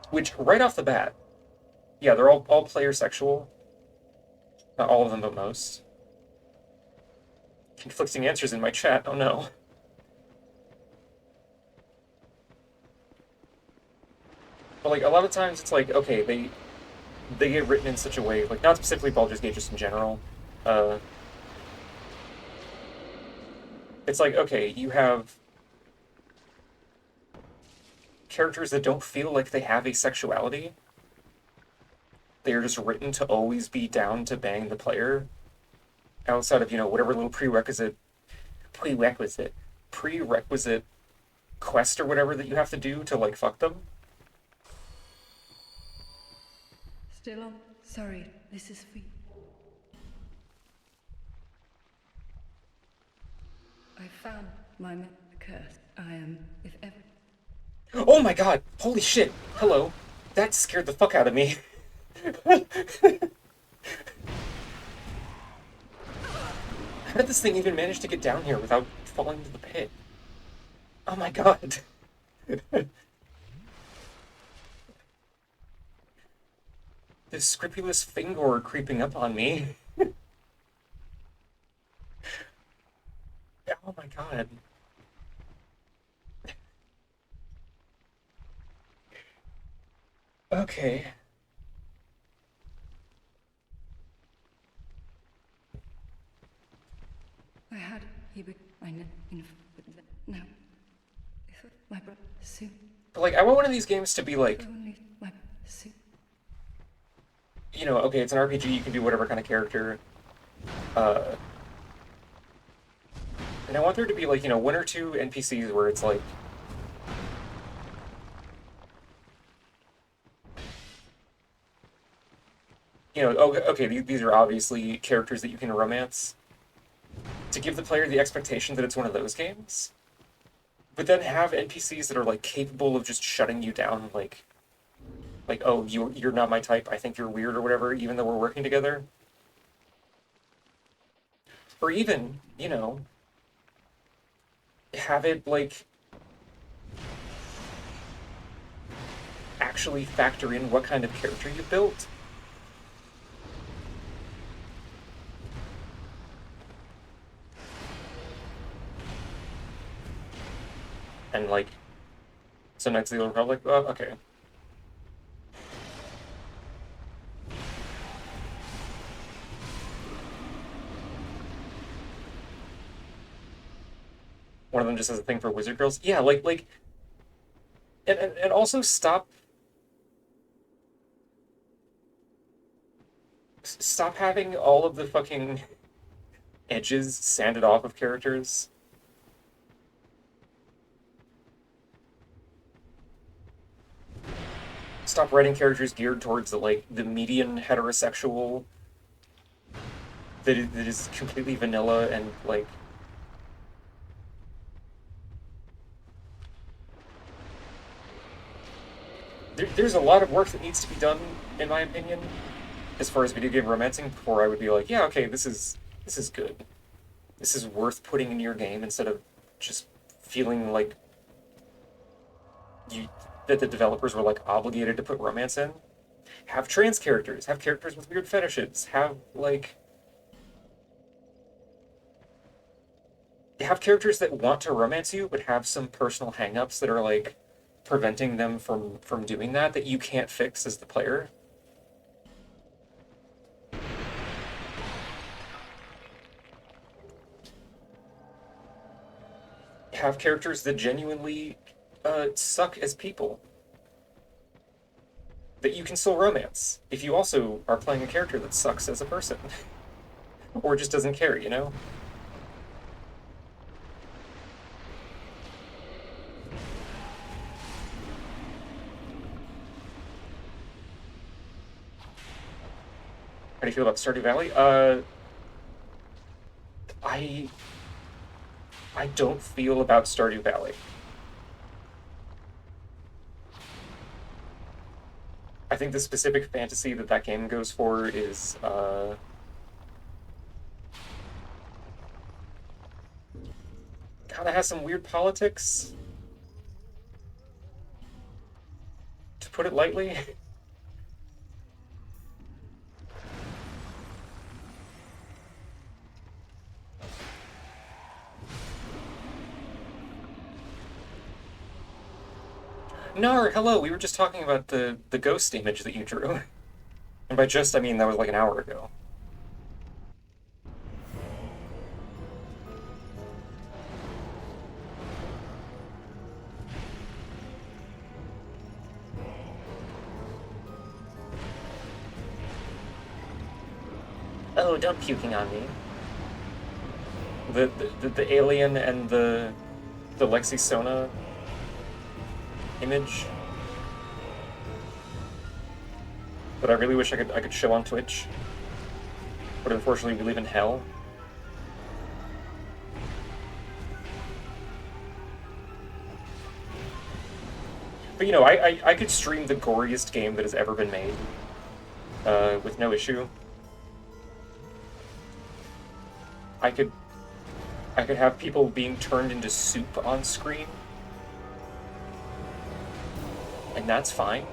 Which, right off the bat, yeah, they're all player sexual. Not all of them, but most. Conflicting answers in my chat, oh no. But, like, a lot of times it's like, okay, they get written in such a way, like, not specifically Baldur's Gate, just in general. It's like, okay, you have characters that don't feel like they have a sexuality. They are just written to always be down to bang the player, outside of, you know, whatever little prerequisite quest or whatever that you have to do to, like, fuck them. Still on? Sorry, this is for you. I found my curse. I am, if ever. Oh my god! Holy shit! Hello. That scared the fuck out of me. How did this thing even manage to get down here without falling into the pit? Oh my god. This scrupulous Fingor creeping up on me. Oh my god. Okay. I had I know, no. If my brother soon. But, like, I want one of these games to be like, Only my soon. you know, okay, it's an RPG, you can do whatever kind of character. And I want there to be, like, you know, one or two NPCs where it's like, you know, okay, these are obviously characters that you can romance. To give the player the expectation that it's one of those games. But then have NPCs that are, like, capable of just shutting you down, like, oh, you're not my type, I think you're weird or whatever, even though we're working together. Or even, you know, have it, like, actually factor in what kind of character you built. And, like, so Knights of the Old Republic, oh, okay. One of them just has a thing for wizard girls. Yeah, like, and also stop having all of the fucking edges sanded off of characters. Stop writing characters geared towards the median heterosexual that is completely vanilla and, like, there's a lot of work that needs to be done, in my opinion, as far as video game romancing, before I would be like, yeah, okay, this is good. This is worth putting in your game, instead of just feeling like that the developers were, like, obligated to put romance in. Have trans characters, have characters with weird fetishes, have characters that want to romance you, but have some personal hang-ups that are, like, preventing them from doing that you can't fix as the player. Have characters that genuinely suck as people that you can still romance if you also are playing a character that sucks as a person. Or just doesn't care, you know? How do you feel about Stardew Valley? I don't feel about Stardew Valley. I think the specific fantasy that game goes for is, kind of has some weird politics, to put it lightly. Nar, hello, we were just talking about the ghost image that you drew. And by just, I mean that was like an hour ago. No, don't puking on me. The alien and the Lexi Sona image that I really wish I could show on Twitch, but unfortunately we live in hell. But you know, I could stream the goriest game that has ever been made with no issue. I could have people being turned into soup on screen, and that's fine.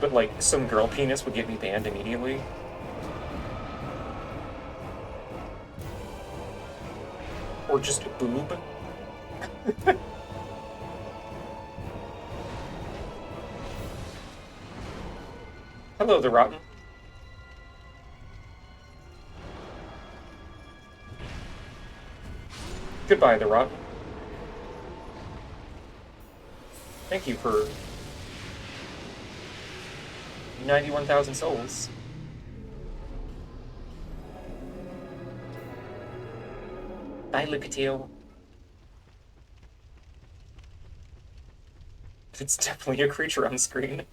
But like, some girl penis would get me banned immediately. Or just boob. Hello, the Rotten. Goodbye, the Rotten. Thank you for 91,000 souls. Bye, Lucatio. It's definitely a creature on screen.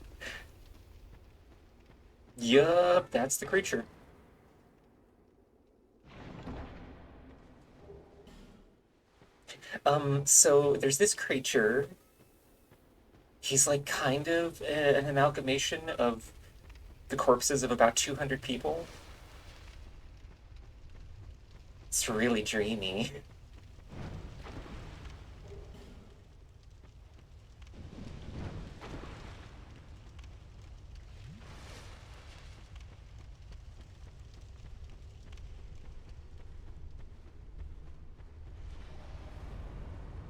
Yup, that's the creature. So there's this creature. He's like kind of an amalgamation of the corpses of about 200 people. It's really dreamy.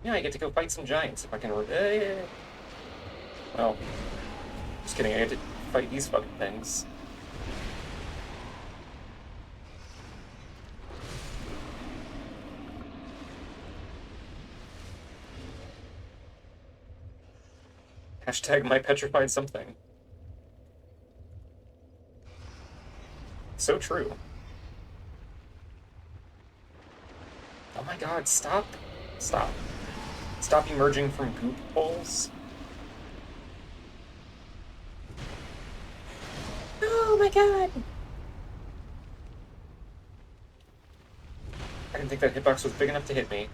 Yeah, I get to go fight some giants if I can. Well, just kidding. I get to fight these fucking things. Hashtag my petrified something. So true. Oh my god, stop. Stop. Stop emerging from goop holes. Oh my god! I didn't think that hitbox was big enough to hit me.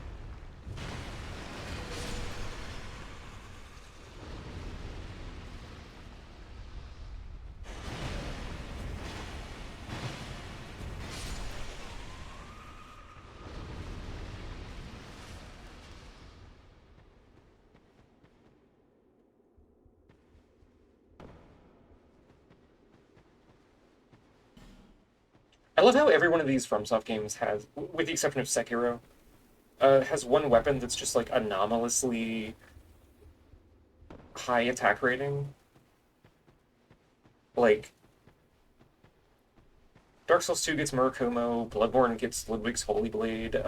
I love how every one of these FromSoft games has, with the exception of Sekiro, has one weapon that's just like anomalously high attack rating. Like, Dark Souls 2 gets Murakumo, Bloodborne gets Ludwig's Holy Blade,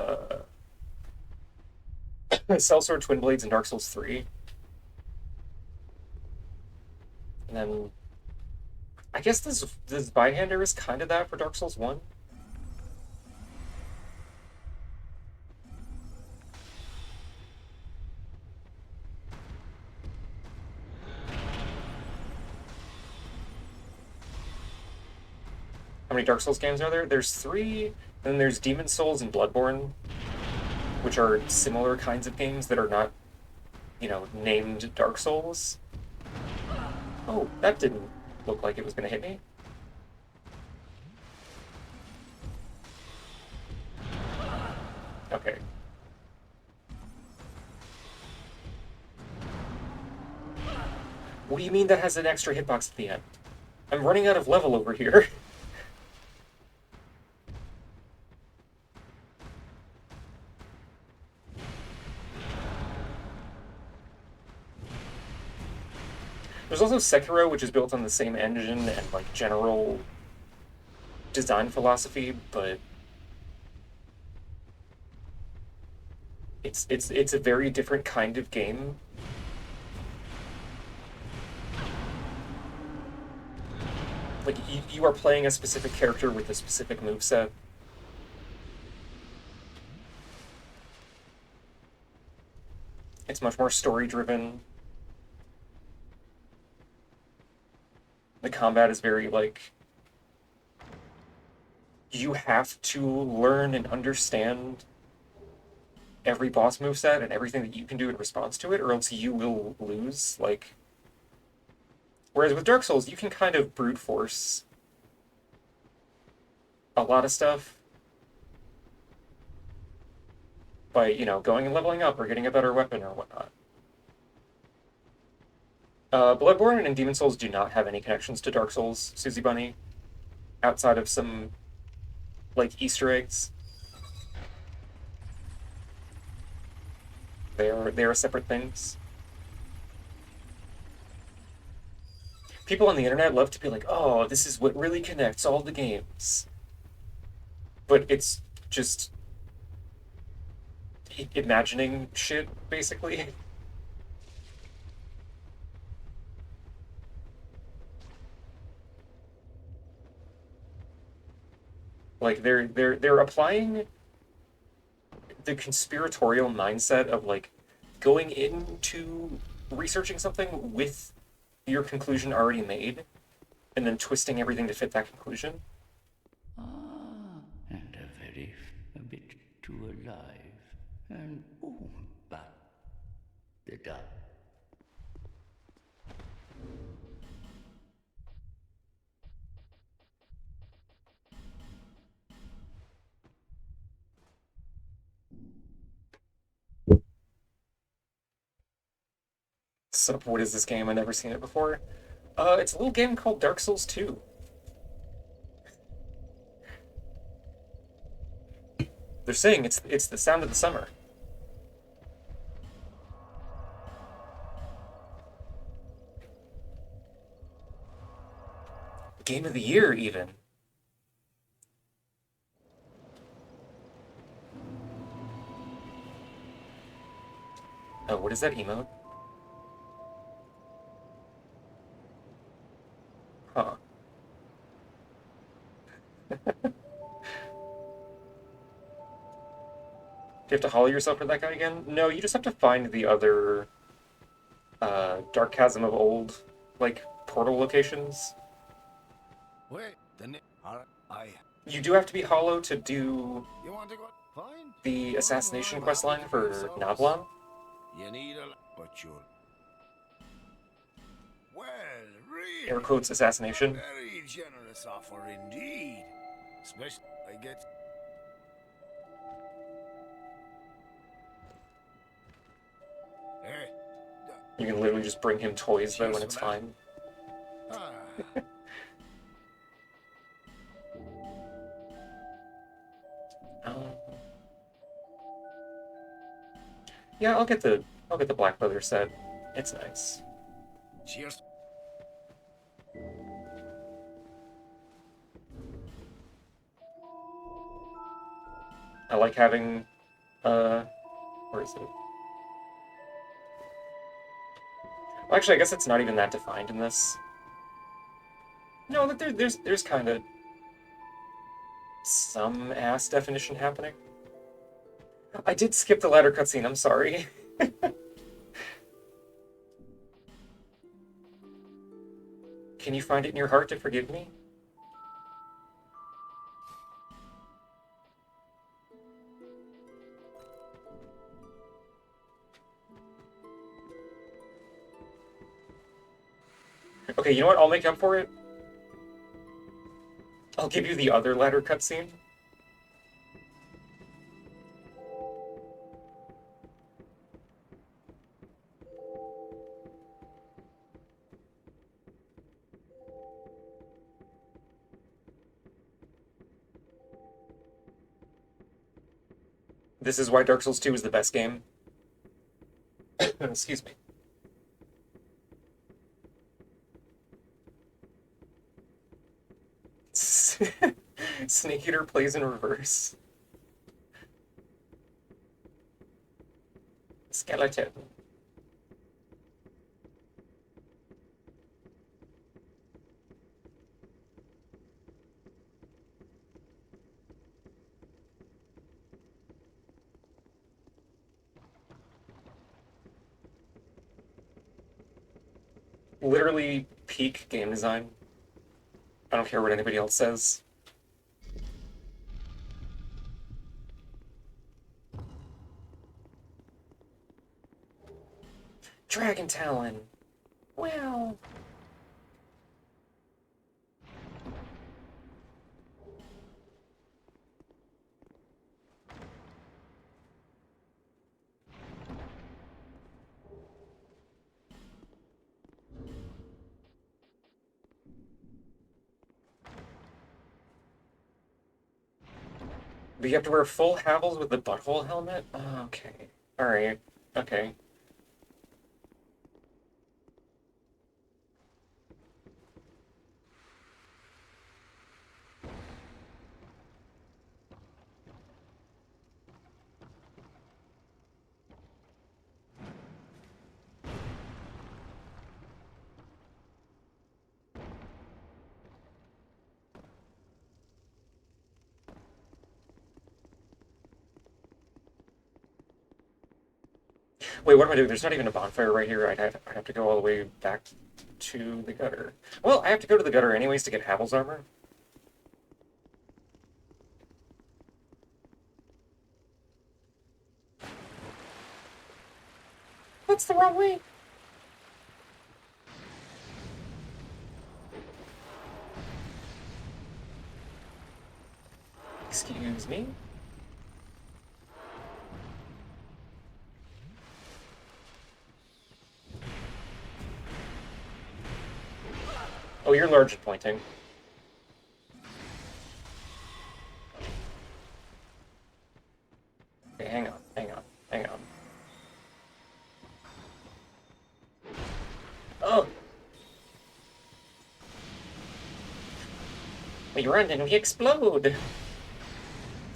Sellsword Twin Blades in Dark Souls 3. And then I guess this Byhander is kind of that for Dark Souls 1. How many Dark Souls games are there? There's 3, then there's Demon Souls and Bloodborne, which are similar kinds of games that are not, you know, named Dark Souls. Oh, that didn't look like it was going to hit me. Okay. What do you mean that has an extra hitbox at the end? I'm running out of level over here. There's also Sekiro, which is built on the same engine and like general design philosophy, but it's a very different kind of game. Like you are playing a specific character with a specific moveset. It's much more story-driven. The combat is very, like... You have to learn and understand every boss moveset and everything that you can do in response to it, or else you will lose, like... Whereas with Dark Souls, you can kind of brute force a lot of stuff by, you know, going and leveling up or getting a better weapon or whatnot. Bloodborne and Demon Souls do not have any connections to Dark Souls, Susie Bunny, outside of some, like, Easter eggs. They are separate things. People on the internet love to be like, oh, this is what really connects all the games. But it's just imagining shit, basically. Like they're applying the conspiratorial mindset of like going into researching something with your conclusion already made, and then twisting everything to fit that conclusion. And a bit too alive. And boom, back. The done. So what is this game? I've never seen it before. It's a little game called Dark Souls 2. They're saying it's the sound of the summer. Game of the year, even. Oh, what is that emote? Huh. Do you have to hollow yourself for that guy again? No, you just have to find the other Dark Chasm of Old, like, portal locations. Wait, then I. You do have to be hollow to do You want to go? Fine. the assassination quest line Happy for yourselves. Navlan. You need but you're. Well, really. Air quotes assassination. Very generous offer indeed. Especially, I get. Hey. You can literally just bring him toys though, Cheers and it's for that. fine. Ah. Um, yeah, I'll get the black leather set. It's nice. Cheers. I like having where is it? Well, actually, I guess it's not even that defined in this. No, that there's kind of some ass definition happening. I did skip the ladder cutscene, I'm sorry. Can you find it in your heart to forgive me? Okay, you know what? I'll make up for it. I'll give you the other ladder cutscene. This is why Dark Souls 2 is the best game. Excuse me. Snake Eater plays in reverse. Skeleton. Literally peak game design. I don't care what anybody else says. Dragon Talon! Wow! But you have to wear full Havels with the butthole helmet? Oh, okay. Alright. Okay. Wait, what am I doing? There's not even a bonfire right here. I have to go all the way back to the gutter. Well, I have to go to the gutter anyways to get Havel's armor. That's the wrong way. Excuse me? Oh, you're large and pointing. Okay, hang on, hang on, hang on. Oh! We run and we explode!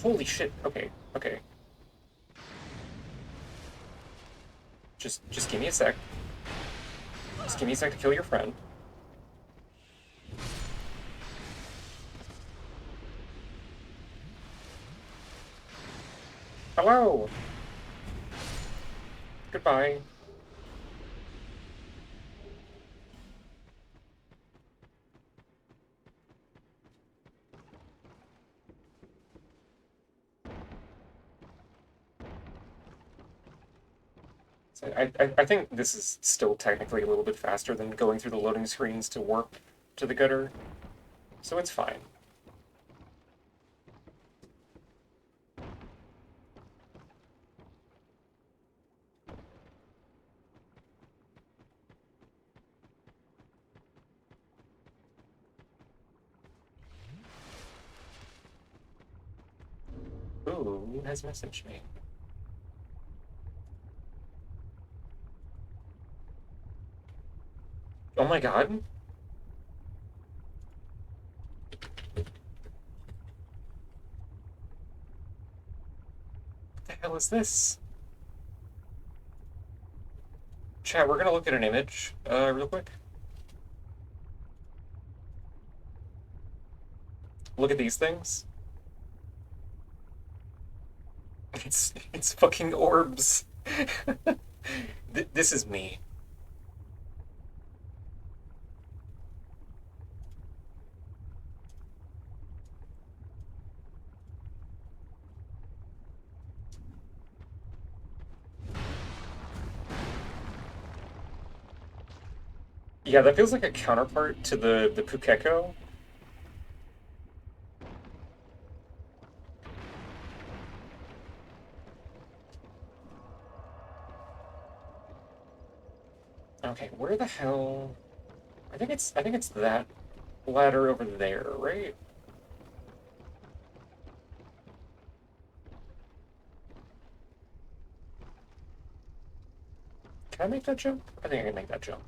Holy shit, okay, okay. Just give me a sec. Just give me a sec to kill your friend. Hello! Goodbye. So I think this is still technically a little bit faster than going through the loading screens to warp to the gutter, so it's fine. Ooh, who has messaged me? Oh my god. What the hell is this? Chat, we're gonna look at an image, real quick. Look at these things. It's fucking orbs. This is me. Yeah, that feels like a counterpart to the Pukeko. Okay, where the hell? I think it's that ladder over there, right? Can I make that jump? I think I can make that jump.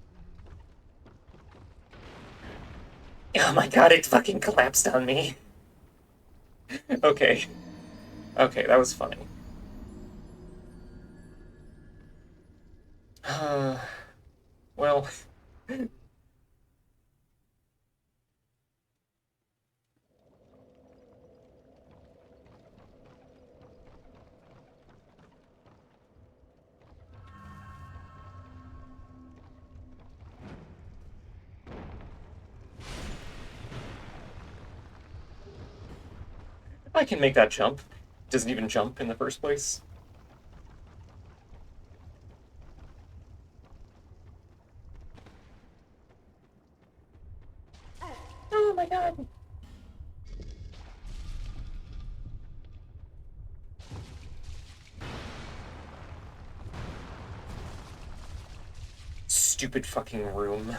Oh my god, it fucking collapsed on me. Okay. Okay, that was funny. Well, I can make that jump. Doesn't even jump in the first place. Oh my god! Stupid fucking room.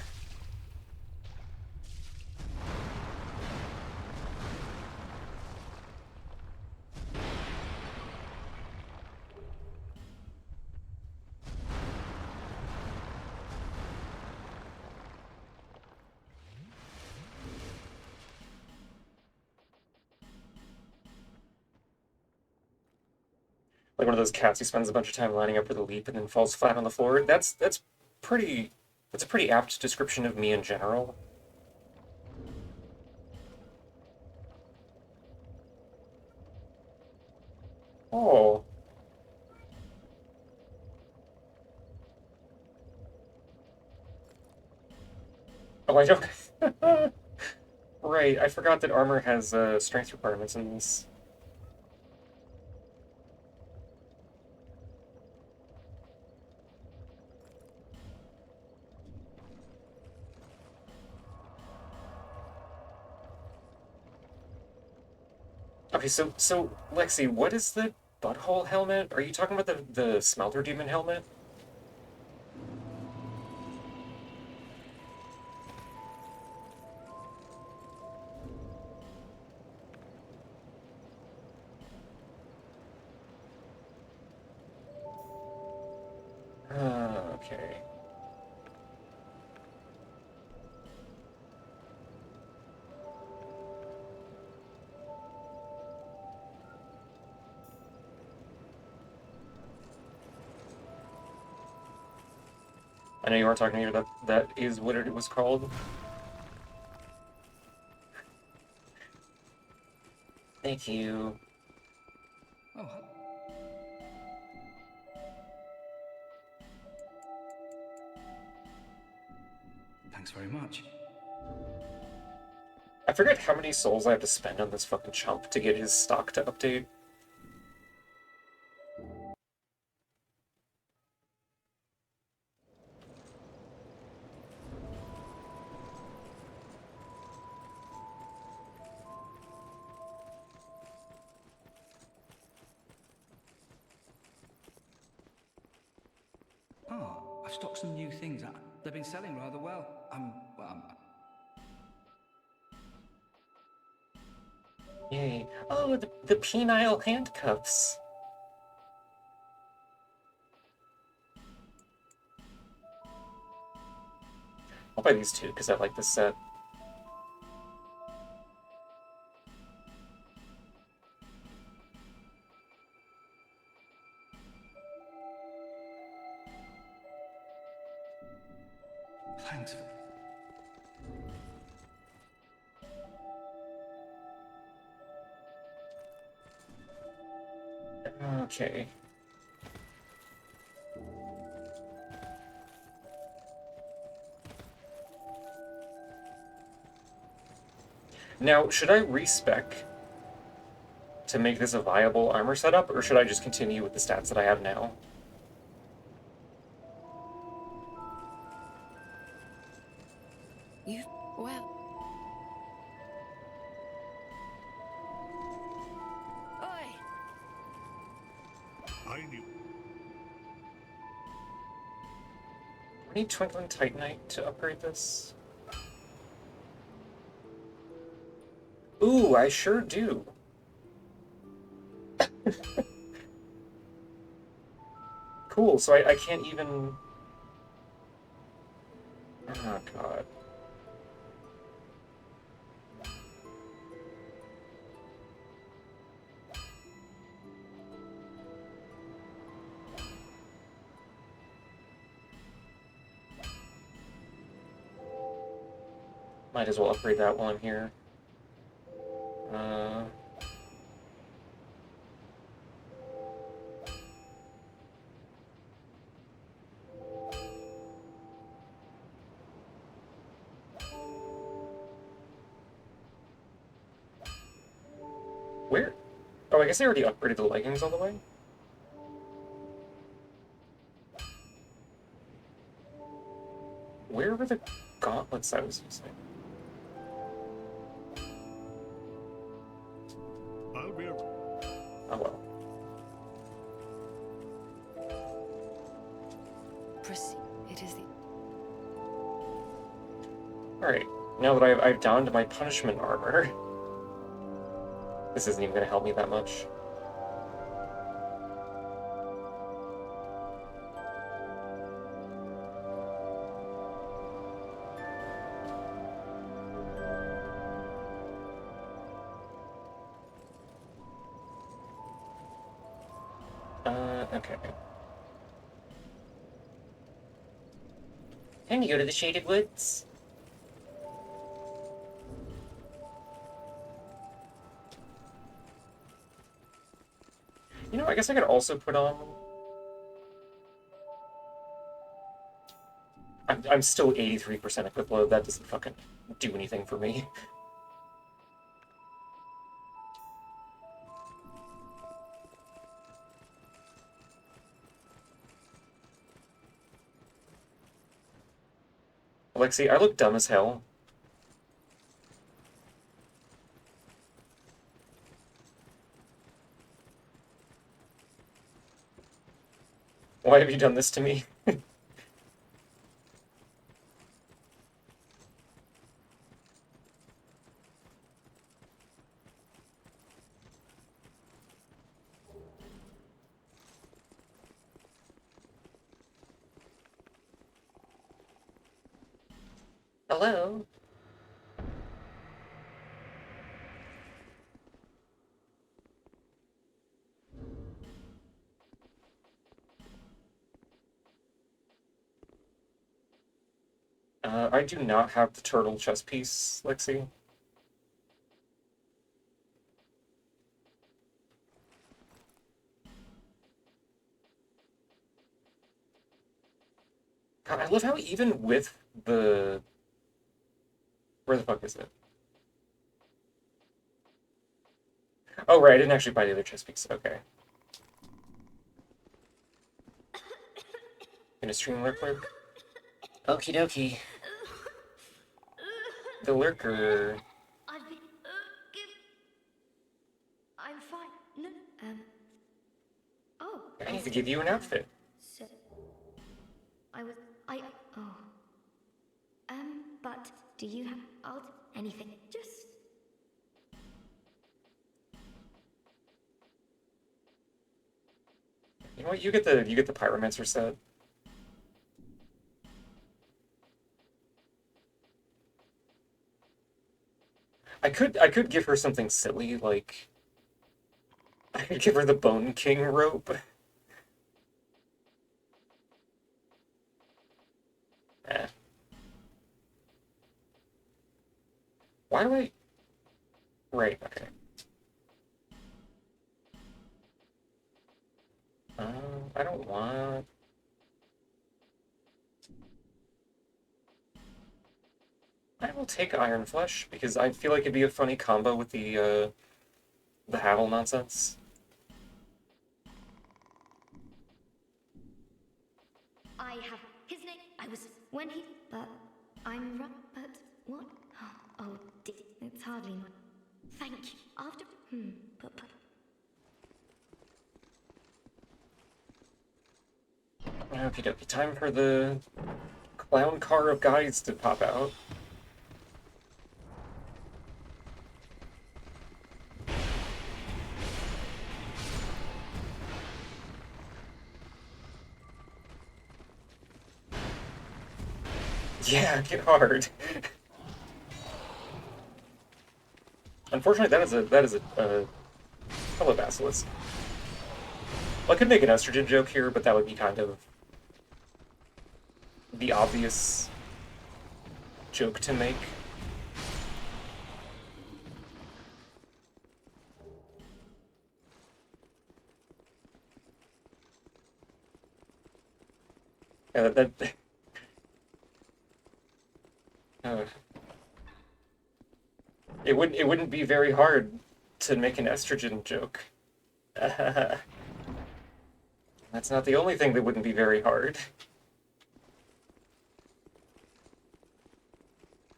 Like one of those cats who spends a bunch of time lining up for the leap and then falls flat on the floor. Pretty that's a pretty apt description of me in general. Oh. Oh, I don't. Right, I forgot that armor has strength requirements in this. Okay, so Lexi, what is the butthole helmet? Are you talking about the smelter demon helmet? Okay. I know you weren't talking here. That is what it was called. Thank you. Oh, thanks very much. I forget how many souls I have to spend on this fucking chump to get his stock to update. Oh, I've stocked some new things. They've been selling rather well. Yay. Oh, the penile handcuffs. I'll buy these two because I like this set. Thanks. Okay. Now, should I respec to make this a viable armor setup, or should I just continue with the stats that I have now? You, well. Oi! I knew. I need Twinkling Titanite to upgrade this. Ooh, I sure do. Cool, so I can't even... Oh, God. Might as well upgrade that while I'm here. Uh... Where? Oh, I guess I already upgraded the leggings all the way. Where were the gauntlets I was using? I'll be Oh well. Proceed. It is the. Alright, now that I've donned my punishment armor. This isn't even gonna help me that much. Okay. Time to go to the Shaded Woods. You know, I guess I could also put on... I'm still 83% equip load. That doesn't fucking do anything for me. Alexi, I look dumb as hell. Why have you done this to me? Hello? I do not have the turtle chest piece, Lexi. God, I love how even with the... Where the fuck is it? Oh, right, I didn't actually buy the other chest piece. Okay. Gonna stream lurker? Okie dokie. The lurker... I've been. I'm fine. No. Oh. I need to give you an outfit. So. I was. Oh. But do you have. Anything? Just. You know what? You get the pyromancer set. I could give her something silly, like I could give her the Bone King rope. Eh. Why do I... Right, okay. I don't want... I will take Iron Flesh, because I feel like it'd be a funny combo with the Havel nonsense. I have his name. I was when he. But I'm right. But what? Oh, it's hardly not. Thank you. After. But. Okie dokie, time for the clown car of guides to pop out. Yeah, get hard. Unfortunately, that is a hello basilisk. Well, I could make an estrogen joke here, but that would be kind of the obvious joke to make. Yeah, uh, it wouldn't be very hard to make an estrogen joke. That's not the only thing that wouldn't be very hard.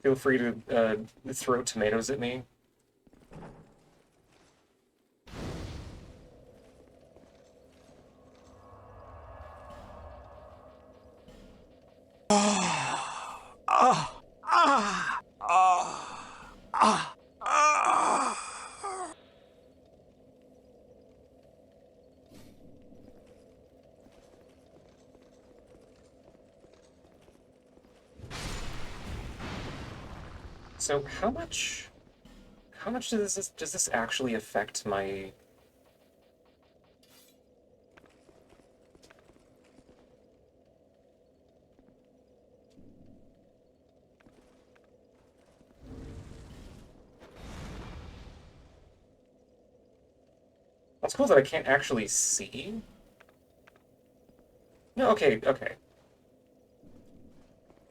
Feel free to throw tomatoes at me. So how much does this actually affect my... It's cool that I can't actually see. No, okay, okay.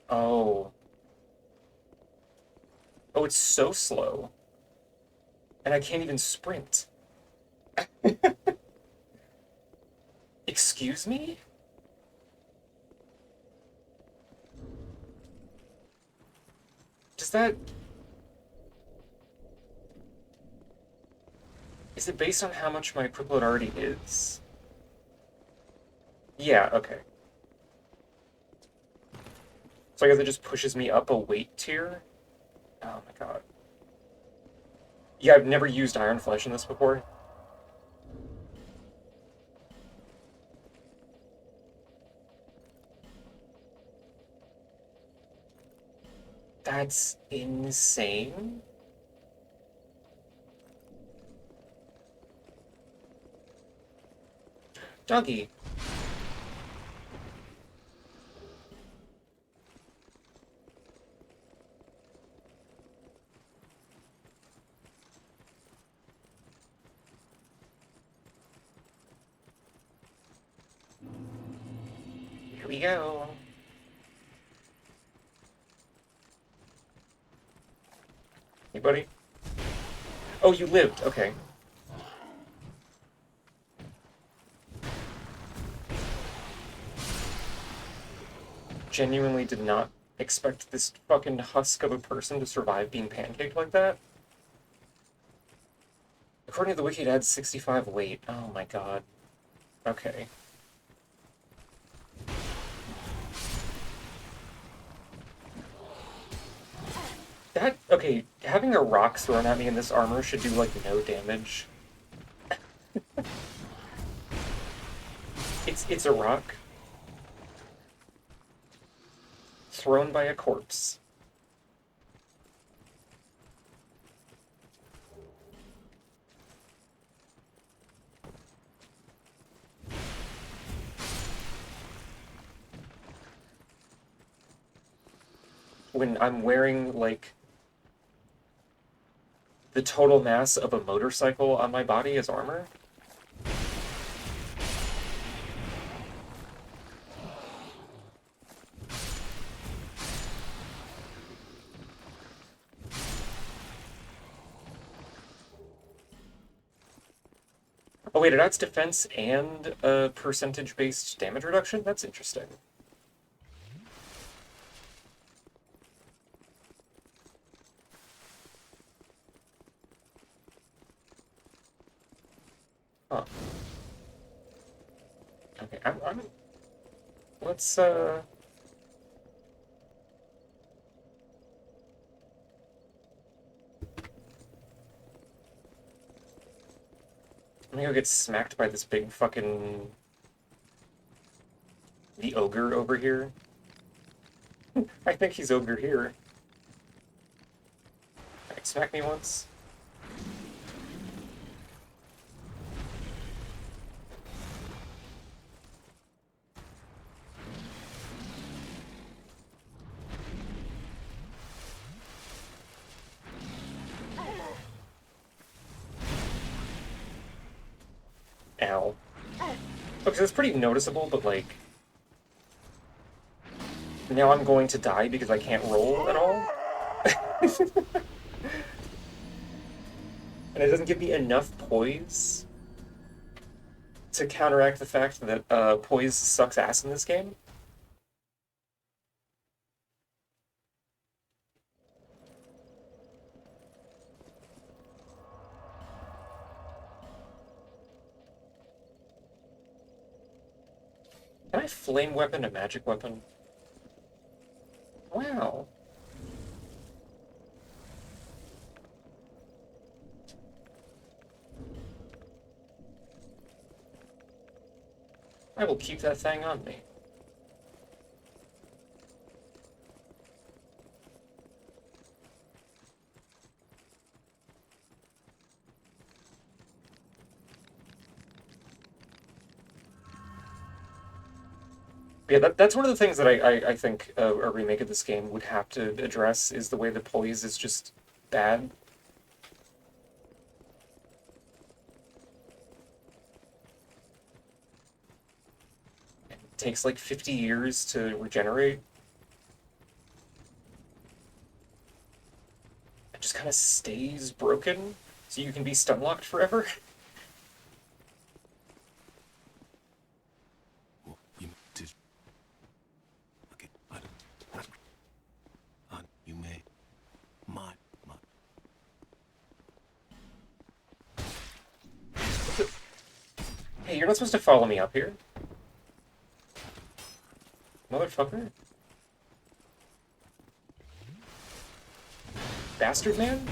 Oh. Oh, it's so slow. And I can't even sprint. Excuse me? Does that... Is it based on how much my equipment already is? Yeah, okay. So I guess it just pushes me up a weight tier? Oh my god. Yeah, I've never used Iron Flesh in this before. That's insane. Doggy. Here we go. Hey, buddy. Oh, you lived. Okay. Genuinely did not expect this fucking husk of a person to survive being pancaked like that. According to the wiki, it adds 65 weight. Oh my god. Okay. That, okay, having a rock thrown at me in this armor should do, like, no damage. It's a rock thrown by a corpse. When I'm wearing, like, the total mass of a motorcycle on my body as armor? Oh wait, it adds defense and a percentage-based damage reduction? That's interesting. Huh. Okay, let's, I'm gonna go get smacked by this big fucking... the ogre over here. I think he's ogre here. Alright, smack me once. Ow. Okay, so it's pretty noticeable, but like... Now I'm going to die because I can't roll at all? And it doesn't give me enough poise to counteract the fact that poise sucks ass in this game. Can I flame weapon a magic weapon? Wow. I will keep that thing on me. Yeah, that's one of the things that I think a remake of this game would have to address is the way the poise is just bad. It takes like 50 years to regenerate. It just kind of stays broken, so you can be stun locked forever. Well, you did. Okay, you may. My. Hey, you're not supposed to follow me up here. Motherfucker. Bastard man?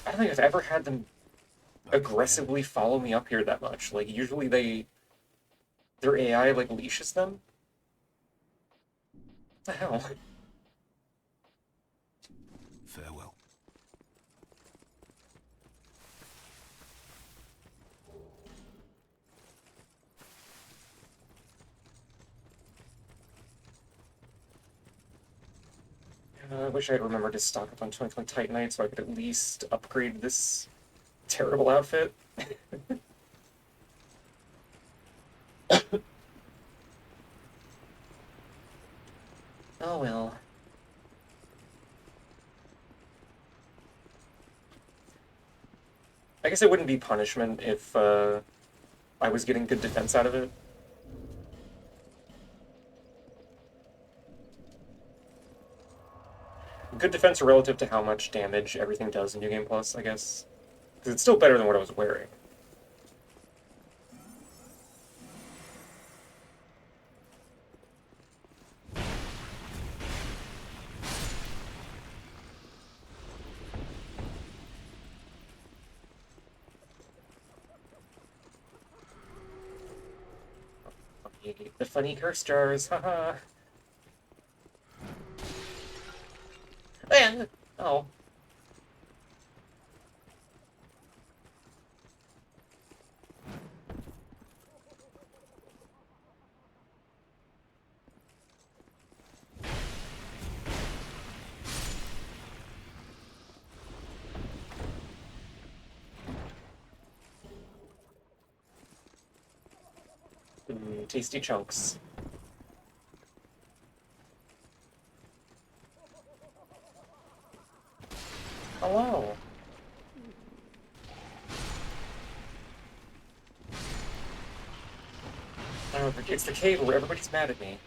I don't think I've ever had them aggressively follow me up here that much. Like, usually their AI, like, leashes them. What the hell? Farewell. I wish I'd remembered to stock up on 2020 Titanite so I could at least upgrade this terrible outfit. Oh well. I guess it wouldn't be punishment if I was getting good defense out of it. Good defense relative to how much damage everything does in New Game Plus, I guess. Because it's still better than what I was wearing. The funny curse jars, haha. And oh. Tasty chunks. Hello. Oh, it's the cave where everybody's mad at me.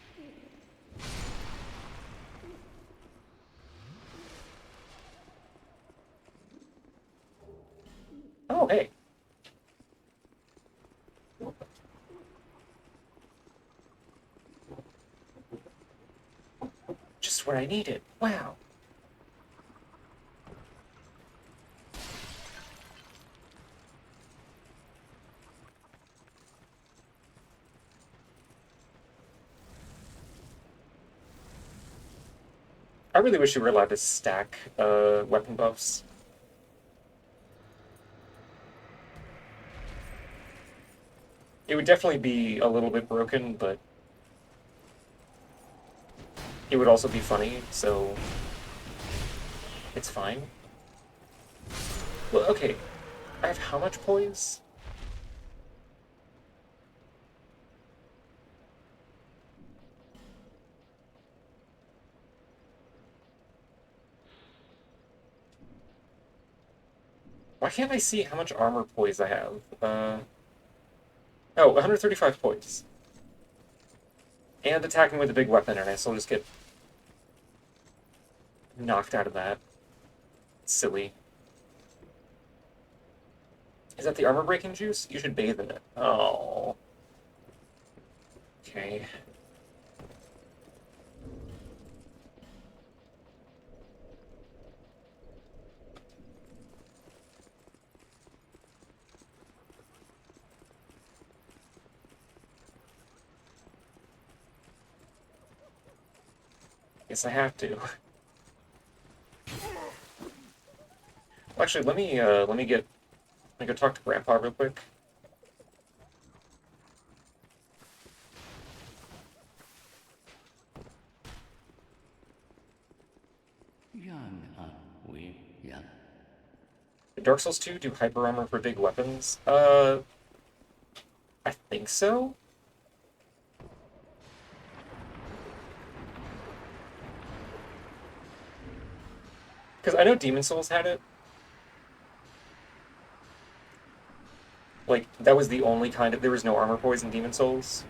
Oh, hey. Just what I needed. Wow. I really wish you were allowed to stack weapon buffs. It would definitely be a little bit broken, but it would also be funny, so it's fine. Well, okay. I have how much poise? Why can't I see how much armor poise I have? Oh, 135 poise. And attacking with a big weapon, and I still just get knocked out of that. Silly. Is that the armor-breaking juice? You should bathe in it. Oh. Okay. Guess I have to. Well, actually, let me go talk to Grandpa real quick. Young are we, young? Did Dark Souls 2 do hyper armor for big weapons? I think so. Because I know Demon Souls had it. Like, that was the only kind of... There was no armor poise in Demon Souls.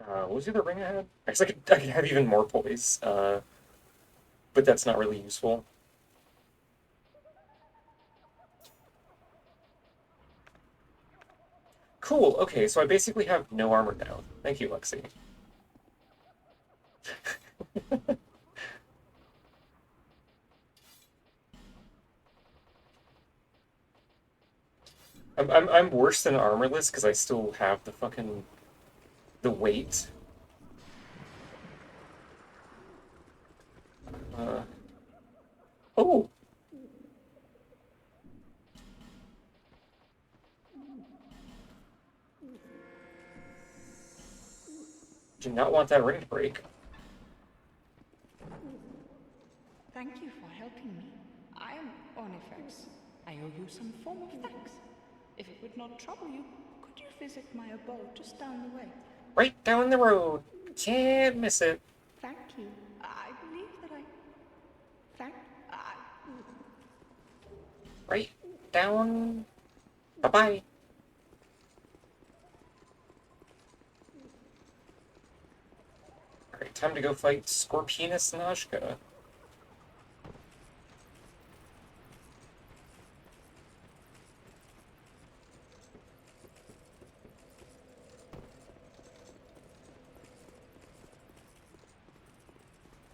What was the other ring I had? I guess I could have even more poise, but that's not really useful. Cool, okay, so I basically have no armor now. Thank you, Lexi. I'm worse than armorless because I still have the fucking... the weight. Oh! Do not want that ring to break. Thank you for helping me. I am Onifex. I owe you some form of thanks. If it would not trouble you, could you visit my abode just down the way? Right down the road. Can't miss it. Thank you. I believe that Right down. Bye-bye. Alright, time to go fight Scorpionus Najka.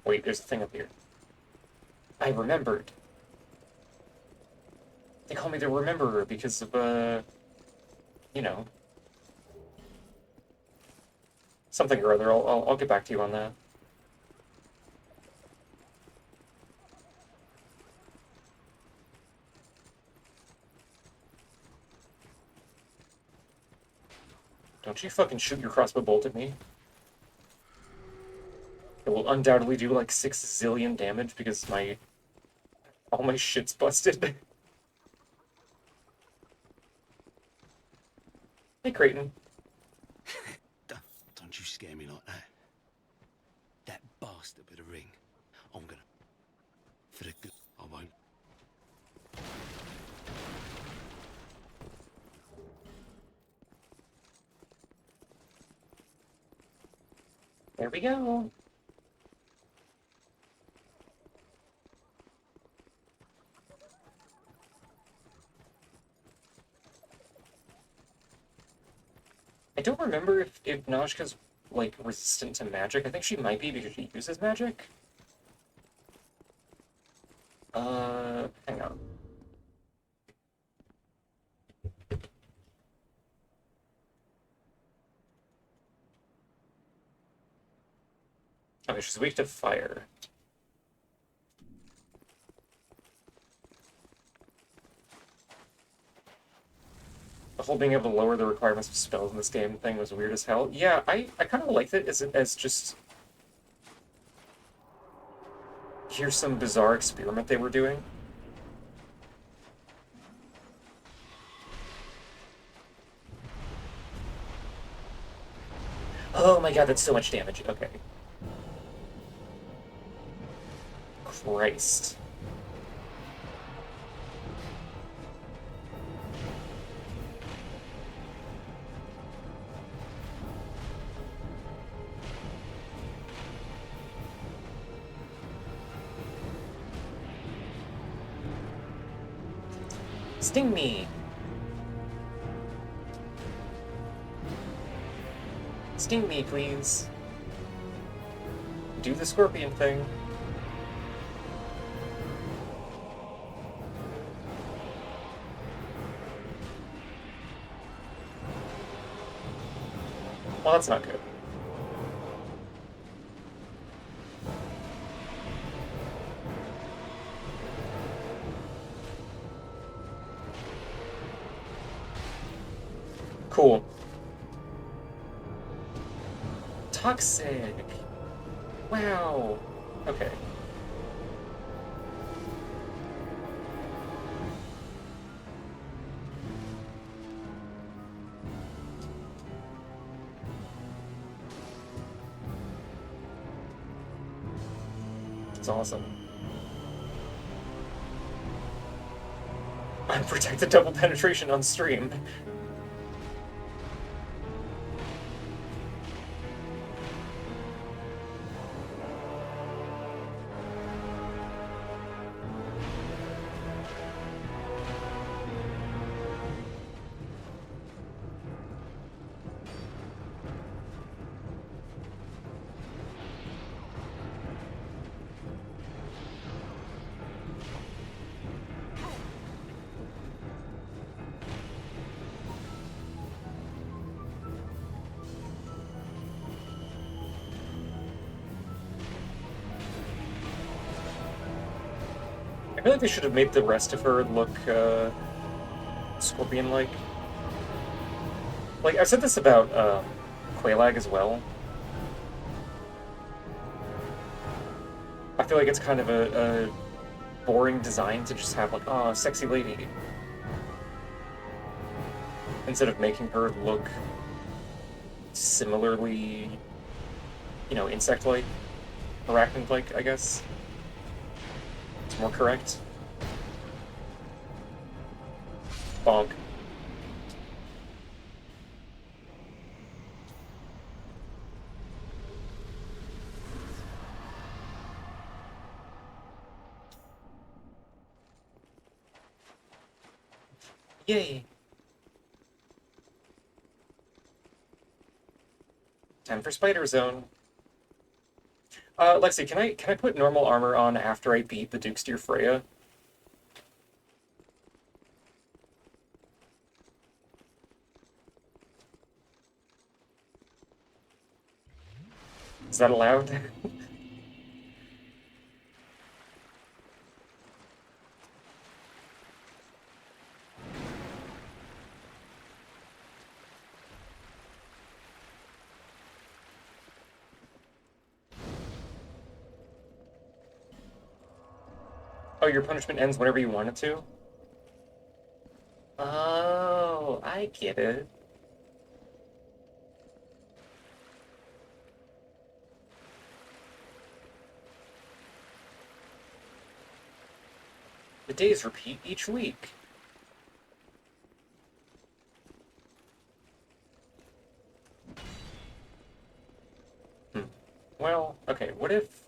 Wait, there's a thing up here. I remembered. They call me the Rememberer because of, you know, something or other. I'll get back to you on that. Don't you fucking shoot your crossbow bolt at me. It will undoubtedly do like 6 zillion damage because all my shit's busted. Hey, Creighton. Don't you scare me like that. That bastard with a ring. I'm gonna... For the good, I won't. There we go. I don't remember if Najka's, like, resistant to magic. I think she might be because she uses magic. Hang on. Okay, she's weak to fire. the whole being able to lower the requirements of spells in this game thing was weird as hell. Yeah, I kind of liked it as just... Here's some bizarre experiment they were doing. Oh my god, that's so much damage. Okay. Christ. Sting me! Sting me, please. Do the scorpion thing. Well, that's not good. Cool. Toxic. Wow. Okay. It's awesome. Unprotected double penetration on stream. I feel like they should have made the rest of her look, Scorpion-like. Like, I've said this about, Quelaag as well. I feel like it's kind of a boring design to just have, like, oh, sexy lady. Instead of making her look similarly, you know, insect-like, arachnid-like, I guess. It's more correct. Bonk. Yay! Time for Spider Zone. Lexi, can I put normal armor on after I beat the Dukesteer Freya? Is that allowed? Oh, your punishment ends whenever you want it to? Oh, I get it. The days repeat each week. Well, okay, what if...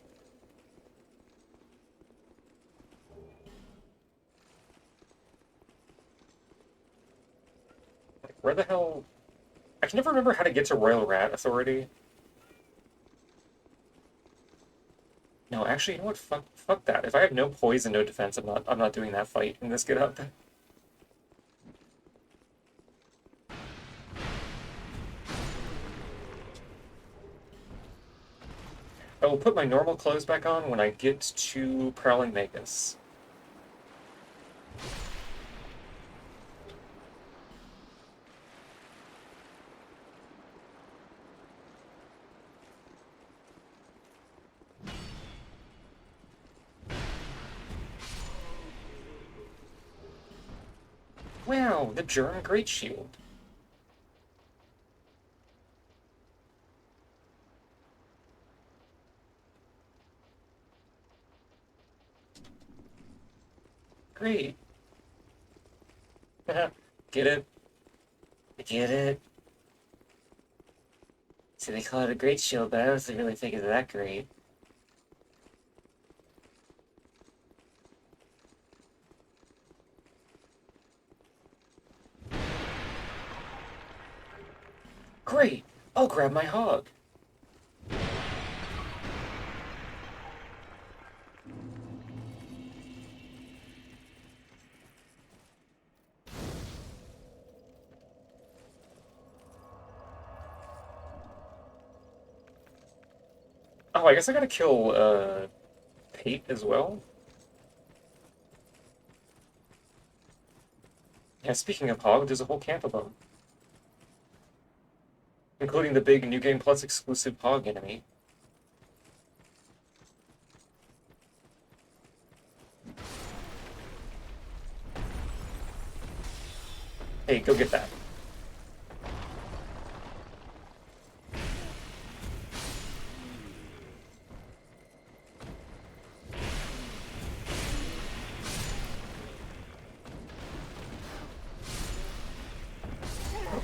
Like, where the hell... I can never remember how to get to Royal Rat Authority. No, actually, you know what? Fuck that. If I have no poison, no defense, I'm not doing that fight in this get up. I will put my normal clothes back on when I get to Prowling Magus. Wow, the Germ Great Shield. Great. Get it? Get it? See, they call it a Great Shield, but I don't really think it's that great. Great! I'll grab my hog. Oh, I guess I gotta kill, Pate as well? Yeah, speaking of hog, there's a whole camp of them. Including the big New Game Plus exclusive hog enemy. Hey, go get that.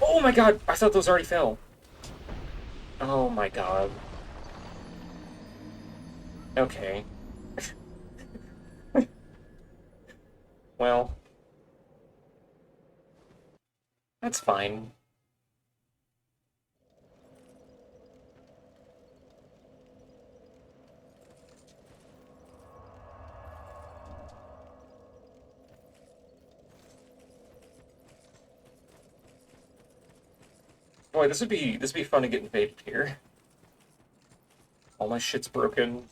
Oh my god! I thought those already fell. Oh my god. Okay. Well, that's fine. Boy, this would be fun to get invaded here. All my shit's broken.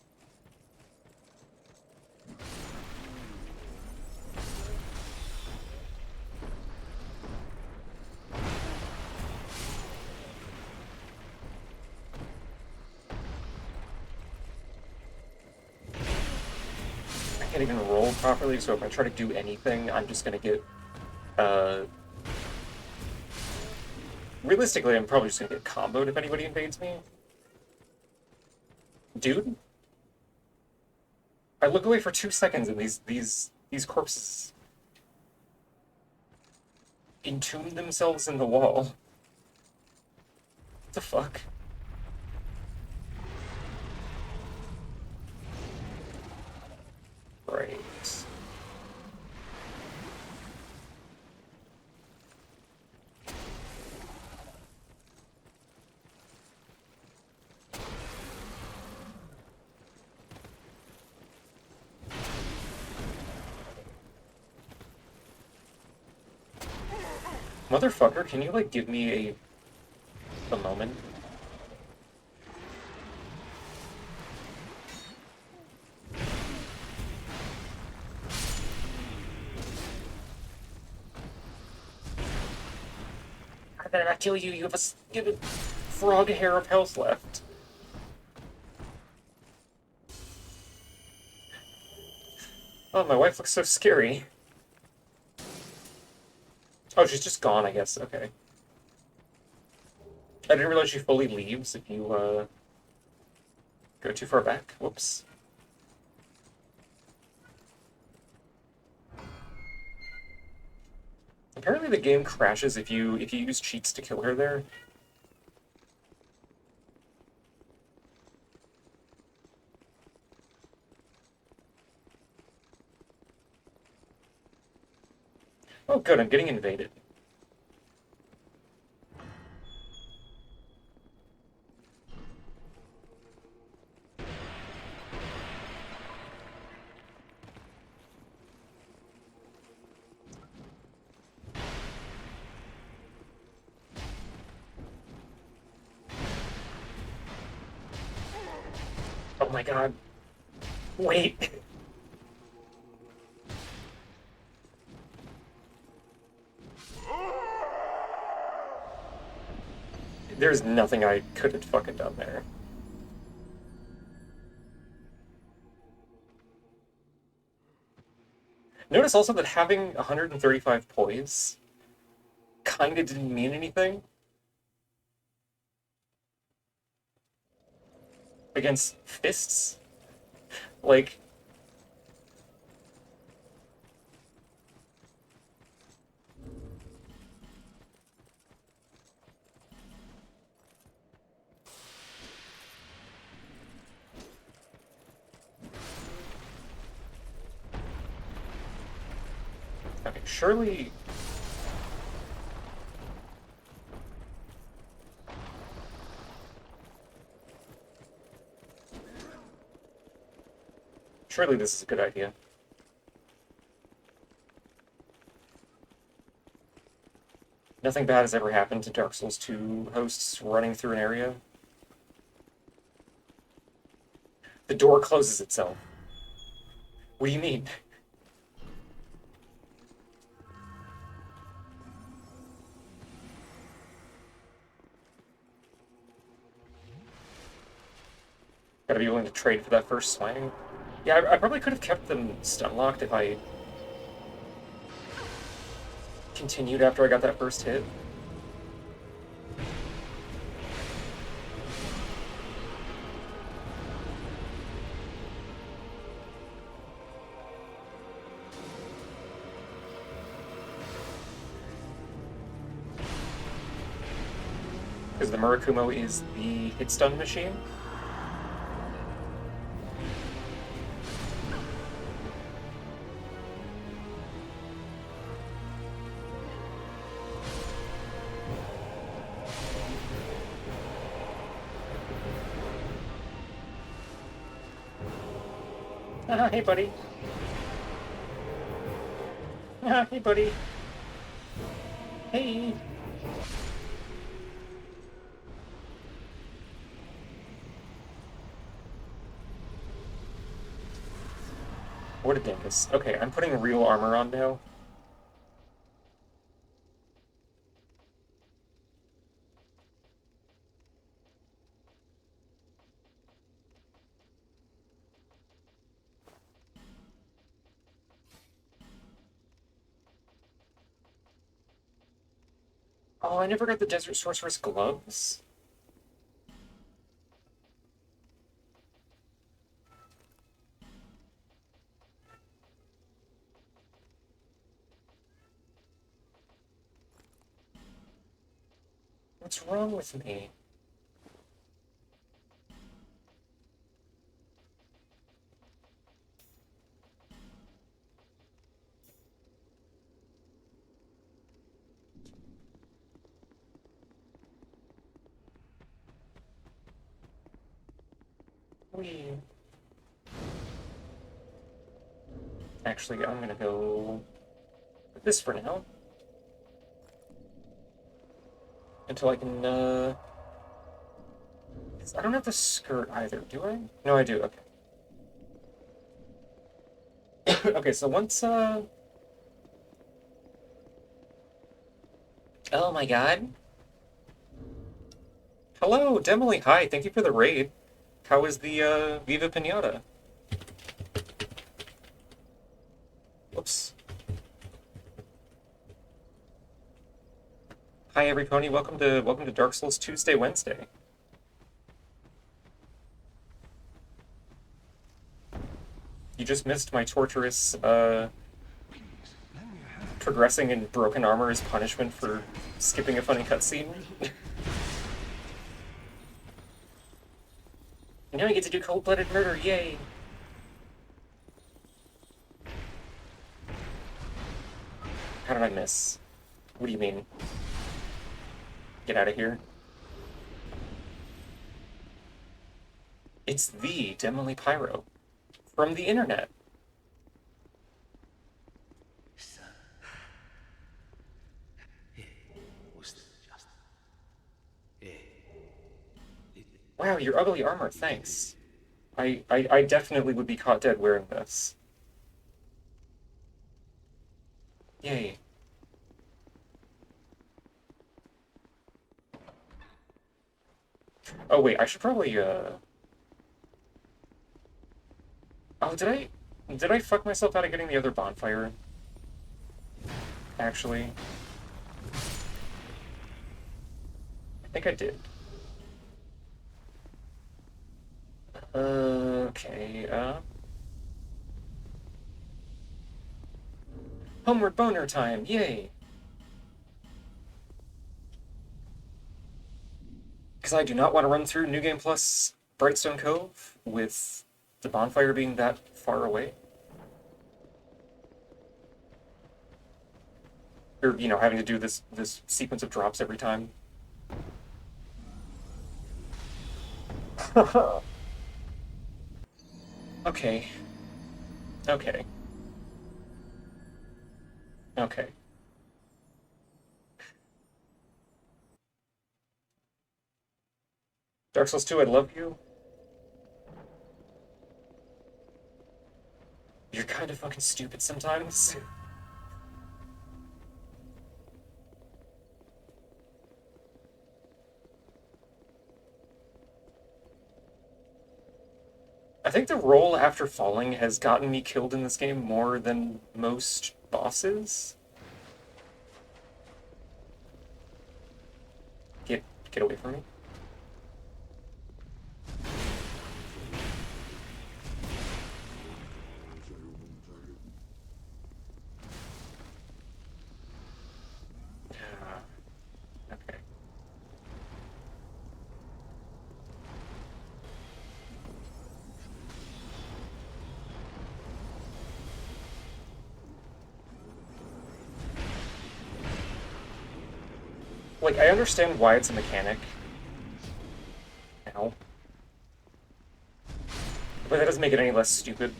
I can't even roll properly, so if I try to do anything, I'm just gonna get, realistically, I'm probably just gonna get comboed if anybody invades me. Dude? I look away for 2 seconds and these corpses entomb themselves in the wall. What the fuck? Right. Motherfucker, can you, like, give me a moment? I better not kill you, you have a frog hair of health left. Oh, my wife looks so scary. Oh, she's just gone, I guess. Okay. I didn't realize she fully leaves if you, go too far back. Whoops. Apparently the game crashes if you use cheats to kill her there. Oh, good, I'm getting invaded. Oh my god. Wait. There's nothing I could have fucking done there. Notice also that having 135 poise kinda didn't mean anything against fists. Like, okay, surely... Surely this is a good idea. Nothing bad has ever happened to Dark Souls 2 hosts running through an area. The door closes itself. What do you mean? Gotta be willing to trade for that first swing. Yeah, I probably could have kept them stun locked if I continued after I got that first hit. Because the Murakumo is the hit stun machine. Hey, buddy. Hey, buddy. Hey. What a dingus. Okay, I'm putting real armor on now. Oh, I never got the Desert Sorceress gloves. What's wrong with me? We... Actually, I'm gonna go with this for now. Until I can, I don't have the skirt either, do I? No, I do, okay. Okay, so once, Oh my god. Hello, Demily, hi, thank you for the raid. How is the, Viva Pinata? Whoops. Hi, every pony. Welcome to Dark Souls Tuesday, Wednesday. You just missed my torturous, progressing in broken armor as punishment for skipping a funny cutscene. And now we get to do cold-blooded murder, yay! How did I miss? What do you mean? Get out of here. It's the Demily Pyro. From the internet. Wow, your ugly armor, thanks. I definitely would be caught dead wearing this. Yay. Oh wait, I should probably, Oh, did I fuck myself out of getting the other bonfire actually. I think I did. Okay, Homeward boner time, yay! Because I do not want to run through New Game Plus Brightstone Cove with the bonfire being that far away. Or, you know, having to do this sequence of drops every time. Okay. Okay. Okay. Dark Souls 2, I love you. You're kind of fucking stupid sometimes. I think the roll after falling has gotten me killed in this game more than most bosses. Get away from me. Okay. Like, I understand why it's a mechanic now, but that doesn't make it any less stupid.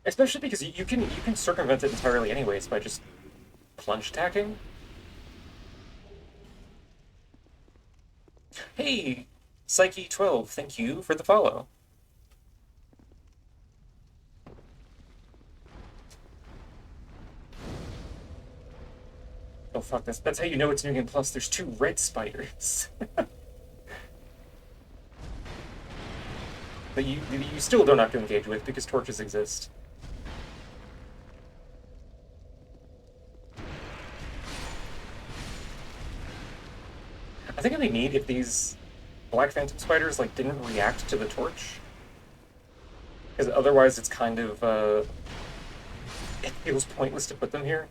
Especially because you can circumvent it entirely anyways by just plunge attacking. Hey, Psyche12, thank you for the follow. Oh fuck this. That's how you know it's New Game Plus. There's 2 red spiders. That you still don't have to engage with because torches exist. I think it'd be neat if these Black Phantom spiders like didn't react to the torch. Because otherwise it's kind of it feels pointless to put them here.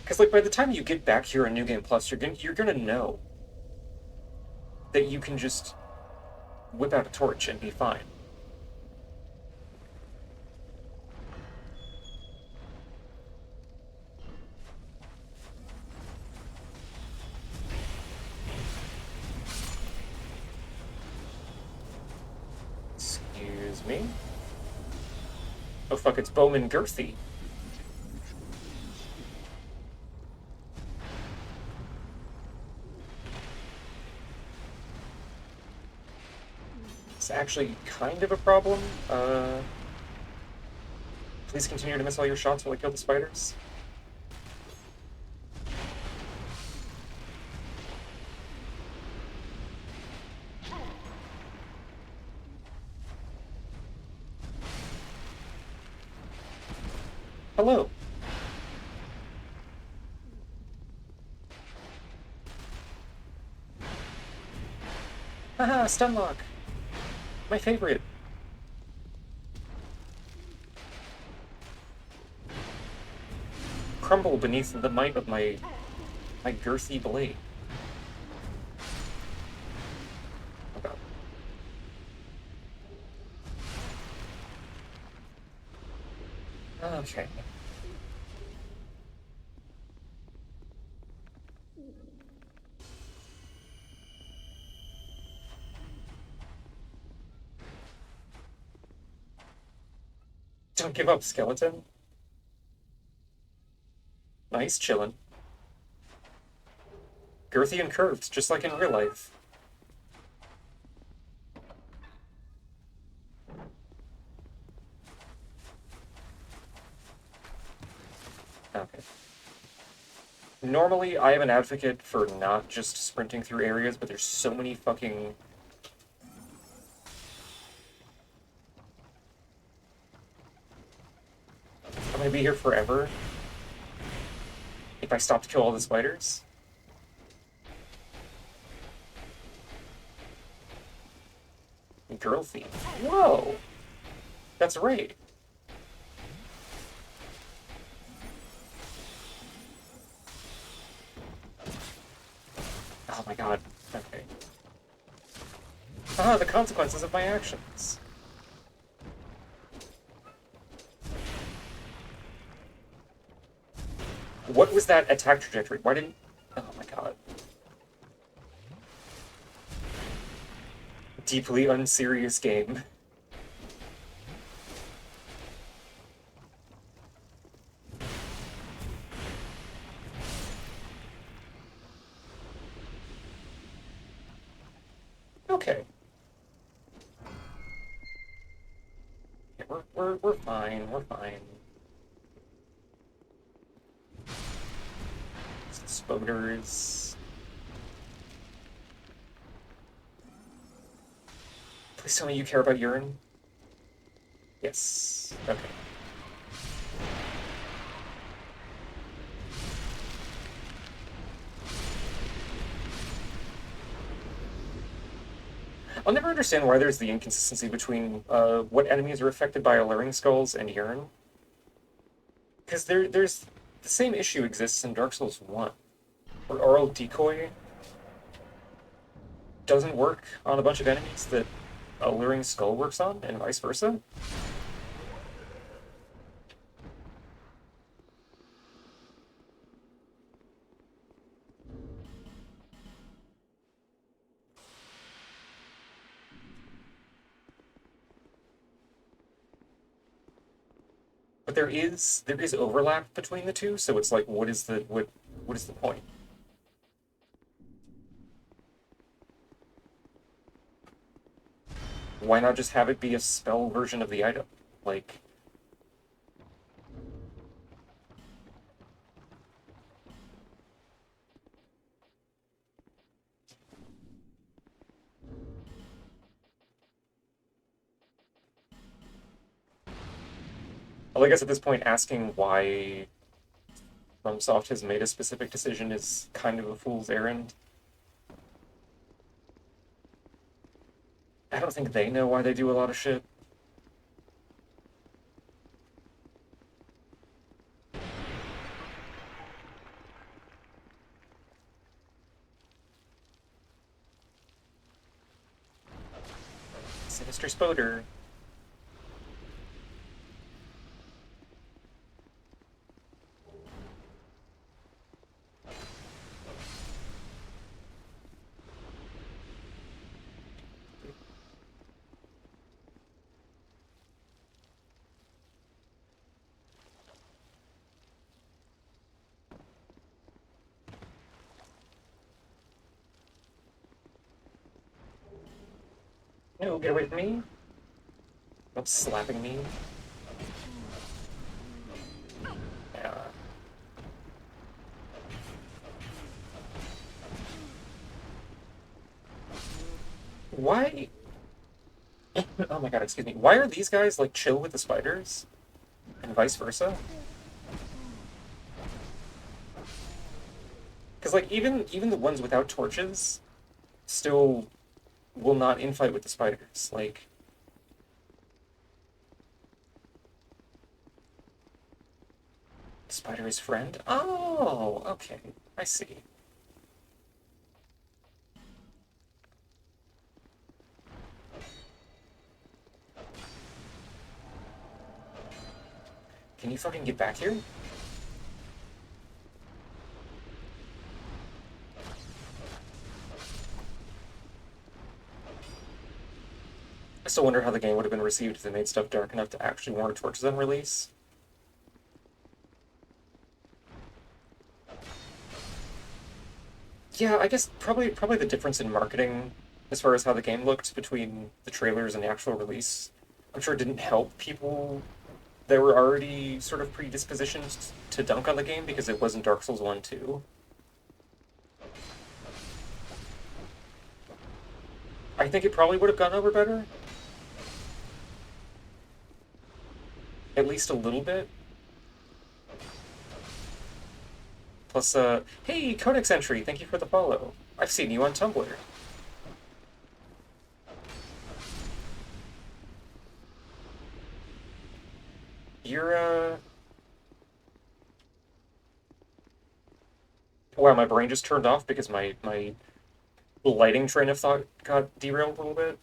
Because like by the time you get back here in New Game Plus, you're gonna know that you can just whip out a torch and be fine. Excuse me. Oh fuck, it's Bowman Girthy. It's actually kind of a problem. Please continue to miss all your shots while I kill the spiders. Hello. Haha, Stunlock. My favorite. Crumble beneath the might of my girthy blade. Oh god. Okay. Don't give up, skeleton. Nice chillin'. Girthy and curved, just like in real life. Okay. Normally, I am an advocate for not just sprinting through areas, but there's so many fucking... I'm gonna be here forever if I stop to kill all the spiders. Girl theme. Whoa! That's right. Oh my god. Okay. Ah, the consequences of my actions. What was that attack trajectory? Why didn't... Oh my god. Deeply unserious game. Okay. Yeah, we're fine, we're fine. Spoders. Please tell me you care about urine. Yes. Okay. I'll never understand why there's the inconsistency between what enemies are affected by alluring skulls and urine. Because there's the same issue exists in Dark Souls 1, where Oral Decoy doesn't work on a bunch of enemies that alluring skull works on, and vice versa. But there is overlap between the two, so it's like, what is the point? Why not just have it be a spell version of the item? Like, well, I guess at this point, asking why FromSoft has made a specific decision is kind of a fool's errand. I don't think they know why they do a lot of shit. Sinister Spoder. No, get away from me. Stop slapping me. Yeah. Why? Oh my god, excuse me. Why are these guys, like, chill with the spiders? And vice versa? Because, like, even the ones without torches still will not infight with the spiders. Like... Spider is friend? Oh, okay. I see. Can you fucking get back here? I still wonder how the game would have been received if they made stuff dark enough to actually warrant torches on release. Yeah, I guess probably the difference in marketing as far as how the game looked between the trailers and the actual release, I'm sure it didn't help people they were already sort of predispositioned to dunk on the game because it wasn't Dark Souls 1 2. I think it probably would have gone over better. At least a little bit. Plus, hey, Codex Entry, thank you for the follow. I've seen you on Tumblr. You're, wow, my brain just turned off because my lighting train of thought got derailed a little bit.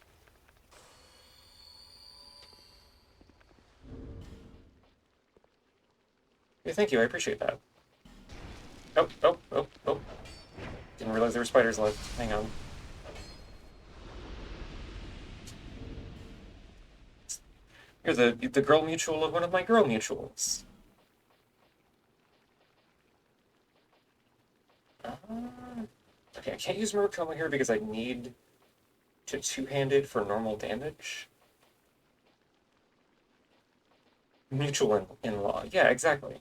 Yeah, thank you, I appreciate that. Oh, oh, oh, oh. Didn't realize there were spiders left. Hang on. You're the girl mutual of one of my girl mutuals. Okay, I can't use Murkoma here because I need to two-hand it for normal damage. Mutual in-law. Yeah, exactly.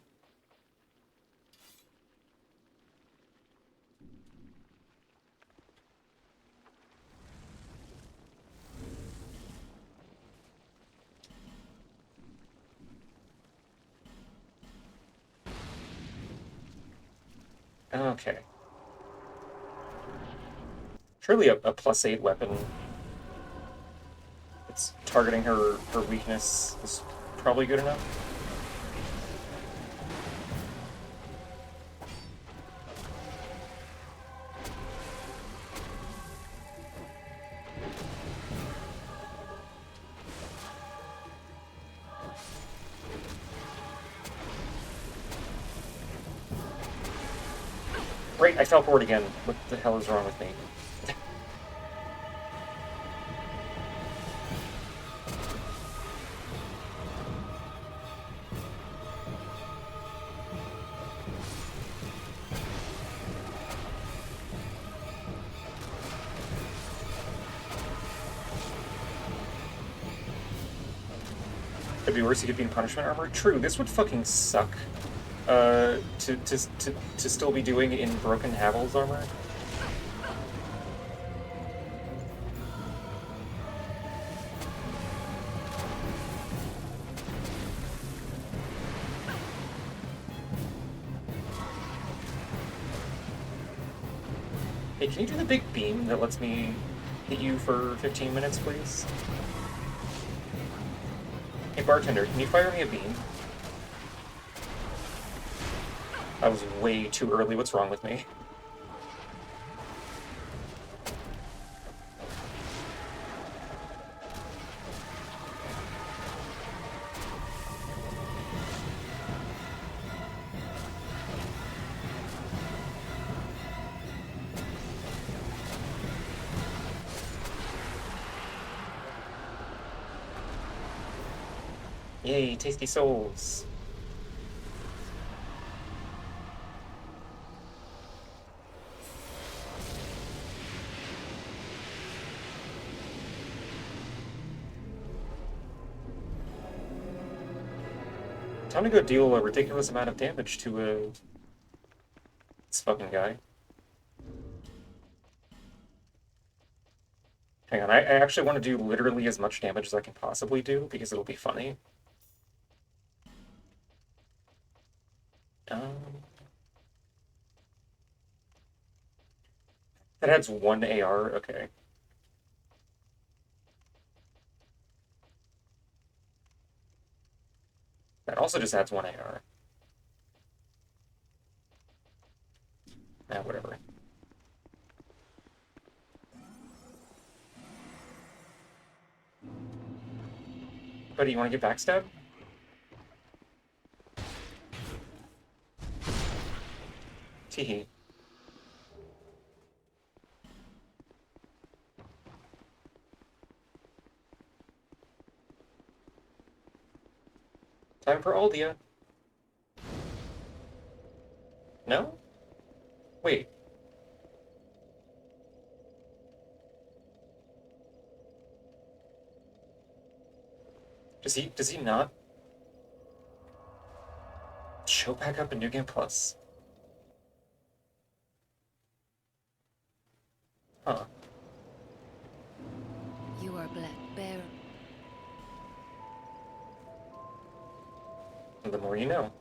Okay. Surely a +8 weapon that's targeting her weakness is probably good enough. Right, I fell forward again. What the hell is wrong with me? It'd be worse, he could be in punishment armor. True, this would fucking suck. To still be doing in Broken Havel's armor. Hey, can you do the big beam that lets me hit you for 15 minutes, please? Hey, bartender, can you fire me a beam? I was way too early. What's wrong with me? Yay, tasty souls. Time to go deal a ridiculous amount of damage to this fucking guy. Hang on, I actually want to do literally as much damage as I can possibly do because it'll be funny. That adds 1 AR, okay. That also just adds 1 AR. Whatever. Buddy, you want to get backstabbed? Teehee. Time for Aldia. No? Wait. Does he not? show back up in New Game Plus. Huh. You are Black Bear. The more you know.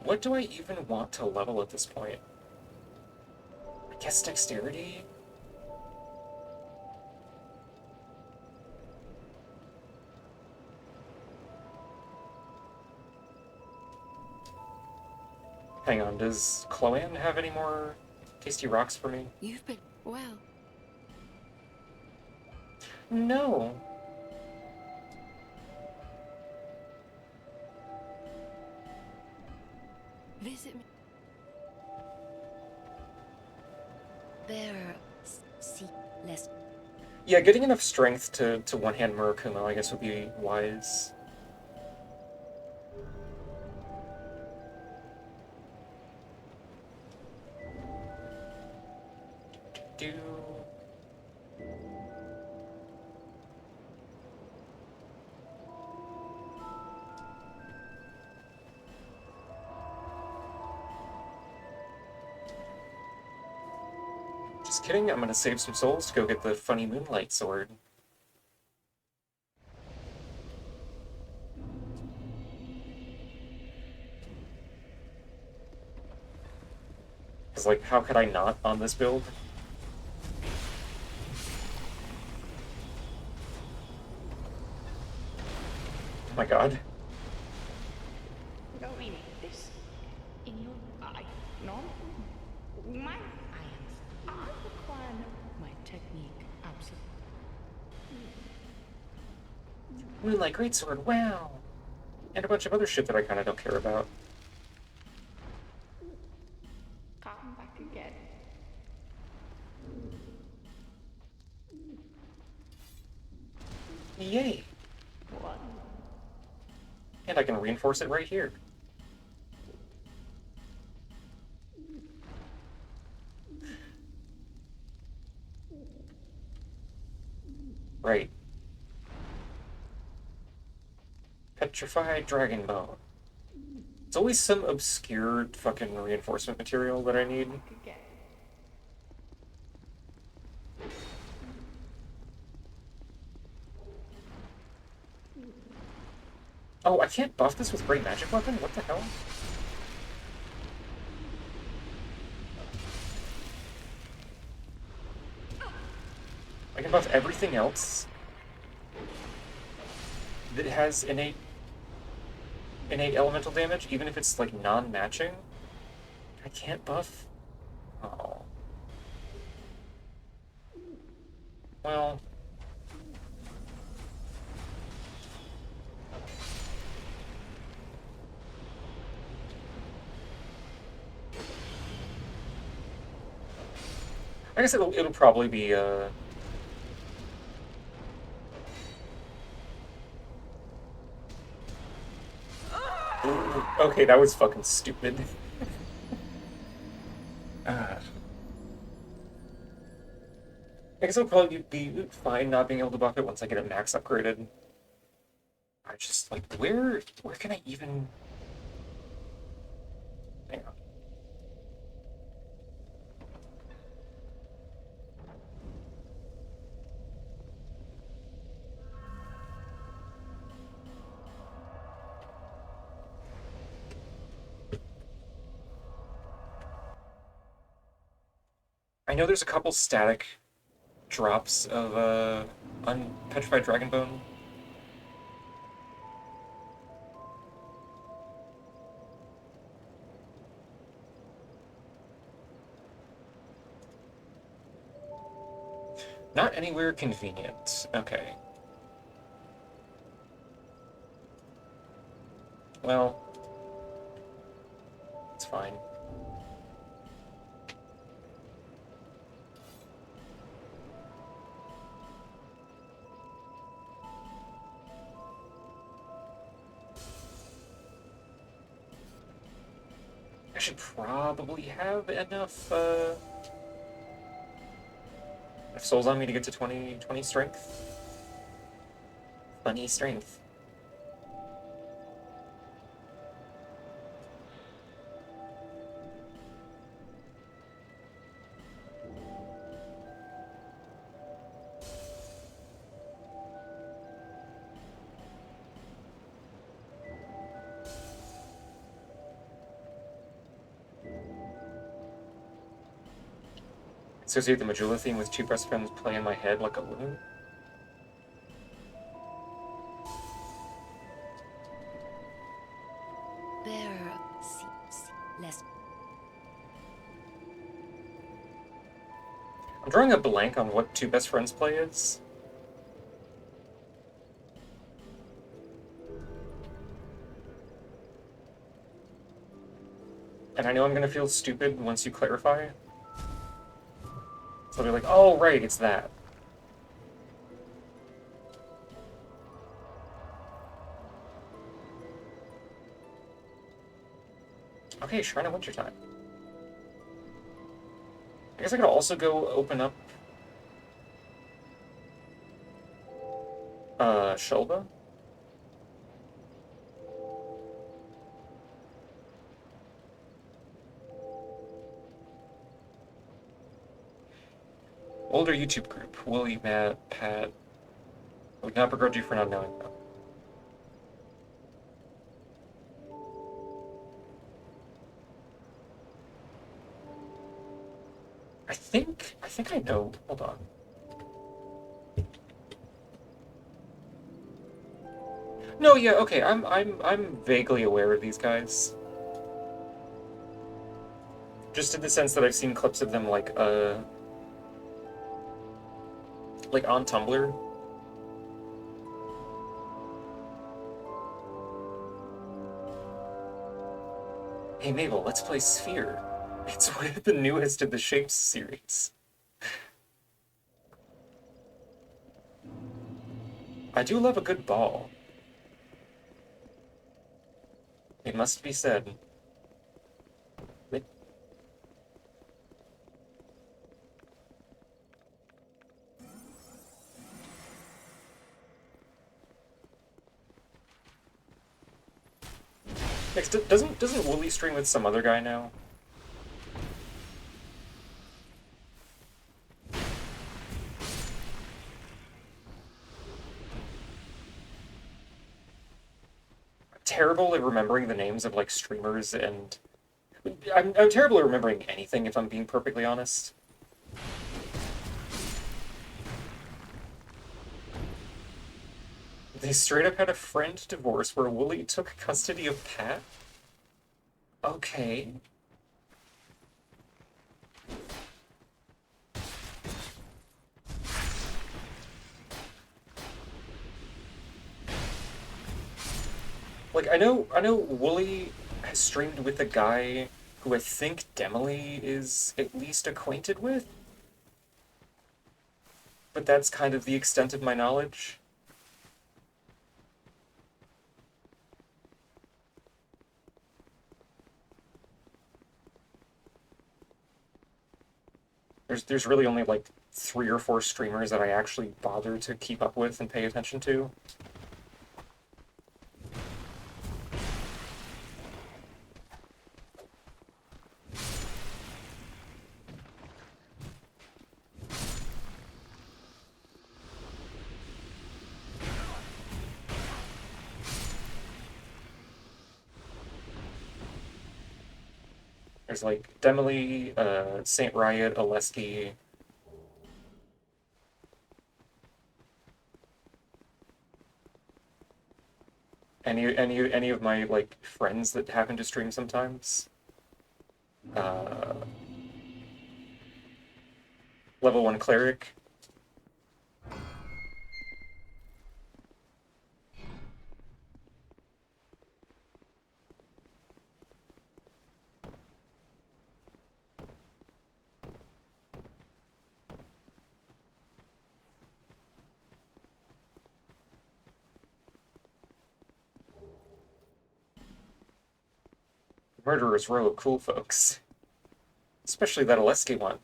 What do I even want to level at this point? I guess dexterity? Hang on, does Chloanne have any more tasty rocks for me? You've been well. No. Visit me. There, see less. Yeah, getting enough strength to one-hand Murakumo, I guess, would be wise. Do. Just kidding, I'm gonna save some souls to go get the funny moonlight sword. Because, like, how could I not on this build? Oh my god. Go in this. In your eye. No. My irons. I require my technique. Absolutely. Moonlight greatsword, wow! And a bunch of other shit that I kinda don't care about. Come back again. Yay! What? And I can reinforce it right here. Right. Petrified Dragon Bone. It's always some obscure fucking reinforcement material that I need. Back again. Oh, I can't buff this with Great Magic Weapon? What the hell? I can buff everything else that has innate elemental damage, even if it's, like, non-matching. I can't buff? Oh. Well... I guess it'll probably be, Ooh, okay, that was fucking stupid. I guess it'll probably be fine not being able to buff it once I get it max upgraded. I just, like, where can I even... Hang on. I know there's a couple static drops of unpetrified Dragonbone. Not anywhere convenient. Okay. Well, it's fine. I should probably have enough, If Soul's on me to get to 20 strength. Funny strength. Associate the Majula theme with two best friends play in my head like a loon. Bearer. Less. I'm drawing a blank on what two best friends play is. And I know I'm gonna feel stupid once you clarify. So I'll be like, oh, right, it's that. Okay, Shrine of Wintertime. I guess I could also go open up Shulba. Older YouTube group. Willie, Matt, Pat. I would not begrudge you for not knowing them. I think I know. Hold on. No, yeah, okay. I'm vaguely aware of these guys. Just in the sense that I've seen clips of them like on Tumblr. Hey Mabel, let's play Sphere. It's one of the newest in the Shapes series. I do love a good ball. It must be said. Next, doesn't Wooly stream with some other guy now? I'm terrible at remembering the names of like streamers, and I'm terrible at remembering anything if I'm being perfectly honest. They straight up had a friend divorce where Wooly took custody of Pat? Okay. Like, I know Wooly has streamed with a guy who I think Demily is at least acquainted with. But that's kind of the extent of my knowledge. There's really only like 3 or 4 streamers that I actually bother to keep up with and pay attention to. There's like Demily, Saint Riot, Oleski. Any of my like friends that happen to stream sometimes. Level 1 cleric. Murderer's Row of cool folks. Especially that Oleski one.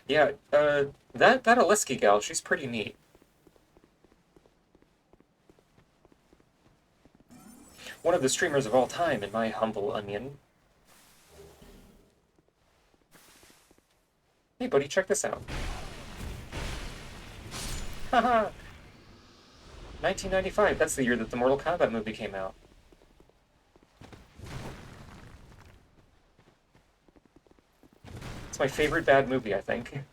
Yeah, that Aleski gal, she's pretty neat. One of the streamers of all time, in my humble onion. Hey, buddy, check this out. Haha! 1995, that's the year that the Mortal Kombat movie came out. It's my favorite bad movie, I think.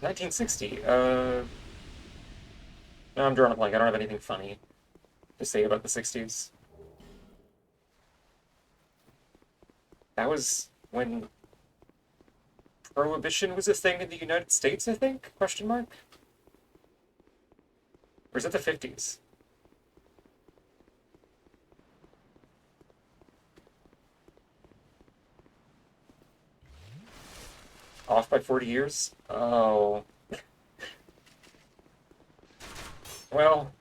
$1960, no, I'm drawing a blank. I don't have anything funny to say about the 60s. That was when Prohibition was a thing in the United States, I think? Question mark? Or is it the 50s? Off by 40 years? Oh. Well.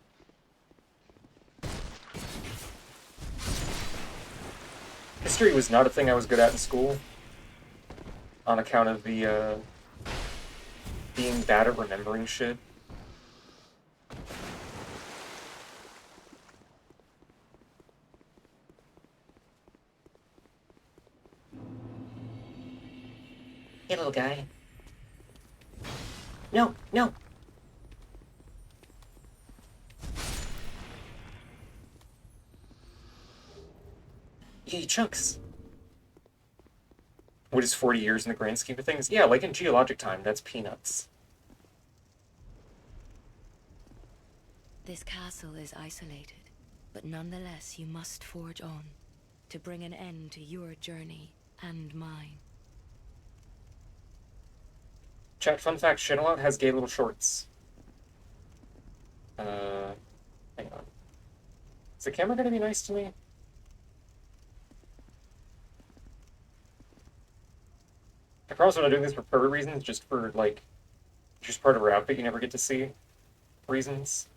History was not a thing I was good at in school. On account of the, being bad at remembering shit. Hey, little guy. No, no! You eat chunks. What is 40 years in the grand scheme of things? Yeah, like in geologic time, that's peanuts. This castle is isolated, but nonetheless you must forge on to bring an end to your journey and mine. Chat, fun fact, Shinalot has gay little shorts. Hang on. Is the camera gonna be nice to me? I promise I'm not doing this for pervert reasons, just for, like, just part of our outfit you never get to see reasons.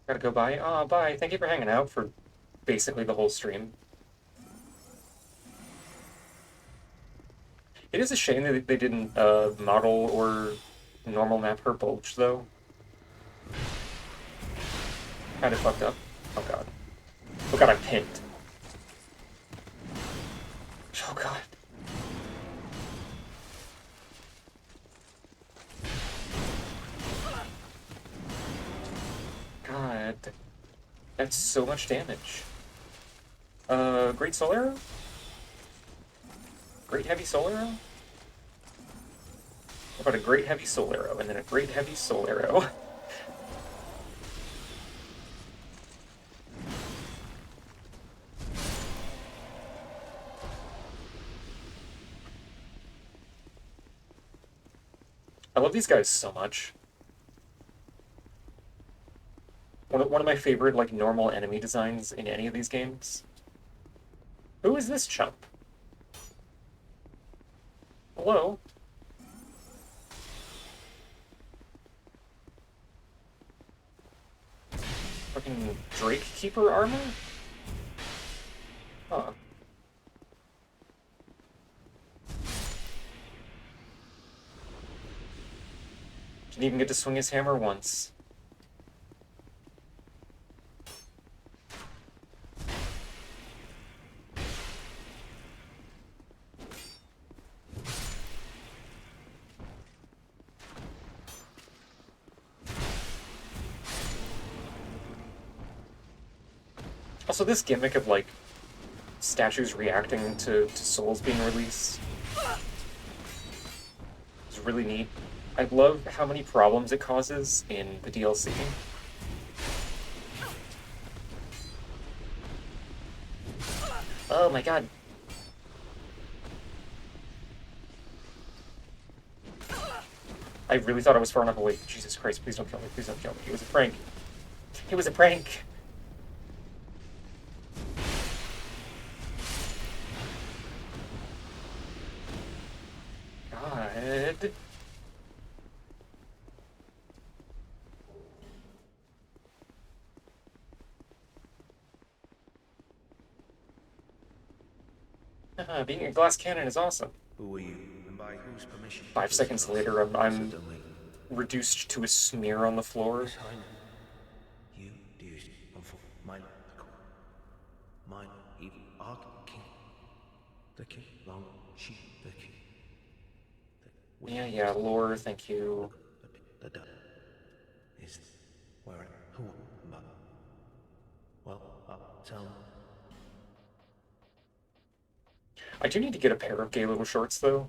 Gotta go, bye. Aw, bye. Thank you for hanging out for basically the whole stream. It is a shame that they didn't model or normal map her bulge, though. Kind of fucked up. Oh god. Oh god, I'm pinned. Oh god. God. That's so much damage. Great Soul Arrow? Great Heavy Soul Arrow? How about a Great Heavy Soul Arrow, and then a Great Heavy Soul Arrow? I love these guys so much. One of my favorite, like, normal enemy designs in any of these games. Who is this chump? Hello? Fucking Drake Keeper armor? Huh. Didn't even get to swing his hammer once. Also, this gimmick of, like, statues reacting to souls being released is really neat. I love how many problems it causes in the DLC. Oh my god. I really thought I was far enough away. Jesus Christ, please don't kill me. Please don't kill me. It was a prank. It was a prank. Dead. Being a glass cannon is awesome. Who are you, and by whose permission? 5 seconds later, I'm Suddenly, reduced to a smear on the floor. His Highness, you dear for my evil Ark King, the King, long she, the King. Yeah, lore, thank you. The is where who, but well, I'll tell. I do need to get a pair of gay little shorts, though.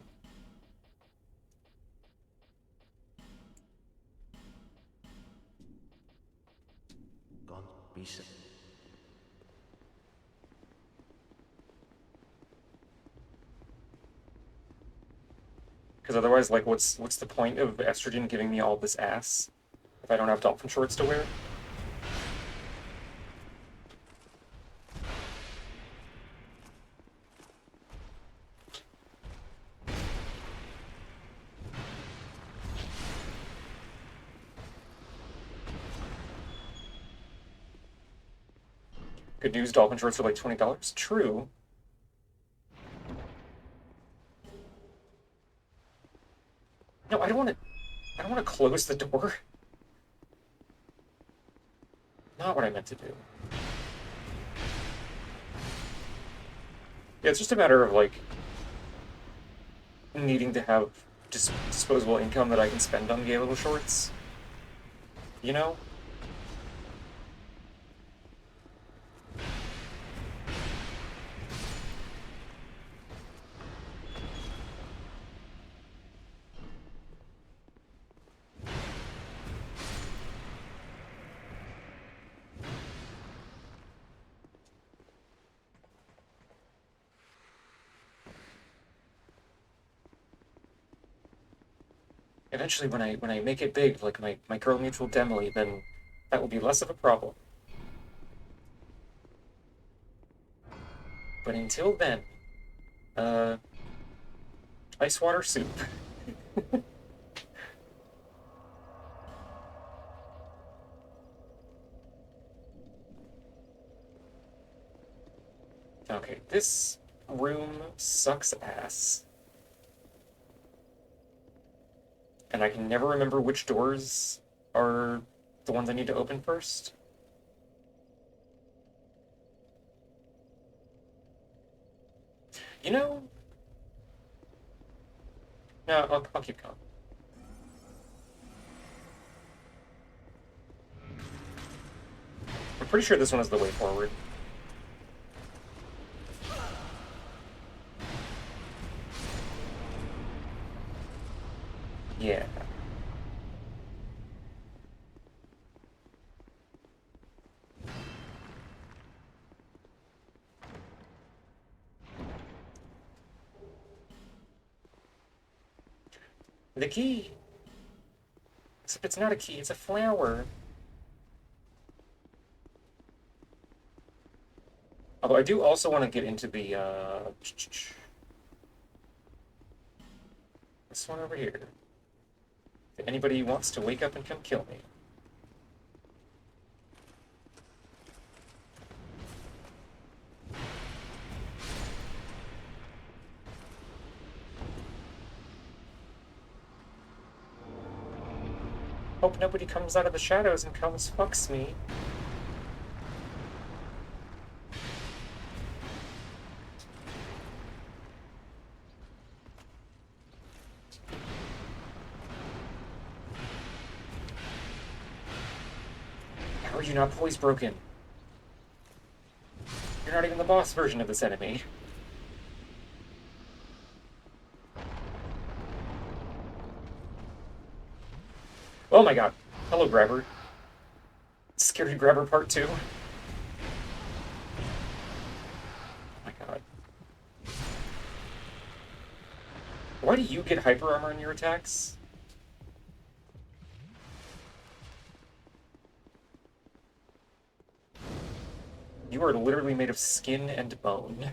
Gone, be said. Because otherwise, like, what's the point of estrogen giving me all this ass if I don't have dolphin shorts to wear? Good news, dolphin shorts are like $20. True. No, I don't want to close the door. Not what I meant to do. Yeah, it's just a matter of, like, needing to have disposable income that I can spend on gay little shorts. You know? Eventually, when I make it big, like my girl mutual Demily, then that will be less of a problem. But until then, ice water soup. Okay, this room sucks ass. And I can never remember which doors are the ones I need to open first. You know? No, I'll keep going. I'm pretty sure this one is the way forward. Yeah. The key. Except it's not a key, it's a flower. Although I do also want to get into the, this one over here. If anybody wants to wake up and come kill me. Hope nobody comes out of the shadows and comes fucks me. How are you not poise broken? You're not even the boss version of this enemy. Oh my god. Hello, Grabber. Scary Grabber Part 2. Oh my god. Why do you get hyper armor in your attacks? You are literally made of skin and bone.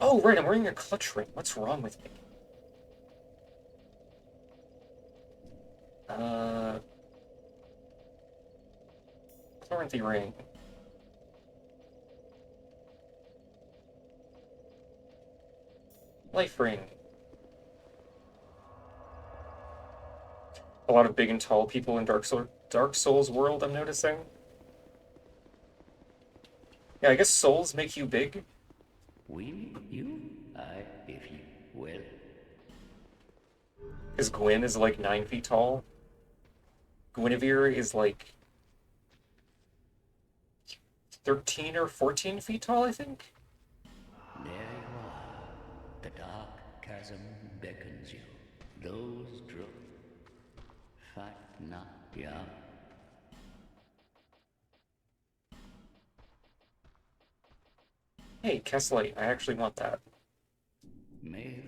Oh, right, I'm wearing a clutch ring. What's wrong with me? Quarantine ring. Life ring. A lot of big and tall people in Dark Souls world, I'm noticing. Yeah, I guess souls make you big. We, you, I, if you will. Because Gwyn is like 9 feet tall. Guinevere is like 13 or 14 feet tall, I think. There you are. The dark chasm beckons you. Those drunk. Fight not, yeah. Hey, Kesslite, I actually want that. May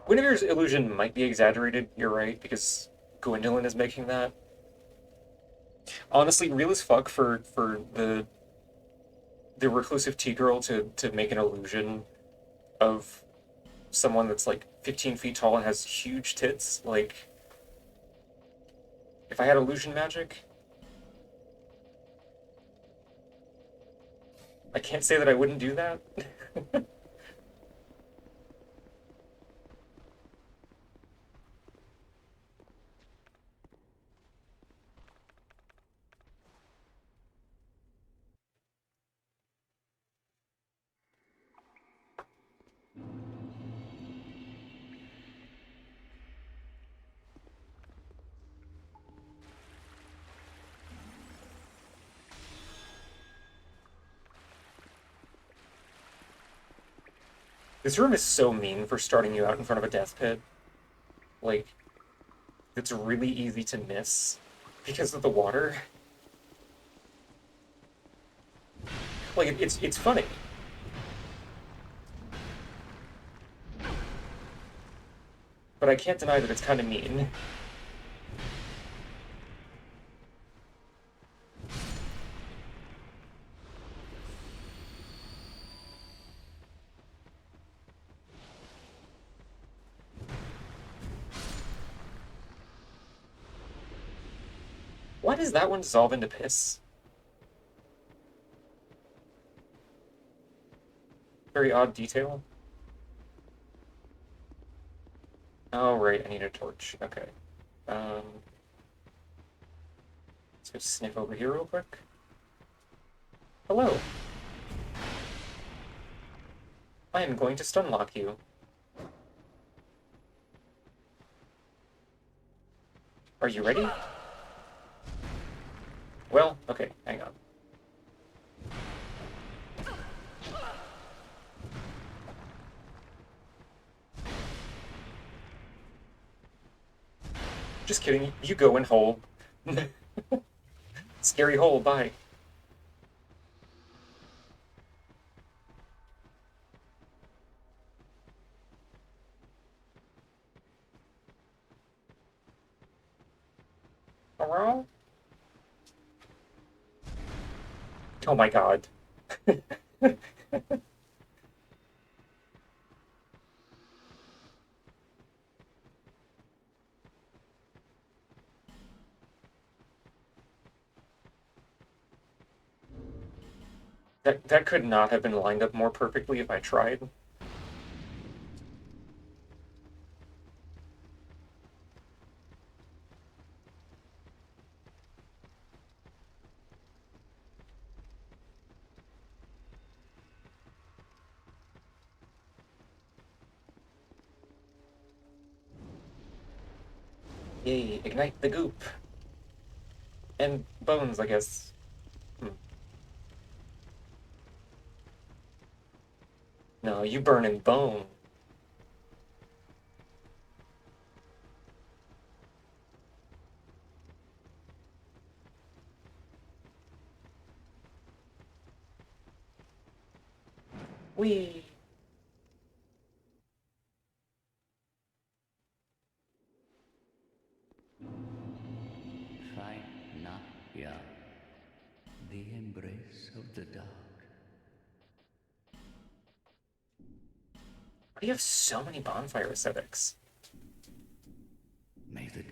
Guinevere's illusion might be exaggerated, you're right, because Gwendolyn is making that. Honestly, real as fuck for the reclusive T-girl to make an illusion of someone that's like 15 feet tall and has huge tits. Like, if I had illusion magic, I can't say that I wouldn't do that. This room is so mean for starting you out in front of a death pit. Like, it's really easy to miss because of the water. Like, it's funny. But I can't deny that it's kind of mean. Why does that one dissolve into piss? Very odd detail. Oh, right, I need a torch. Okay. Let's go sniff over here real quick. Hello. I am going to stunlock you. Are you ready? Well, okay, hang on. Just kidding, you go in hole. Scary hole, bye. Hello? Oh my god. That could not have been lined up more perfectly if I tried. Yay, ignite the goop. And bones, I guess. No, you burn in bone. Whee! fight not, of the dark. Why do you have so many bonfire aesthetics? May the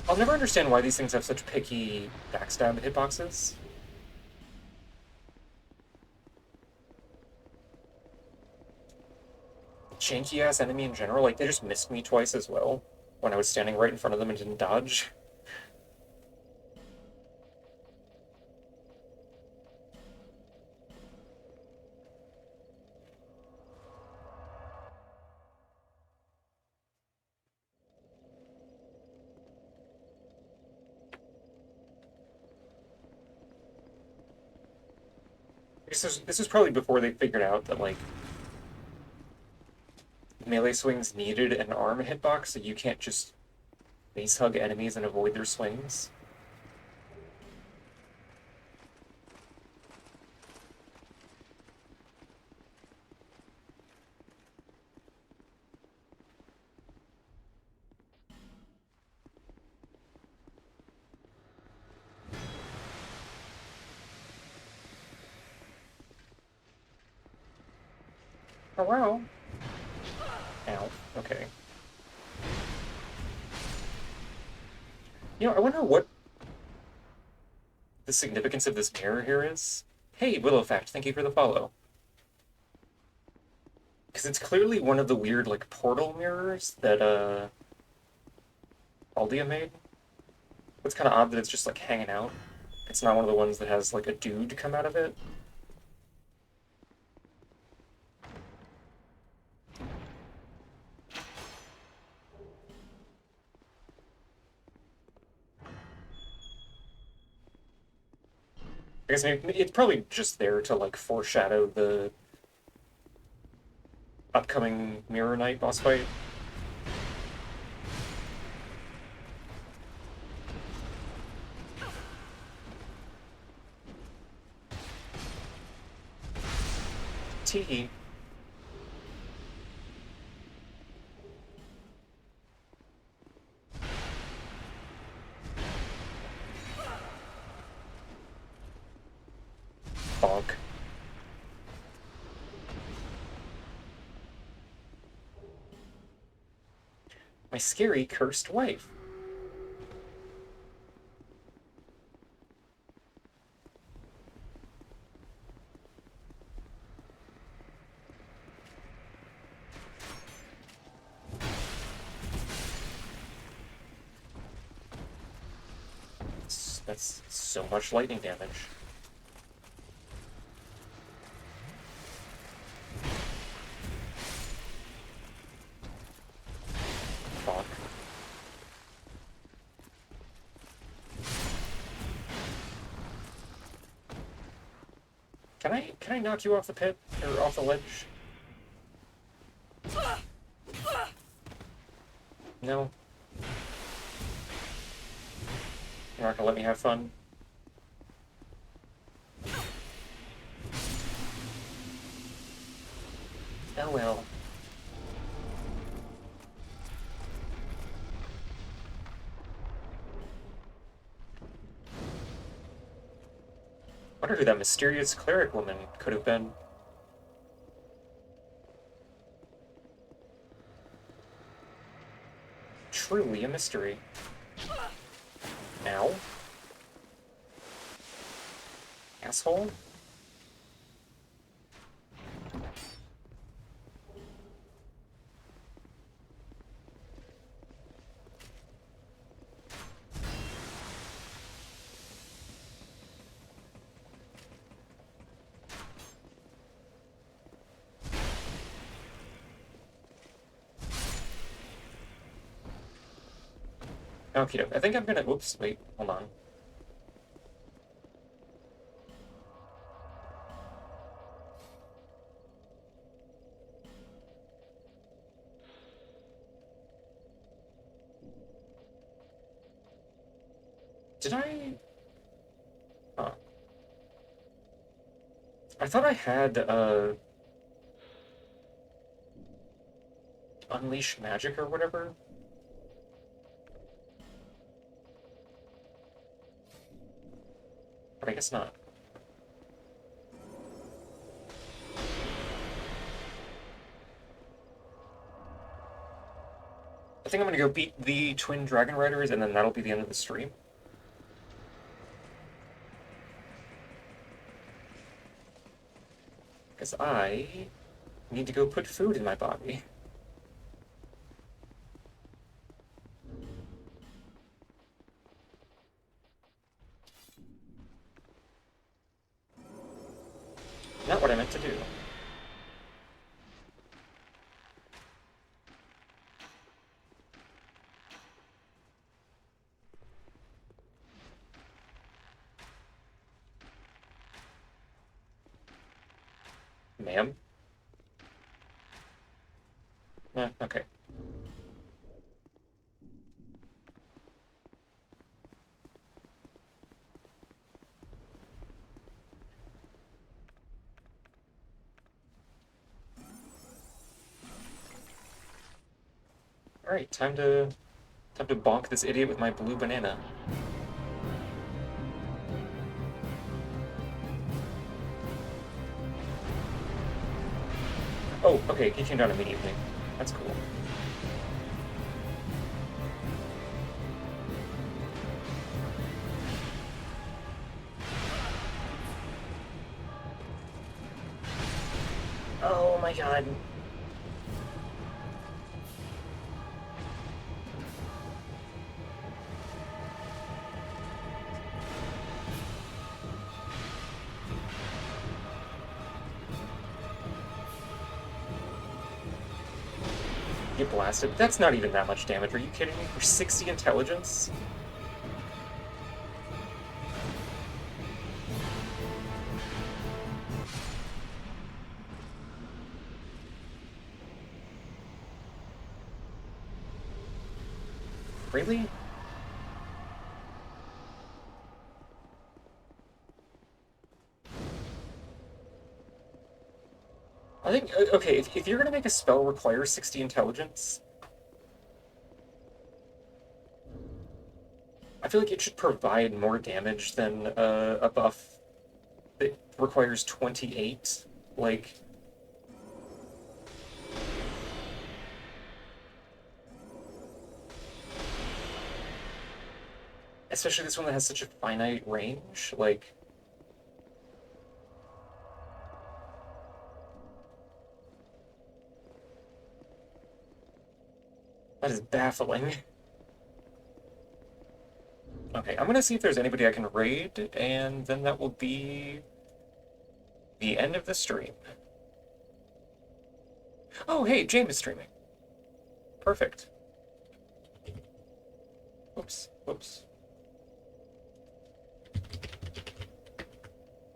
I'll never understand why these things have such picky backstab hitboxes. Janky-ass enemy in general, like, they just missed me twice as well when I was standing right in front of them and didn't dodge. This is probably before they figured out that, like, melee swings needed an arm hitbox, so you can't just base hug enemies and avoid their swings. Oh, wow. Ow. Okay. You know, I wonder what the significance of this mirror here is. Hey, Willowfact, thank you for the follow. Because it's clearly one of the weird, like, portal mirrors that, Aldia made. It's kind of odd that it's just, like, hanging out. It's not one of the ones that has, like, a dude come out of it. I guess maybe it's probably just there to, like, foreshadow the upcoming Mirror Knight boss fight. Teehee. Bonk. My scary cursed wife. That's so much lightning damage. Bonk. Can I knock you off the pit? Or off the ledge? No? You're not gonna let me have fun? Oh well. Wonder who that mysterious cleric woman could have been. Truly a mystery. Ow. Asshole? Okay, I think I'm gonna. Whoops, wait, hold on. Did I? Huh. I thought I had, Unleash Magic or whatever. But I guess not. I think I'm gonna go beat the Twin Dragon Riders, and then that'll be the end of the stream. Because I need to go put food in my body. Not what I meant to do. Ma'am? Okay. Alright, time to bonk this idiot with my blue banana. Oh, okay, he came down immediately. That's cool. Oh my god. Get blasted. That's not even that much damage. Are you kidding me? For 60 intelligence? Really? I think, okay, if you're gonna make a spell require 60 intelligence, I feel like it should provide more damage than a buff that requires 28. Like, especially this one that has such a finite range, like... That is baffling. Okay, I'm gonna see if there's anybody I can raid, and then that will be the end of the stream. Oh, hey, James is streaming. Perfect. Whoops, whoops.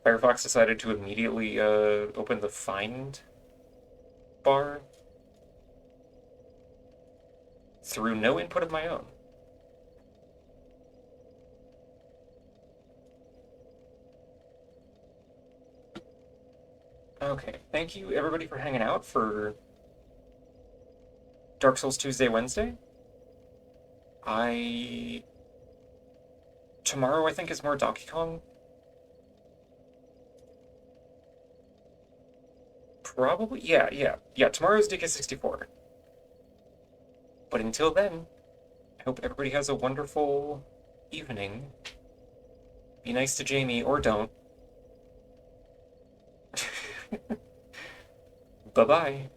Firefox decided to immediately open the find bar through no input of my own. Okay, thank you everybody for hanging out for Dark Souls Tuesday, Wednesday. Tomorrow I think is more Donkey Kong. Probably, yeah, tomorrow's DK64. But until then, I hope everybody has a wonderful evening. Be nice to Jamie, or don't. Bye-bye.